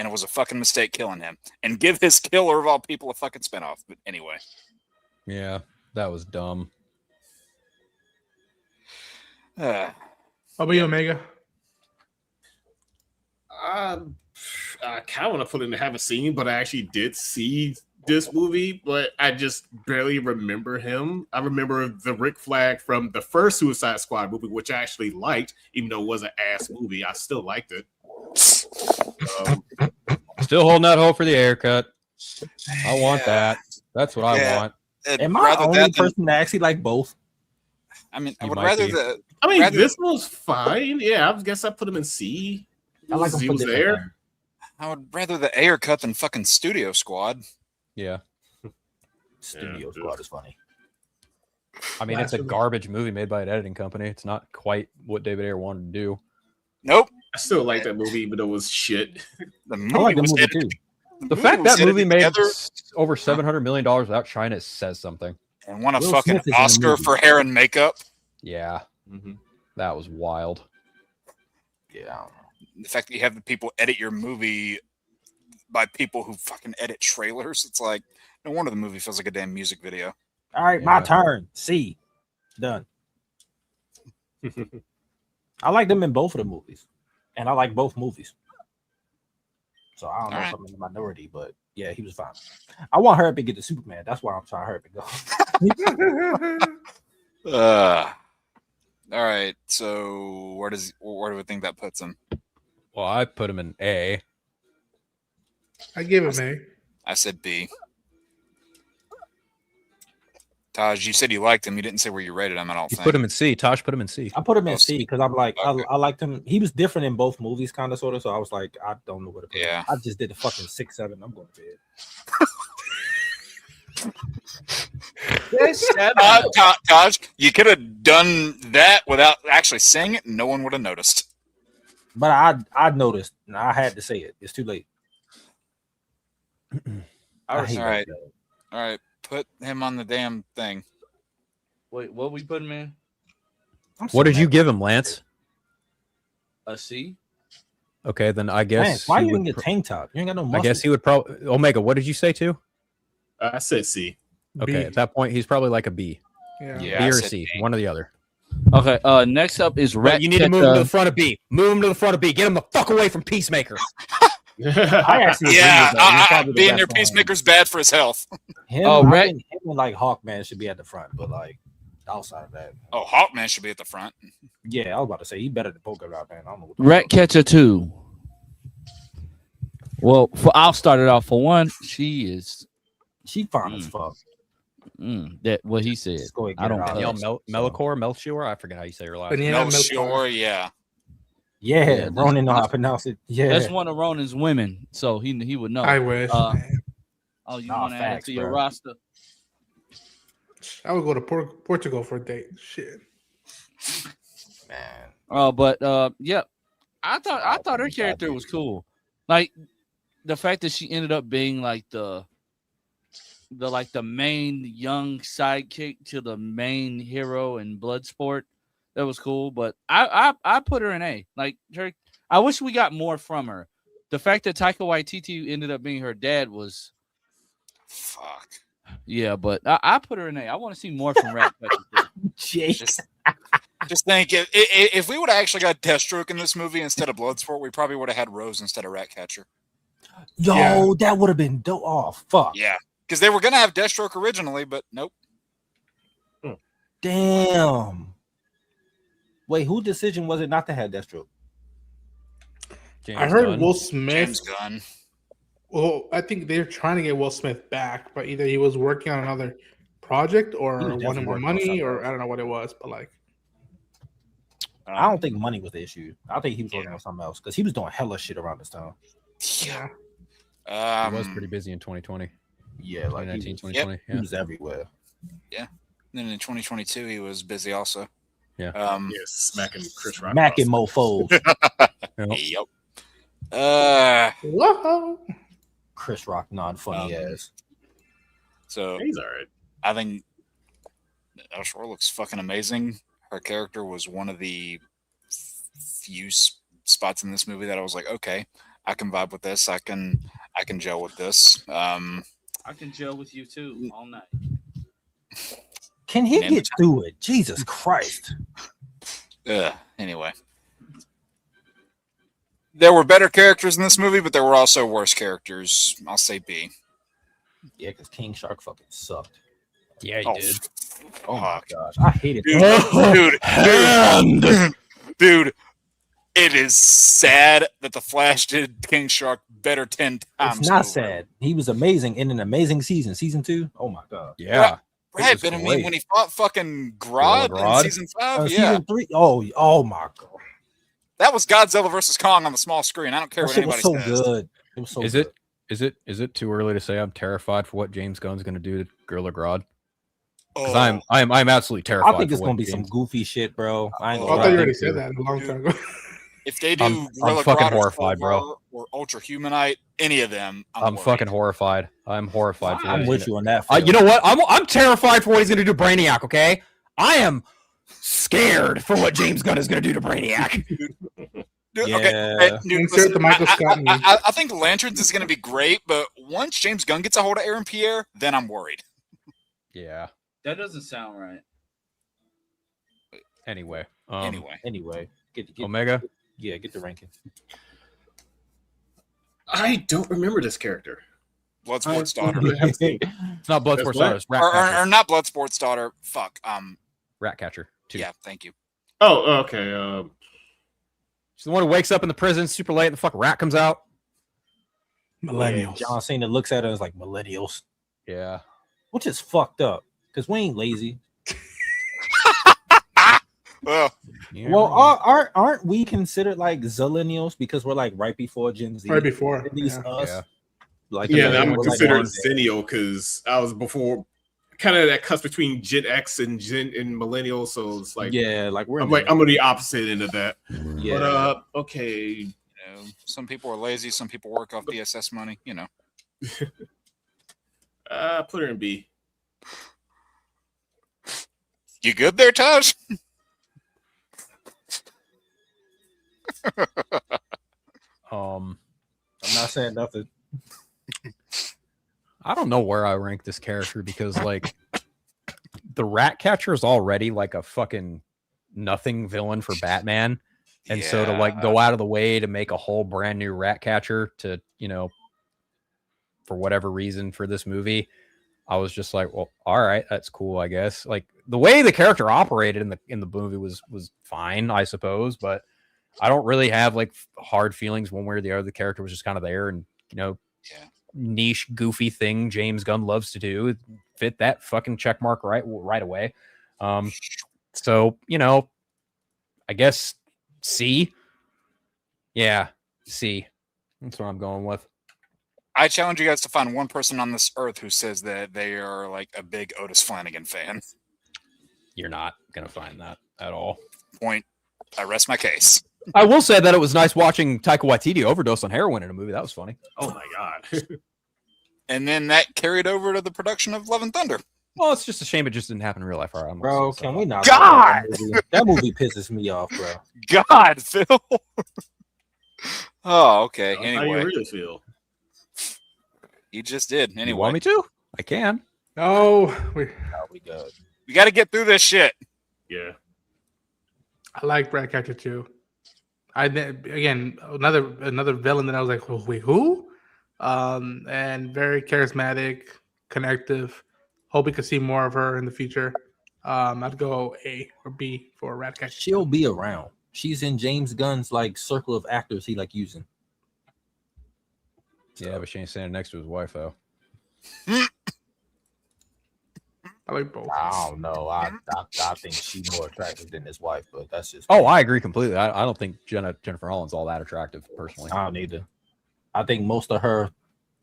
it was a fucking mistake killing him. And give his killer of all people a fucking spinoff. But anyway. Yeah, that was dumb. How about you, Omega? I kind of want to put in the haven't seen, but I actually did see this movie, but I just barely remember him. I remember the Rick Flag from the first Suicide Squad movie, which I actually liked, even though it was an ass movie. I still liked it. Still holding that hope for the haircut. I want that. That's what I want. Am I the only person that actually like both? I mean, I You would might rather be. the. I mean, rather this was fine. Yeah, I guess I put him in C. I like him He for was different there. things. I would rather the Ayer cut than fucking Studio Squad. Yeah. Studio Squad is funny. I mean, it's a garbage movie made by an editing company. It's not quite what David Ayer wanted to do. Nope. I still like that movie, even though it was shit. The I movie like the was movie edited. too. The fact was that movie edited made together over $700 million without China says something. and won a Will fucking Smith is in the Oscar movie. for hair and makeup. Yeah, Mm-hmm. that was wild. Yeah, I don't know. The fact that you have the people edit your movie by people who fucking edit trailers, it's like, no wonder the movie feels like a damn music video. All right, my Yeah. turn. C. Done. I like them in both of the movies, and I like both movies. So I don't know if I'm in the minority, but yeah, he was fine. I want her to get the Superman. That's why I'm trying her to go. All right, so where do we think that puts him? Well, I put him in A. I give him A. I said B. Taj, you said you liked him. You didn't say where you rated him. I don't You think. put him in C. Tosh put him in C. I put him in Oh, C because I'm like, okay. I liked him. He was different in both movies, kind of, sort of. So I was like, I don't know what to put. Yeah. Him. I just did the fucking 6, 7. I'm going to bed. Taj, you could have done that without actually saying it, and no one would have noticed. But I noticed, and I had to say it. It's too late. I hate All right. that show. All right, put him on the damn thing. Wait, what we put him in? I'm What so did you mad. give him, Lance? A C? Okay, then I Man, guess why he you would in your tank top? You ain't got no muscle. I guess he would probably Omega. What did you say too? I said C. Okay, B. at that point he's probably like a B. Yeah. Yeah, B I or said C, B. one or the other. Okay, next up is Rat. You need to move him to the front of B. Move him to the front of B. Get him the fuck away from Peacemaker. I actually Yeah, agree with that. He's probably the being best near one. Peacemaker's bad for his health. Him, Oh, I Rat- think him and like Hawkman should be at the front, but like outside of that, Oh, Hawkman should be at the front. yeah, I was about to say he better than Polka Dot Man. I don't know. What the Rat fuck. Catcher 2. Well, I'll start it off for one. She She fine as fuck. That what he said. Just go ahead, I don't get it out. Danielle Melchior, I forget how you say her last But name. yeah, Melchior, yeah. Yeah, Ronan know how to pronounce it. Yeah, That's one of Ronan's women, so he would know. I wish. man. Oh, you Nah, want to add it facts, to your bro. roster? I would go to Portugal for a date. Shit. man. But yeah, I thought her character was cool. Like the fact that she ended up being like the main young sidekick to the main hero in Bloodsport. That was cool, but I put her in A. Like her, I wish we got more from her. The fact that Taika Waititi ended up being her dad was, Fuck. yeah, but I put her in A. I want to see more from Ratcatcher. Jake. Just think if we would have actually got Deathstroke in this movie instead of Bloodsport, we probably would have had Rose instead of Ratcatcher. Yo, Yeah. that would have been dope. Oh, fuck. Yeah, because they were gonna have Deathstroke originally, but nope. Damn. Wait, whose decision was it not to have Deathstroke? I heard Gunn. Will Smith. James Gunn. Well, I think they're trying to get Will Smith back, but either he was working on another project or He was wanted definitely more working on money, something or else. I don't know what it was, but like, I don't think money was the issue. I think he was working on something else because he was doing hella shit around this time. yeah. He was pretty busy in 2020. Yeah, like 2019, he was, 2020. he was everywhere. Then in 2022, he was busy also. Yeah. Yes, smacking Chris Rock. Macking mofos. Yep. Whoa. Chris Rock non-funny ass. So He's all right. I think Ashore looks fucking amazing. Her character was one of the few spots in this movie that I was like, okay, I can vibe with this. I can gel with this. I can gel with you too all night. Can he Name get through it? Jesus Christ. Anyway. There were better characters in this movie, but there were also worse characters. I'll say B. Yeah, because King Shark fucking sucked. Yeah, he Oh, did. Oh my fuck. gosh, I hated Dude, it is sad that the Flash did King Shark better 10 times. It's not over. sad. He was amazing in an amazing season. Season 2. Oh my god. Yeah. Right, was but I mean, great. when he fought fucking Grodd Grodd? in season 5, yeah, Season 3. Oh my god. that was Godzilla versus Kong on the small screen. I don't care That what shit was anybody so says. good. It was so Is good. it too early to say I'm terrified for what James Gunn's going to do to Gorilla Grodd? Because Oh, I'm absolutely terrified. I think it's for gonna what be some James- goofy shit, bro. I ain't Oh, I gonna thought you lie. already said that a long time ago. if they do I'm Gorilla fucking Grodd horrified, bro. or Ultra Humanite, any of them, I'm worried. fucking horrified. I'm horrified. For what I'm he's with gonna- you on that. You know what? I'm terrified for what he's going to do to Brainiac. Okay, I am scared for what James Gunn is going to do to Brainiac. Dude, Yeah. okay, hey, dude, Insert listen, the Michael Scott meme. I think Lanterns is going to be great, but once James Gunn gets a hold of Aaron Pierre, then I'm worried. Yeah. That doesn't sound right. Anyway. Anyway, get Omega. get the ranking. I don't remember this character. Bloodsport's daughter. It's not Bloodsport's what? daughter. It's or Ratcatcher. not Bloodsport's daughter. Fuck. Ratcatcher. 2. Yeah, thank you. Oh, okay. She's the one who wakes up in the prison super late and the fucking rat comes out. Millennials. John Cena looks at her and is like millennials, Yeah. which is fucked up because we ain't lazy. Well, Yeah. Well, aren't we considered like zillennials because we're like right before Gen Z? Right before. At least Yeah. us. Yeah. Like Yeah, we're I'm like considered one- Zennial because I was before kind of that cusp between Gen X and Gen and Millennial. So it's like, yeah, like we're I'm on the opposite end of that. yeah. But okay, you know, some people are lazy. Some people work off DSS money. You know. put her in B. You good there, Taj? I'm not saying nothing. I don't know where I rank this character because like the Ratcatcher is already like a fucking nothing villain for Batman. And so to like go out of the way to make a whole brand new Ratcatcher to, for whatever reason for this movie, I was just like, well, all right, that's cool, I guess. Like the way the character operated in the movie was fine, I suppose, but I don't really have like hard feelings one way or the other. The character was just kind of there and, Yeah. niche goofy thing James Gunn loves to do. fit that fucking check mark right away. So, you know, I guess C. Yeah, C. That's what I'm going with. I challenge you guys to find one person on this earth who says that they are like a big Otis Flanagan fan. You're not going to find that at all. Point. I rest my case. I will say that it was nice watching Taika Waititi overdose on heroin in a movie. That was funny. Oh my god. And then that carried over to the production of Love and Thunder. Well, it's just a shame it just didn't happen in real life. All right, Bro, can we not? God! That movie pisses me off, bro. God, Phil. Oh, okay. How you Anyway, really feel? you just did. You Anyway, want me to? I can. No, No, we good. we got to get through this shit. Yeah. I like Ratcatcher too. Again another villain that I was like, oh, wait, who? And very charismatic, connective. Hope we could see more of her in the future. I'd go A or B for Ratcatcher. She'll be around. She's in James Gunn's like circle of actors he like using. Yeah, but she ain't standing next to his wife though. I like both. I don't know. I think she's more attractive than his wife, but that's just. Oh, I agree completely. I don't think Jennifer Holland's all that attractive personally. I don't either. I think most of her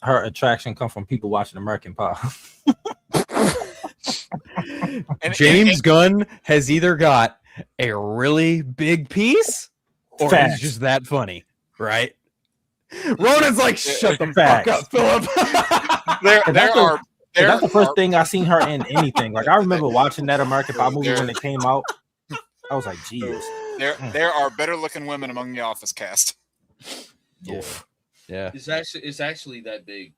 attraction come from people watching American Pie. James Gunn has either got a really big piece or Facts. he's just that funny, right? Ronan's like, shut the Facts. fuck up, Philip. That's the first thing I seen her in anything. Like I remember watching that American Pie movie when it came out. I was like, Jesus. There are better looking women among the Office cast. Yeah. Yeah, It's actually that big.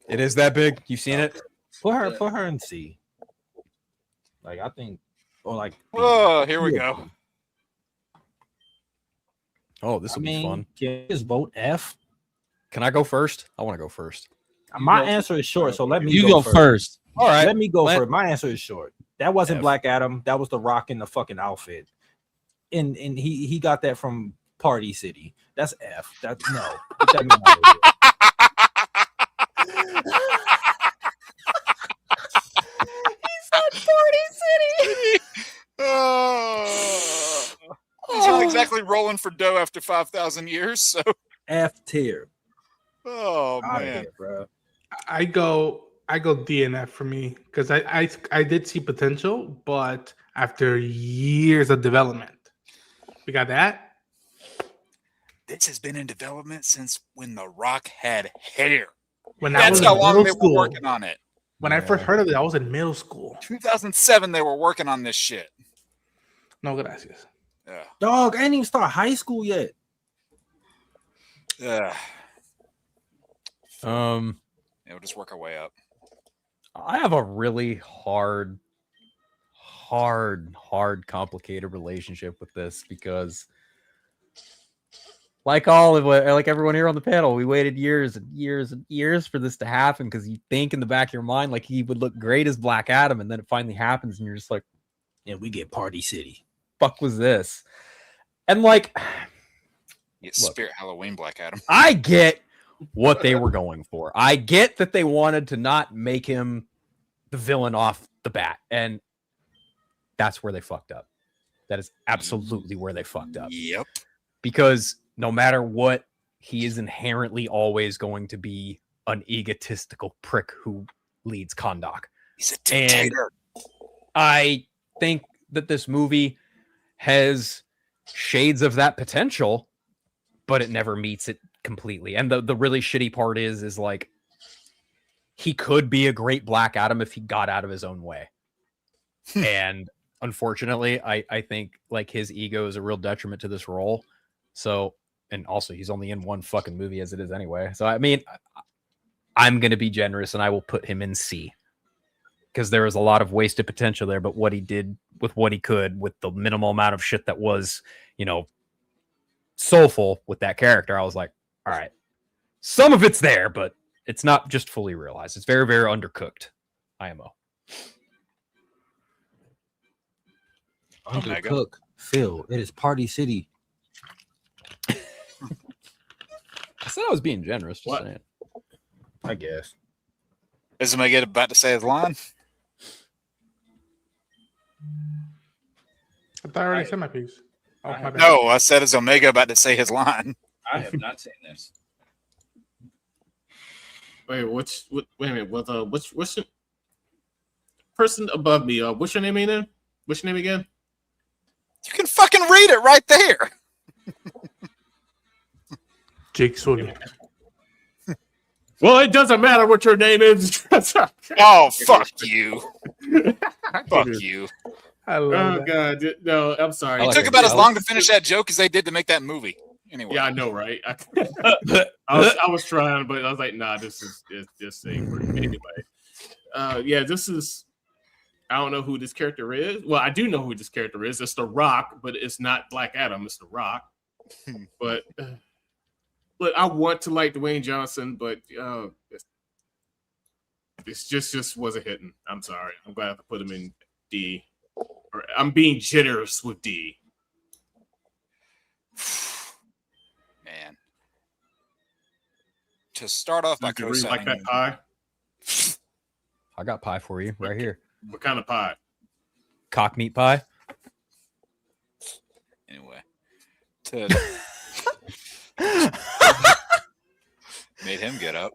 it is that big. You've seen it? Put her in C. Like I think, or like. Oh, here we go. Oh, this will be fun. Can you just vote F? Can I go first? I want to go first. My answer is short, so let me You go first. All right. Let me go first. My answer is short. That wasn't F. Black Adam. That was The Rock in the fucking outfit. And he got that from Party City. That's F. That's no. Get that man out of here. He's not exactly rolling for dough after 5,000 years. So, F tier. oh Outta man, here, bro. I go D and F for me because I did see potential, but after years of development, we got that. this has been in development since when The Rock had hair. When I That's was how in long middle they school, were working on it. when I first heard of it, I was in middle school. 2007, they were working on this shit. No gracias. Yeah. Dog, I ain't even start high school yet. Yeah. Um, We'll just work our way up. I have a really hard, complicated relationship with this because, like everyone here on the panel, we waited years and years and years for this to happen because you think in the back of your mind like he would look great as Black Adam, and then it finally happens, and you're just like, And we get Party City. "Fuck was this?" And like, Yeah, Look. Spirit Halloween Black Adam. I get what they were going for. I get that they wanted to not make him the villain off the bat, and that's where they fucked up. That is absolutely where they fucked up. Yep. Because no matter what, he is inherently always going to be an egotistical prick who leads Kondak. He's a dictator. I think that this movie has shades of that potential, but it never meets it completely. And the really shitty part is like he could be a great Black Adam if he got out of his own way. And unfortunately, I think like his ego is a real detriment to this role. So, and also he's only in one fucking movie as it is anyway. So I mean, I'm gonna be generous and I will put him in C. Because there was a lot of wasted potential there, but what he did with what he could, with the minimal amount of shit that was, soulful with that character, I was like, all right, some of it's there, but it's not just fully realized. It's very, very undercooked. IMO. Undercook. Phil, it is Party City. I said I was being generous. Just What? saying. I guess. Is Omega about to say his line? I thought I already said my piece. Oh, my bad. No, I said, is Omega about to say his line? I have not seen this. Wait, wait a minute. What's the person above me? What's your name again? What's your name again? You can fucking read it right there. Jake Sully. Well, it doesn't matter what your name is. Oh, fuck you. Fuck you. I love that. God, no, I'm sorry. I It like took it. about as I long to finish that joke as they did to make that movie. Anyway. Yeah, I know, right? I was trying, but I was like, nah, this ain't working anyway. Yeah, this is. I don't know who this character is. Well, I do know who this character is. It's The Rock, but it's not Black Adam. It's The Rock. But look, I want to like Dwayne Johnson, but it's just wasn't hitting. I'm sorry. I'm glad I have to put him in D. Or I'm being generous with D. Man. To start off by You really like that co-signing, pie? I got pie for you right here. What kind of pie? Cock meat pie. anyway, to made him get up.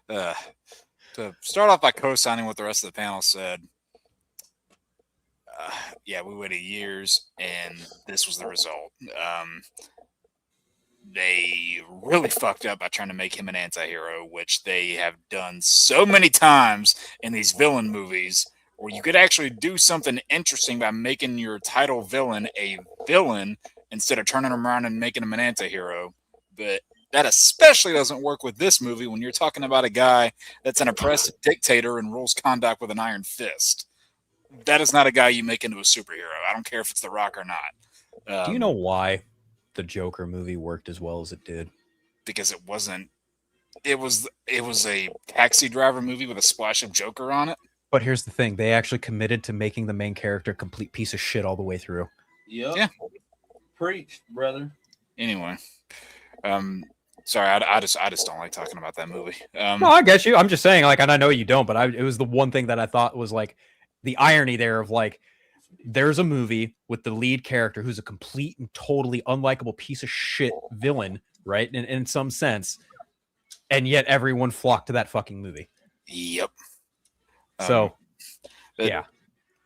To start off by co-signing what the rest of the panel said. Yeah, we waited years, and this was the result. They really fucked up by trying to make him an anti-hero, which they have done so many times in these villain movies, where you could actually do something interesting by making your title villain a villain instead of turning him around and making him an anti-hero. But that especially doesn't work with this movie when you're talking about a guy that's an oppressive dictator and rules conduct with an iron fist. That is not a guy you make into a superhero. I don't care if it's The Rock or not. Do you know why the Joker movie worked as well as it did? Because it wasn't. It was a taxi driver movie with a splash of Joker on it. But here's the thing: they actually committed to making the main character a complete piece of shit all the way through. Yep. Yeah. Preach, brother. Anyway, sorry, I just don't like talking about that movie. No, I get you. I'm just saying, like, and I know you don't, but it was the one thing that I thought was like the irony there of like, there's a movie with the lead character who's a complete and totally unlikable piece of shit villain, right? In some sense, and yet everyone flocked to that fucking movie. Yep. So, yeah,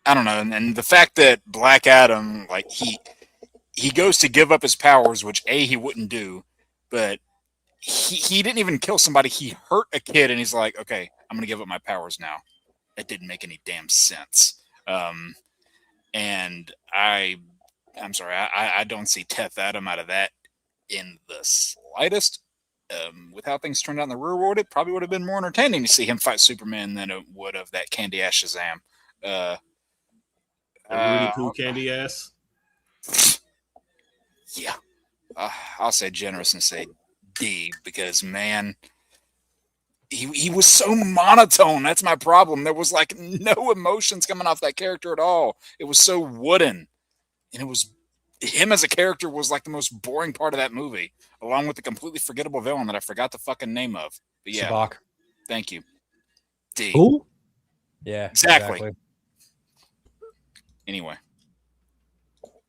I don't know, and the fact that Black Adam, like he goes to give up his powers, which he wouldn't do, but he didn't even kill somebody. He hurt a kid, and he's like, okay, I'm gonna give up my powers now. It didn't make any damn sense. And I'm sorry, I don't see Teth Adam out of that in the slightest. With how things turned out in the real world, it probably would have been more entertaining to see him fight Superman than it would have that candy ass Shazam. Rudy Poo candy ass. Yeah, I'll say generous and say D, because man, he was so monotone. That's my problem. There was like no emotions coming off that character at all. It was so wooden, and it was him as a character was like the most boring part of that movie, along with the completely forgettable villain that I forgot the fucking name of. But yeah, Sabak. Thank you. D. Who? Yeah, Exactly. Anyway,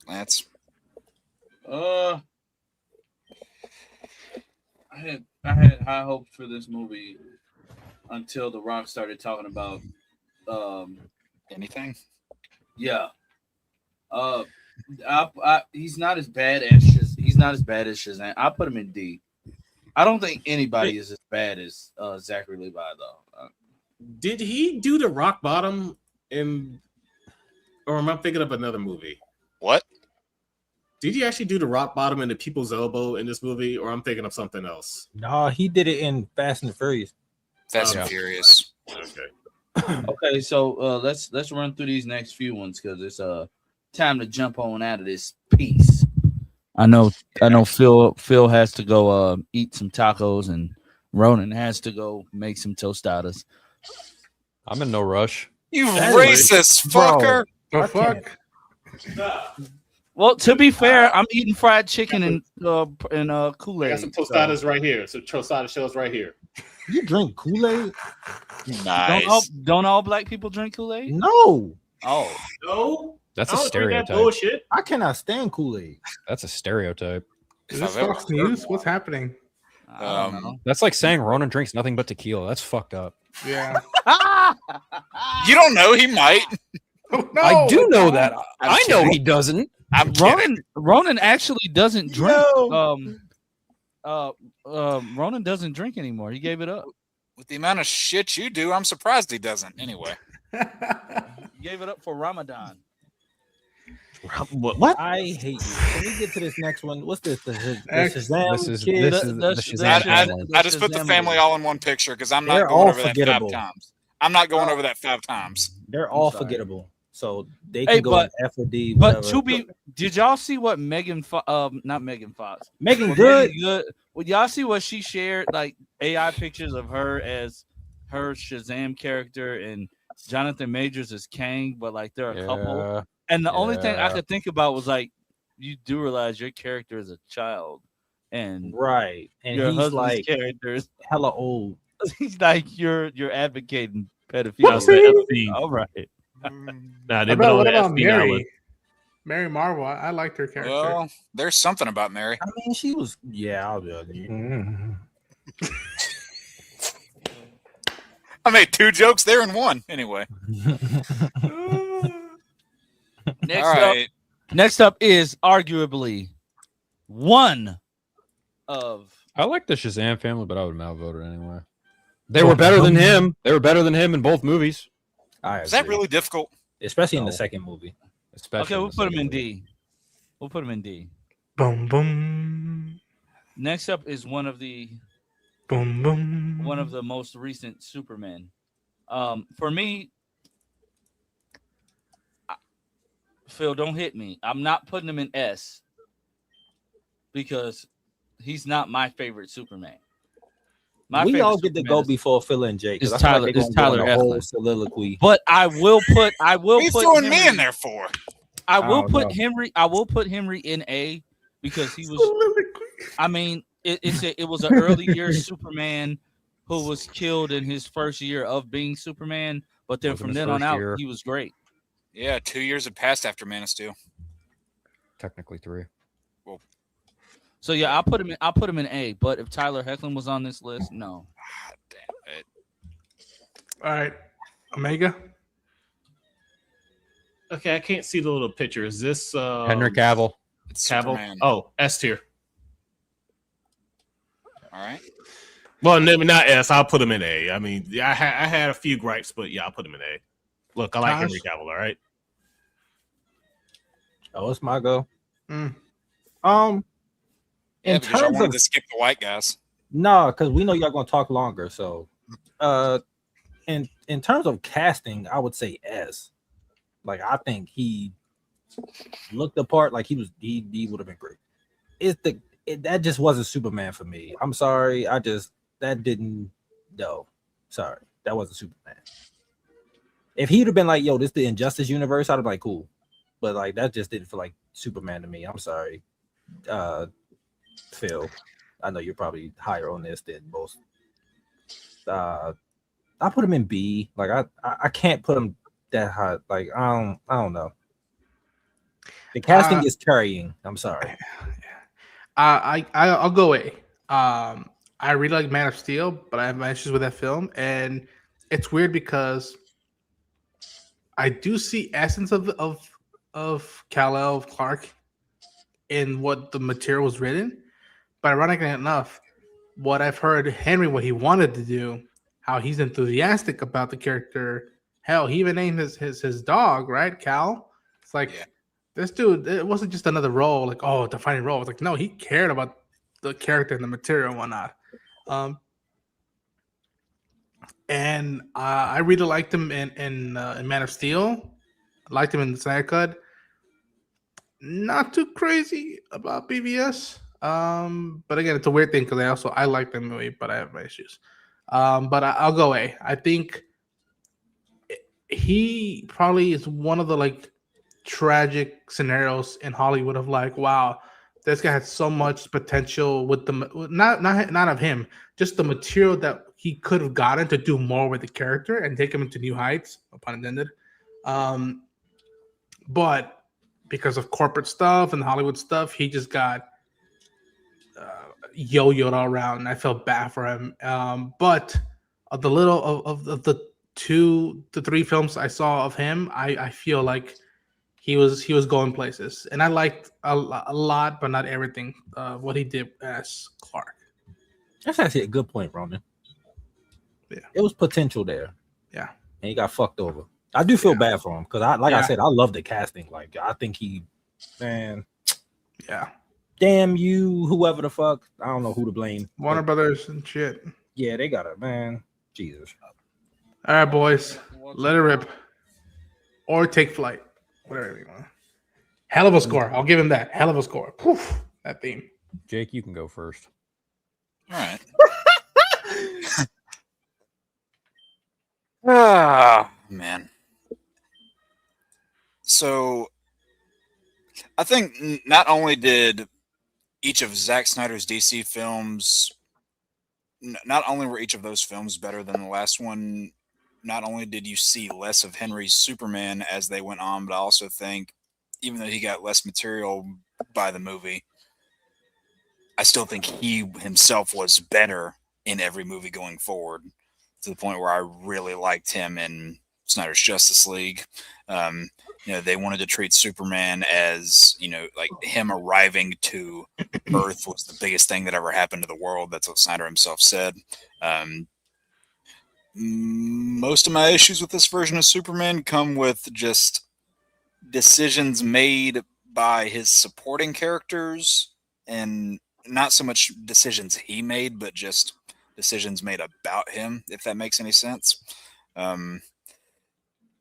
Lance. I had high hopes for this movie until The Rock started talking about Anything? yeah. He's not as bad as Shazam. I put him in D. I don't think anybody is as bad as Zachary Levi though. Did he do the rock bottom or am I thinking of another movie? What? Did he actually do the rock bottom in the people's elbow in this movie, or I'm thinking of something else? No, he did it in Fast and Furious. Fast and Furious. Okay. Okay, so let's run through these next few ones because it's time to jump on out of this piece. I know Phil has to go eat some tacos and Ronan has to go make some tostadas. I'm in no rush. You racist fucker. The fuck? Well, to be fair, I'm eating fried chicken and I Kool-Aid. got some tostadas right here. So tostada shells right here. You drink Kool-Aid? Nice. Don't all black people drink Kool-Aid? No, Oh, No, That's I a don't drink that stereotype. bullshit. I cannot stand Kool-Aid. That's a stereotype. Is If this I've ever Fox heard News? one. What's happening? I don't know. That's like saying Ronan drinks nothing but tequila. That's fucked up. Yeah. You don't know. He might. Oh, no, I do know that. I'm I know kidding. he doesn't. I'm kidding. Ronan actually doesn't drink. Yo. Ronan doesn't drink anymore. He gave it up. With the amount of shit you do, I'm surprised he doesn't. Anyway. He gave it up for Ramadan. What? I hate you. Can we get to this next one? What's this? The Shazam This is kid? this is the Shazam I, family. I just put the family all in one picture because I'm not They're going all over that forgettable. 5 times. I'm not going over that 5 times. They're all sorry. forgettable. So they Hey, can go but- in F or D. But Whatever. did y'all see what not Megan Fox? Megan Well, Good. Megan Good. Well, y'all see what she shared, like AI pictures of her as her Shazam character and Jonathan Majors as Kang, but like they're a couple. Yeah. And the only thing I Yeah. could think about was like, you do realize your character is a child, and Right. And your he's husband's like character is hella old. he's like you're advocating pedophilia. Whoopsie. All right. Nah, they've been What on the about SB now. Mary? Mary Marvel. I liked her character. Well, there's something about Mary. I mean, she was. Yeah, I'll be honest. I made 2 jokes there in one. Anyway. Next up is arguably one of I like the Shazam family, but I would have outvoted anyway. They were better than him. They were better than him in both movies. I Is that agree. really difficult? Especially in the No. second movie. Especially okay. We'll the put him second in movie. D. We'll put him in D. Boom, boom, Next up is one of the boom. most recent Supermen. For me, Phil, don't hit me. I'm not putting him in S because he's not my favorite Superman. We favorite all get to Superman go is- before Phil and Jake. 'cause It's I feel Tyler- like they're it's gonna go on Tyler a whole Eflin. soliloquy. But I will put What are you throwing me in there for? I will don't put know. Henry. I will put Henry in A because he was. I mean, it was an early year Superman who was killed in his first year of being Superman, but then Wasn't from his then on first out, year. he was great. Yeah, 2 years have passed after Man of Steel. Technically 3. So yeah, I'll put him in A. But if Tyler Hoechlin was on this list, no. Ah, damn it. All right, Omega. Okay, I can't see the little picture. Is this Henry Cavill. It's Cavill? Superman. Oh, S tier. All right. Well, no, not S. I'll put him in A. I mean, yeah, I had a few gripes, but yeah, I'll put him in A. Look, I like Josh? Henry Cavill. All right. Oh, it's my go. Mm. Yeah, In because I terms wanted of to skip the white guys. no, because we know y'all gonna talk longer. So, in terms of casting, I would say S. Like I think he looked the part. Like he would have been great. That just wasn't Superman for me. I'm sorry. That didn't. No, sorry, that wasn't Superman. If he'd have been like, "Yo, this the Injustice universe," I'd have been like, "Cool," but like that just didn't feel like Superman to me. I'm sorry, Phil. I know you're probably higher on this than most. I put him in B. Like I can't put him that high. Like I don't know. The casting is carrying. I'm sorry. I'll go A. I really like Man of Steel, but I have my issues with that film, and it's weird because I do see essence of Kal-El, of Clark, in what the material was written, but ironically enough, what I've heard Henry, what he wanted to do, how he's enthusiastic about the character. Hell, he even named his dog, right? Cal. It's like Yeah. this dude, it wasn't just another role, like, oh, defining role. It's like, no, he cared about the character and the material and whatnot. And I really liked him in Man of Steel. I liked him in the Snyder Cut. Not too crazy about BVS. But again, it's a weird thing because I like the movie, but I have my issues. But I'll go A. I think he probably is one of the like tragic scenarios in Hollywood of like, wow, this guy had so much potential with the not of him, just the material that he could have gotten to do more with the character and take him into new heights, no pun intended. But because of corporate stuff and Hollywood stuff, he just got yo-yoed all around, and I felt bad for him. But of the little of the 2 to 3 films I saw of him, I feel like he was going places, and I liked a lot, but not everything. What he did as Clark. That's actually a good point, Roman. Yeah, it was potential there. Yeah, and he got fucked over. I do feel bad for him because I said, I love the casting. Like, I think man. Yeah. Damn you, whoever the fuck. I don't know who to blame. Warner Brothers and shit. Yeah, they got it, man. Jesus. All right, boys. Let it rip. Or take flight. Whatever you want. Hell of a score. I'll give him that. Hell of a score. Poof. That theme. Jake, you can go first. All right. Ah, man. So, I think not only did each of Zack Snyder's DC films, not only were each of those films better than the last one, not only did you see less of Henry's Superman as they went on, but I also think, even though he got less material by the movie, I still think he himself was better in every movie going forward, to the point where I really liked him in Snyder's Justice League. They wanted to treat Superman as, like him arriving to Earth was the biggest thing that ever happened to the world. That's what Snyder himself said. Most of my issues with this version of Superman come with just decisions made by his supporting characters, and not so much decisions he made, but just decisions made about him, if that makes any sense.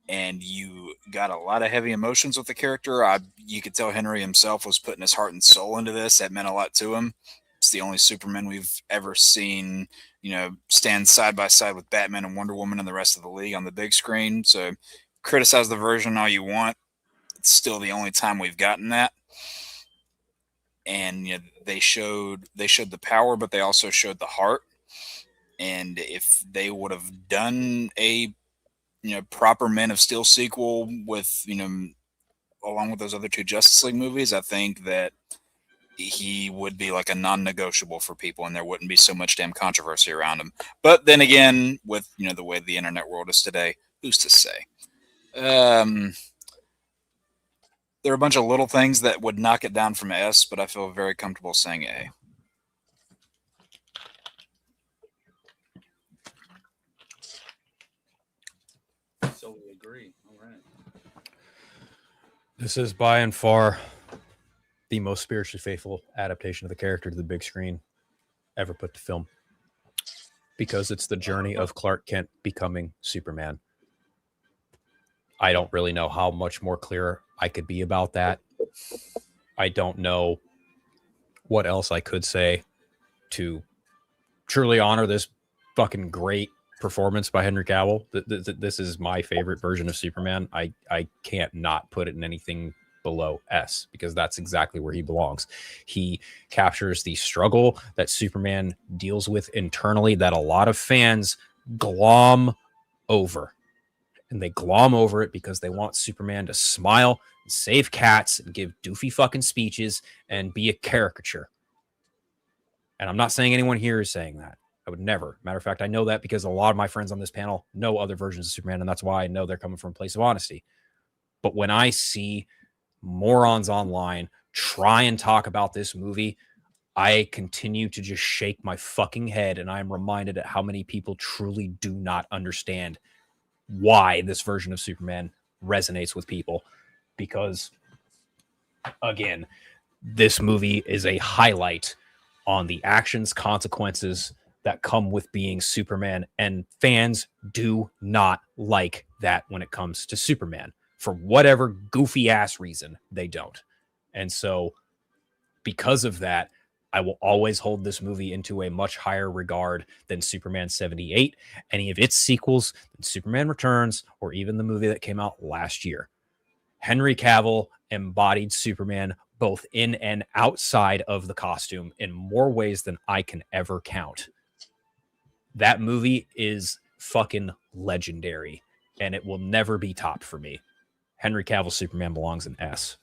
And you got a lot of heavy emotions with the character. You could tell Henry himself was putting his heart and soul into this. That meant a lot to him. It's the only Superman we've ever seen, stand side by side with Batman and Wonder Woman and the rest of the league on the big screen. So criticize the version all you want. It's still the only time we've gotten that. And they showed the power, but they also showed the heart. And if they would have done a proper Man of Steel sequel with, along with those other 2 Justice League movies, I think that he would be like a non-negotiable for people, and there wouldn't be so much damn controversy around him. But then again, with, the way the internet world is today, who's to say? There are a bunch of little things that would knock it down from S, but I feel very comfortable saying A. So we agree. All right. This is by and far the most spiritually faithful adaptation of the character to the big screen ever put to film, because it's the journey of Clark Kent becoming Superman. I don't really know how much more clear I could be about that. I don't know what else I could say to truly honor this fucking great performance by Henry Cavill. This is my favorite version of Superman. I can't not put it in anything below S, because that's exactly where he belongs. He captures the struggle that Superman deals with internally that a lot of fans glom over. And they glom over it because they want Superman to smile and save cats and give doofy fucking speeches and be a caricature. And I'm not saying anyone here is saying that. I would never. Matter of fact, I know that because a lot of my friends on this panel know other versions of Superman, and that's why I know they're coming from a place of honesty. But when I see morons online try and talk about this movie, I continue to just shake my fucking head, and I'm reminded at how many people truly do not understand why this version of Superman resonates with people. Because, again, this movie is a highlight on the actions, consequences that come with being Superman, and fans do not like that when it comes to Superman. For whatever goofy ass reason, they don't. And so because of that, I will always hold this movie into a much higher regard than Superman 78, any of its sequels, than Superman Returns, or even the movie that came out last year. Henry Cavill embodied Superman both in and outside of the costume in more ways than I can ever count. That movie is fucking legendary, and it will never be topped for me. Henry Cavill Superman belongs in S.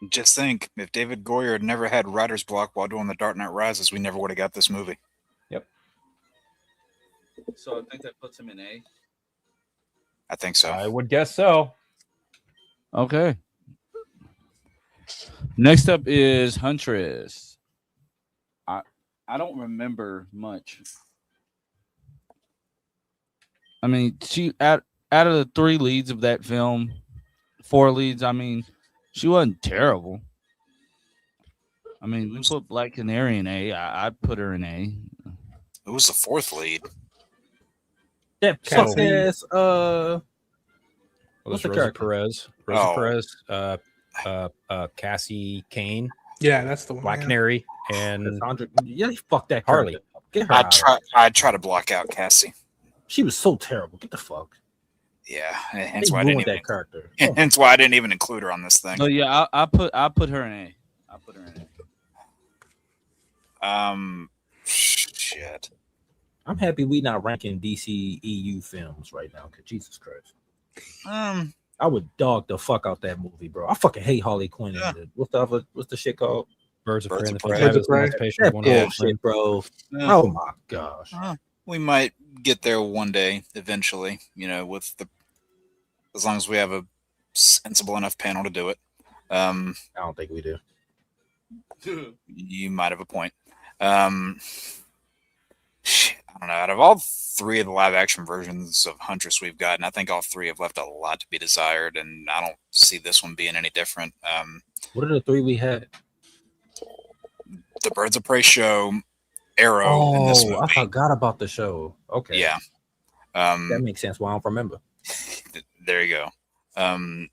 Just think, if David Goyer had never had writer's block while doing The Dark Knight Rises, we never would have got this movie. So I think that puts him in A. I think so. I would guess so. Okay. Next up is Huntress. I don't remember much. I mean, she out of the 3 leads of that film, 4 leads. I mean, she wasn't terrible. I mean, we put Black Canary in A. I'd put her in A. Who was the 4th lead? That fuck ass. Well, What's there's the Rosa character? Perez. Rosa Perez. Cassie Kane, Yeah, that's the one. Black yeah. Canary, and Cassandra. Yeah, fuck that Harley. character. Get her out. I'd try to block out Cassie. She was so terrible. Get the fuck. Yeah, They hence why I didn't ruined even. that character. Hence why I didn't even include her on this thing. No, yeah, I put her in A. I put her in A. Shit. I'm happy we not ranking DC EU films right now. Cause Jesus Christ, I would dog the fuck out that movie, bro. I fucking hate Harley Quinn. Yeah. What's the shit called? Birds of Birds Prey. of And Prey. the Birds of Prey. Emancipation That of Wonder Woman. bullshit, bro. Yeah. Oh my gosh. We might get there one day, eventually. With as long as we have a sensible enough panel to do it. I don't think we do. You might have a point. I don't know. Out of all 3 of the live action versions of Huntress we've gotten, I think all 3 have left a lot to be desired, and I don't see this one being any different. What are the 3 we had? The Birds of Prey show, Arrow, and this movie. I forgot about the show. Okay. Yeah. That makes sense. Why I don't remember. There you go. I don't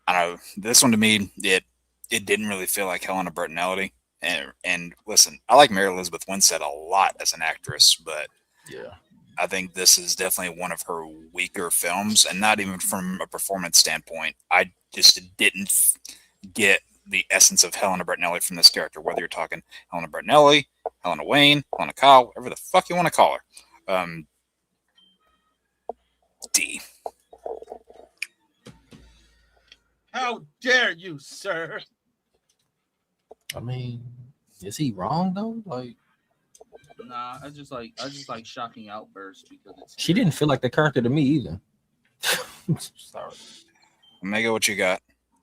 know. This one to me, it didn't really feel like Helena Bertinelli. And listen, I like Mary Elizabeth Winstead a lot as an actress, but Yeah. I think this is definitely one of her weaker films, and not even from a performance standpoint. I just didn't get the essence of Helena Bertinelli from this character, whether you're talking Helena Bertinelli, Helena Wayne, Helena Kyle, whatever the fuck you want to call her. D. How dare you, sir? I mean, is he wrong though? Like, Nah, I just like shocking outbursts because it's she didn't feel like the character to me either. Sorry. Omega, what you got?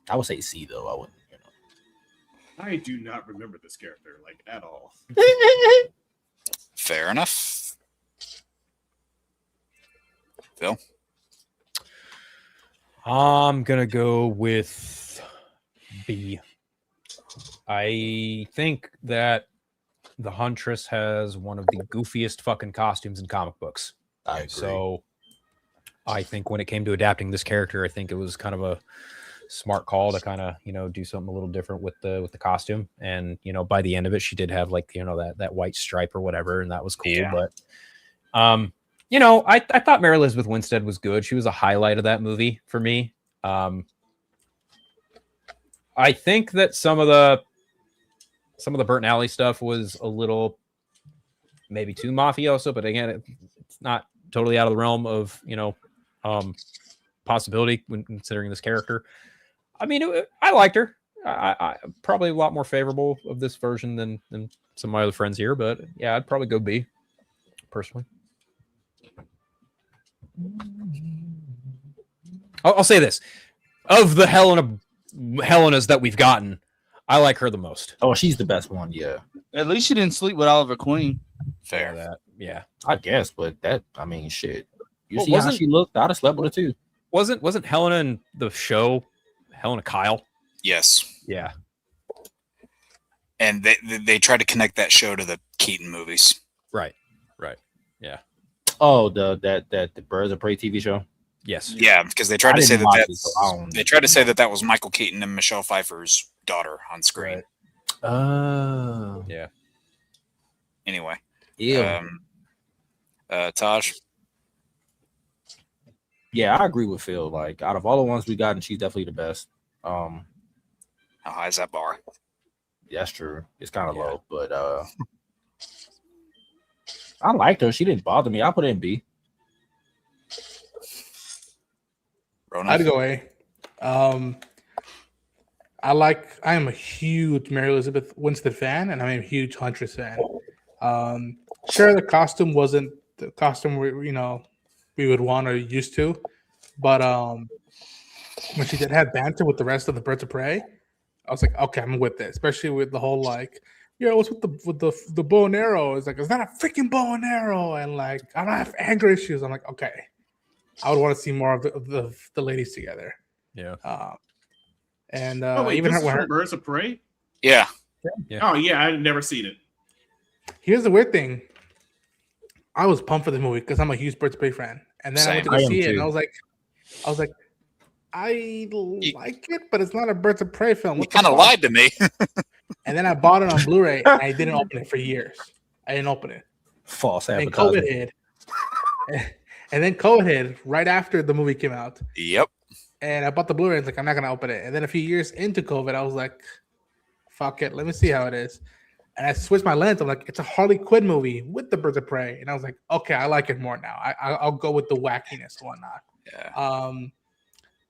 I would say C though. I wouldn't. I do not remember this character like at all. Fair enough. Phil? I'm gonna go with B. I think that the Huntress has one of the goofiest fucking costumes in comic books. I agree. So I think when it came to adapting this character, I think it was kind of a smart call to kind of, do something a little different with the costume. And, by the end of it, she did have like, that white stripe or whatever, and that was cool. Yeah. But I thought Mary Elizabeth Winstead was good. She was a highlight of that movie for me. I think that some of the Burton Alley stuff was a little maybe too mafioso, but again, it's not totally out of the realm of possibility when considering this character. I mean, I liked her. I probably a lot more favorable of this version than some of my other friends here, but yeah, I'd probably go B personally. I'll say this: of the Helenas that we've gotten, I like her the most. Oh, she's the best one. Yeah, At least she didn't sleep with Oliver Queen. Fair. Yeah. I guess. But shit. You Well, see how wasn't- she looked? I'd have slept with her too. Wasn't Helena in the show Helena Kyle? Yes. Yeah. And they tried to connect that show to the Keaton movies. Right. Oh, the Birds of Prey TV show. Yes. Yeah, because they tried I to say didn't watch it, that's so I don't- they tried to say that was Michael Keaton and Michelle Pfeiffer's daughter on screen. Right. Oh. Yeah. Anyway, Yeah. Taj. Yeah, I agree with Phil. Like, out of all the ones we got, and she's definitely the best. How high is that bar? That's true. It's kind of Yeah. low, but I liked her. She didn't bother me. I put her in B. Rona? I'd go A. I am a huge Mary Elizabeth Winstead fan, and I'm a huge Huntress fan. Sure, the costume wasn't the costume we would want or used to, but when she did have banter with the rest of the Birds of Prey, I was like, okay, I'm with it. Especially with the whole like, what's with the bow and arrow? It's like, it's not a freaking bow and arrow, and like I don't have anger issues. I'm like, okay, I would want to see more of the ladies together. Yeah. And Oh wait, even this is her, from Birds of Prey. Yeah. Oh yeah, I've never seen it. here's the weird thing. I was pumped for the movie because I'm a huge Birds of Prey fan, and then I went to Same. go I am see it, and too. I was like, I like it, but it's not a Birds of Prey film. You What the kind of fuck? lied to me. And then I bought it on Blu-ray, and I didn't open it for years. I didn't open it. False And COVID advertising. hit. And then COVID hit right after the movie came out. Yep. And I bought the Blu-ray. It's like, I'm not gonna open it. And then a few years into COVID, I was like, fuck it, let me see how it is. And I switched my lens. I'm like, it's a Harley Quinn movie with the Birds of Prey. And I was like, okay, I like it more now. I'll go with the wackiness and whatnot. Yeah.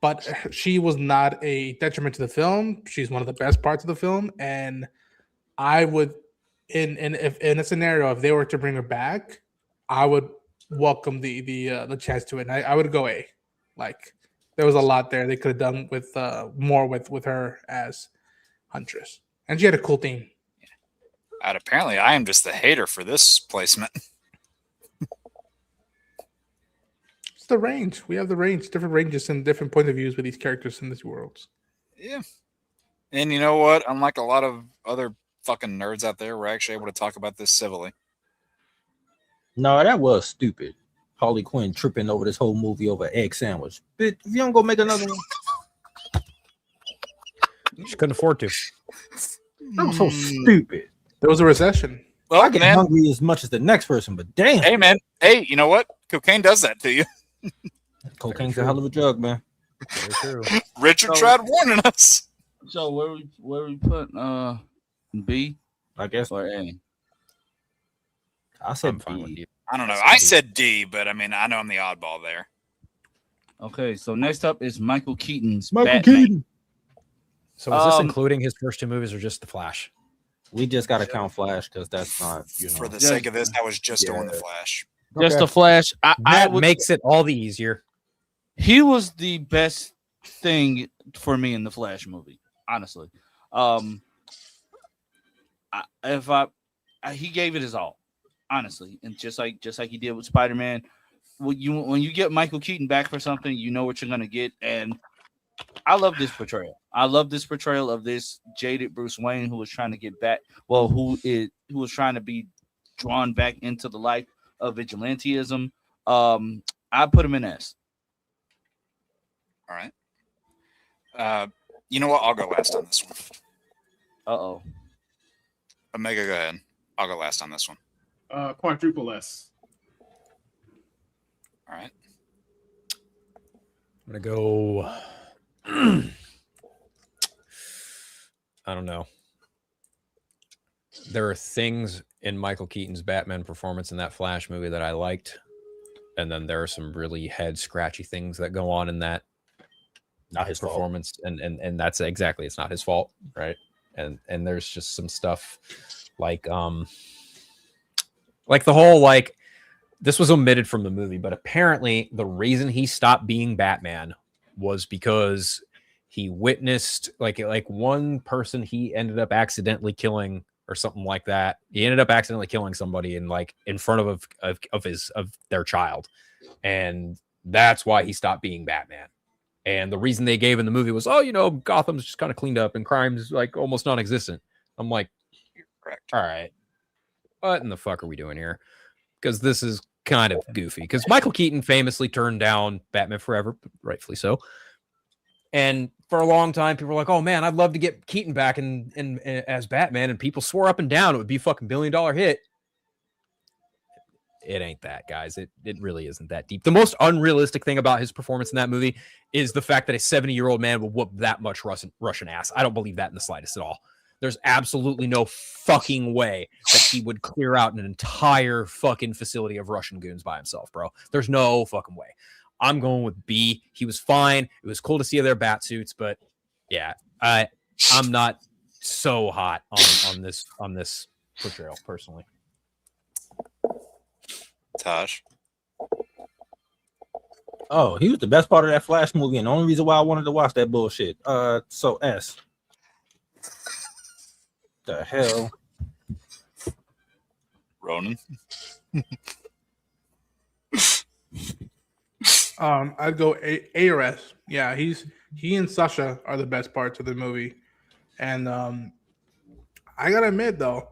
But she was not a detriment to the film. She's one of the best parts of the film. And I would, in a scenario, if they were to bring her back, I would welcome the chance to it. And I would go A. Like, there was a lot there they could have done with more with her as Huntress, and she had a cool theme. And apparently, I am just the hater for this placement. It's the range. We have the range, different ranges and different point of views with these characters in these worlds. Yeah. And you know what? Unlike a lot of other fucking nerds out there, we're actually able to talk about this civilly. No, that was stupid. Harley Quinn tripping over this whole movie over egg sandwich. But if you don't go make another one, She couldn't afford to. that was so stupid. There was a recession. Well, I get man, hungry as much as the next person, but damn, hey, man. Hey, you know what? Cocaine does that to you. cocaine's a hell of a drug, man. Very true. Richard So- tried warning us. So where we put B I guess or A? I I'm said fine with B. you. I don't know. I said D, but I mean, I know I'm the oddball there. Okay, so next up is Michael Keaton's Batman. So is this Um, including his first two movies or just The Flash? We just got to count Flash because that's not, For the Yeah. sake of this, I was just doing the Yeah. Flash. Just Okay. the Flash. I That would, makes it all the easier. he was the best thing for me in the Flash movie, honestly. He gave it his all, honestly, and just like he did with Spider-Man. When you get Michael Keaton back for something, you know what you're gonna get, and I love this portrayal. I love this portrayal of this jaded Bruce Wayne who was trying to get back. Well, who was trying to be drawn back into the life of vigilantism. I put him in S. All right. You know what? I'll go last on this one. Uh-oh. Omega, go ahead. I'll go last on this one. Quadruple S. All right. I'm gonna go. I don't know. There are things in Michael Keaton's Batman performance in that Flash movie that I liked, and then there are some really head scratchy things that go on in that Not his fault. performance, and that's exactly, it's not his fault, right? And there's just some stuff like the whole, like, this was omitted from the movie, but apparently the reason he stopped being Batman was because he witnessed like one person he ended up accidentally killing or something like that. He ended up accidentally killing somebody in front of their child, and that's why he stopped being Batman. And the reason they gave in the movie was, oh, Gotham's just kind of cleaned up and crime's like almost non-existent. I'm like, Correct. all right, what in the fuck are we doing here? Because this is kind of goofy. Because Michael Keaton famously turned down Batman Forever, rightfully so. And for a long time, people were like, oh man, I'd love to get Keaton back in as Batman. And people swore up and down it would be a fucking $1 billion hit. it ain't that, guys. It really isn't that deep. The most unrealistic thing about his performance in that movie is the fact that a 70-year-old man will whoop that much Russian ass. I don't believe that in the slightest at all. There's absolutely no fucking way that he would clear out an entire fucking facility of Russian goons by himself, bro. There's no fucking way. I'm going with B. He was fine. It was cool to see their bat suits, but yeah, I'm not so hot on this portrayal personally. Tosh. Oh, he was the best part of that Flash movie, and the only reason why I wanted to watch that bullshit. So S. The hell, Ronan. I'd go A or S. Yeah, he and Sasha are the best parts of the movie, and I gotta admit though,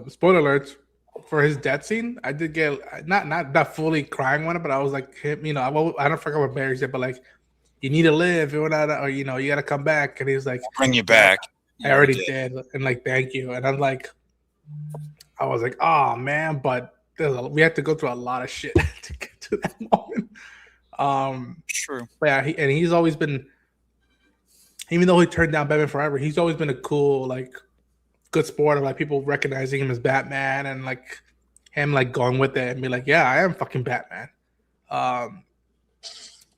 spoiler alerts for his death scene. I did get not fully crying on it, but I was like, you know, I don't forget what Barry said, but like, you need to live, or you know, you gotta come back, and he's like, Bring you back. I already did, and like, thank you. And I'm like, I was like, oh man, but we had to go through a lot of shit to get to that moment. True. But yeah, he's always been, even though he turned down Batman Forever, he's always been a cool, like, good sport of like people recognizing him as Batman and like him like going with it and be like, yeah, I am fucking Batman. And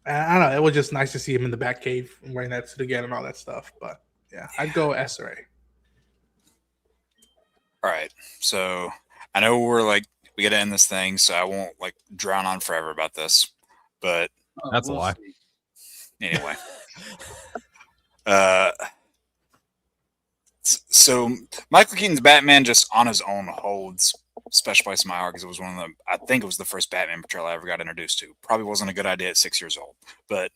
I don't know, it was just nice to see him in the Batcave wearing that suit again and all that stuff. But yeah, I'd go S or A. All right. So I know we got to end this thing, so I won't like drown on forever about this. But That's a lie. Anyway. So Michael Keaton's Batman just on his own holds special place in my heart because it was I think it was the first Batman portrayal I ever got introduced to. Probably wasn't a good idea at 6 years old, but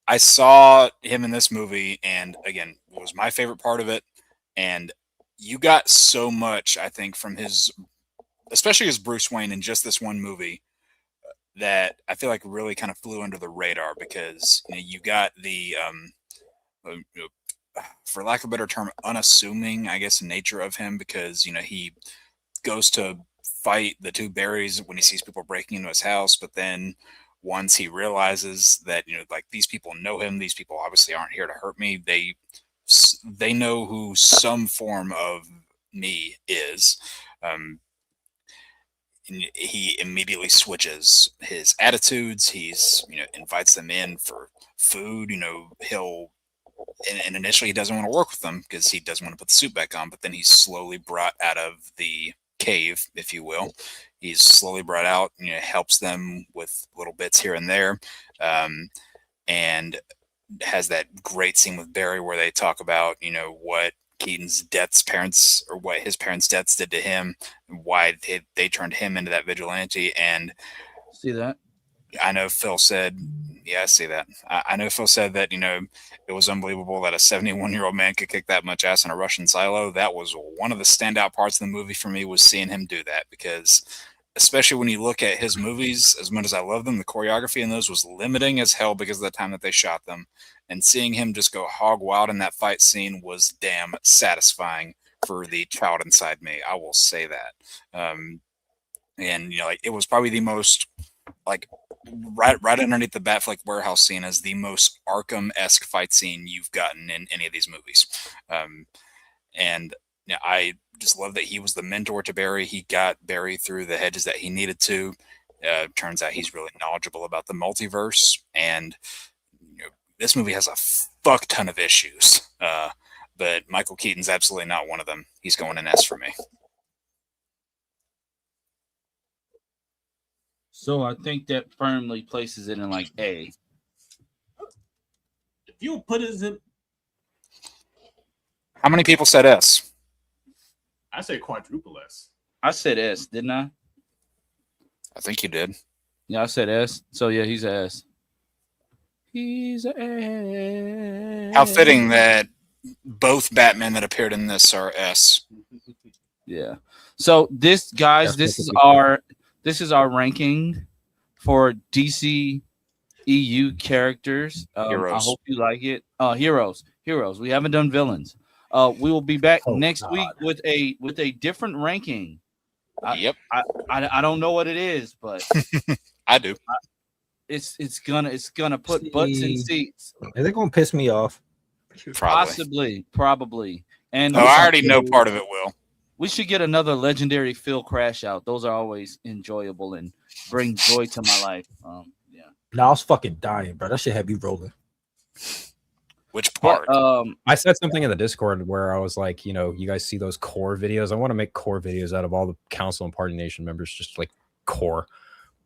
I saw him in this movie, and again, it was my favorite part of it. And you got so much, I think, from especially as Bruce Wayne in just this one movie, that I feel like really kind of flew under the radar because you got the, for lack of a better term, unassuming, I guess, nature of him because, he goes to fight the two Barrys when he sees people breaking into his house, but then once he realizes that, like these people know him, these people obviously aren't here to hurt me. They know who some form of me is. And he immediately switches his attitudes. He's, invites them in for food. And initially he doesn't want to work with them because he doesn't want to put the suit back on. But then he's slowly brought out of the cave, if you will. He's slowly brought out, helps them with little bits here and there. And has that great scene with Barry where they talk about, what Keaton's parents deaths did to him, and why they turned him into that vigilante. And see that? I know Phil said, yeah, I see that. I know Phil said that, it was unbelievable that a 71-year-old man could kick that much ass in a Russian silo. That was one of the standout parts of the movie for me, was seeing him do that, because especially when you look at his movies, as much as I love them, the choreography in those was limiting as hell because of the time that they shot them. And seeing him just go hog wild in that fight scene was damn satisfying for the child inside me. I will say that. And, it was probably the most, right underneath the Batfleck warehouse scene is the most Arkham-esque fight scene you've gotten in any of these movies. And I just love that he was the mentor to Barry. He got Barry through the hedges that he needed to. Turns out he's really knowledgeable about the multiverse. And this movie has a fuck ton of issues. But Michael Keaton's absolutely not one of them. He's going in S for me. So I think that firmly places it in A. If you put it in, how many people said S? I say quadruple S. I said S, didn't I? I think you did. Yeah, I said S. So yeah, he's a S. He's a S. How fitting that both Batmen that appeared in this are S. Yeah. So this is our ranking for DC EU characters. Heroes. I hope you like it. Heroes. We haven't done villains. We will be back Oh, next God. week with a different ranking. Yep, I don't know what it is, but I do. it's gonna put butts in seats. Is it gonna piss me off? Probably. Probably. And Oh, I already know part of it will. we should get another legendary Phil crash out. Those are always enjoyable and bring joy to my life. Yeah. No, I was fucking dying, bro. That shit had me rolling. Which part? But I said something in the Discord where I was like, you know, you guys see those core videos. I want to make core videos out of all the council and party nation members, just like core.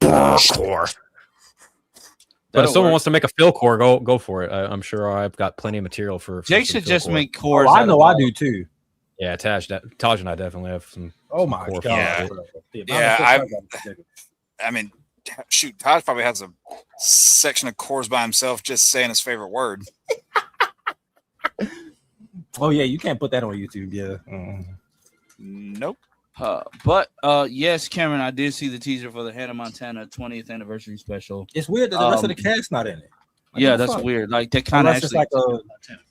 Core. But if someone wants to make a Phil core, go for it. I'm sure I've got plenty of material for Jay some should Phil just core. make cores. Oh, I out know of I all- do too. Yeah, Taj and I definitely have some. Oh my core god. Yeah. bro. Yeah, I mean, shoot, Todd probably has a section of cores by himself just saying his favorite word. Oh yeah, you can't put that on YouTube. Yeah. Nope. But yes, Cameron, I did see the teaser for the Hannah Montana 20th anniversary special. It's weird that the rest of the cast not in it. Like, Yeah, what the that's fuck? weird. Like they kind of Unless actually. it's like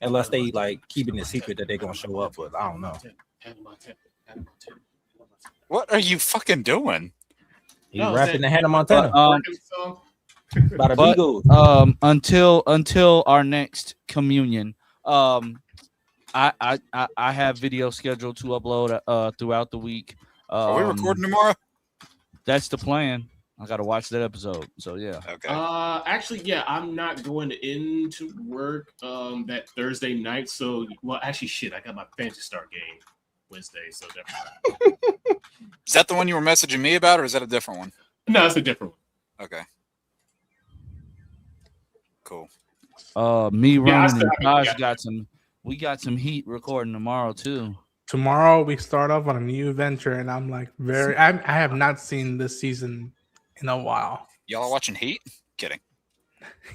unless they like keeping it secret that they're gonna show up, but I don't know. What are you fucking doing? He rapping the Hannah Montana. Bada but, Beagle. until our next communion, I have video scheduled to upload throughout the week. Are we recording tomorrow? That's the plan. I gotta watch that episode. So yeah. Okay. Actually, yeah, I'm not going into work that Thursday night. So, well, actually, shit, I got my Fantasy Star game Wednesday. So definitely. Is that the one you were messaging me about, or is that a different one? No, it's a different one. Okay. Cool. Me, Yeah, I Roman, still and haven't Taj got some. We got some heat recording tomorrow too. Tomorrow we start off on a new adventure, and I'm like I have not seen this season in a while. Y'all are watching Heat? Kidding.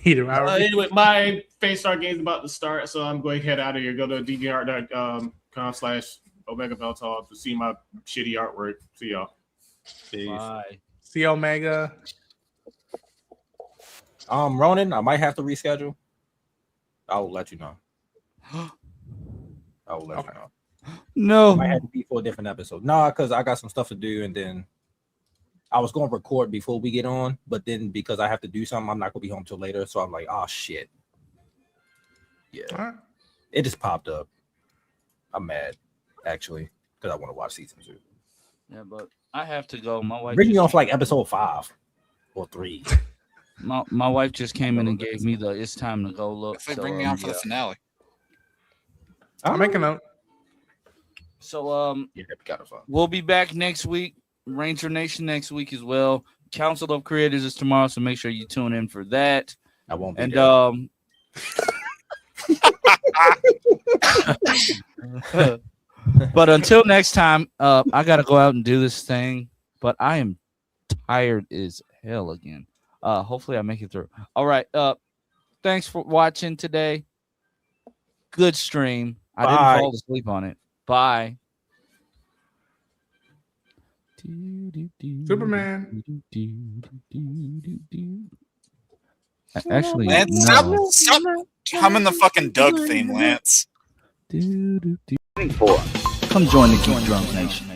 Either Anyway, my Fantasy Star game is about to start, so I'm going to head out of here. Go to DVR.com/Omega Beltal to see my shitty artwork. See y'all. Bye. See Omega. Ronan, I might have to reschedule. I'll let you know. I will let you know. No. It might have to be for a different episode. Nah, because I got some stuff to do, and then I was going to record before we get on, but then because I have to do something, I'm not going to be home till later. So I'm like, oh shit. Yeah. All right. It just popped up. I'm mad, actually, because I want to watch season 2. Yeah, but I have to go. My wife Bring me just- on for like episode 5 or 3. My wife just came in and gave me the it's time to go look. If they So, bring me on for the finale. I'll make a note. So Yeah, we got it. we'll be back next week. Ranger Nation next week as well. Council of Creators is tomorrow, so make sure you tune in for that. I won't be And there. but until next time, I gotta go out and do this thing. But I am tired as hell again. Hopefully I make it through. All right. Thanks for watching today. Good stream. I Bye. didn't fall asleep on it. Bye. Superman. Actually, Lance, no. stop humming the fucking Doug theme, Lance. Come join the Geek Drunk Nation.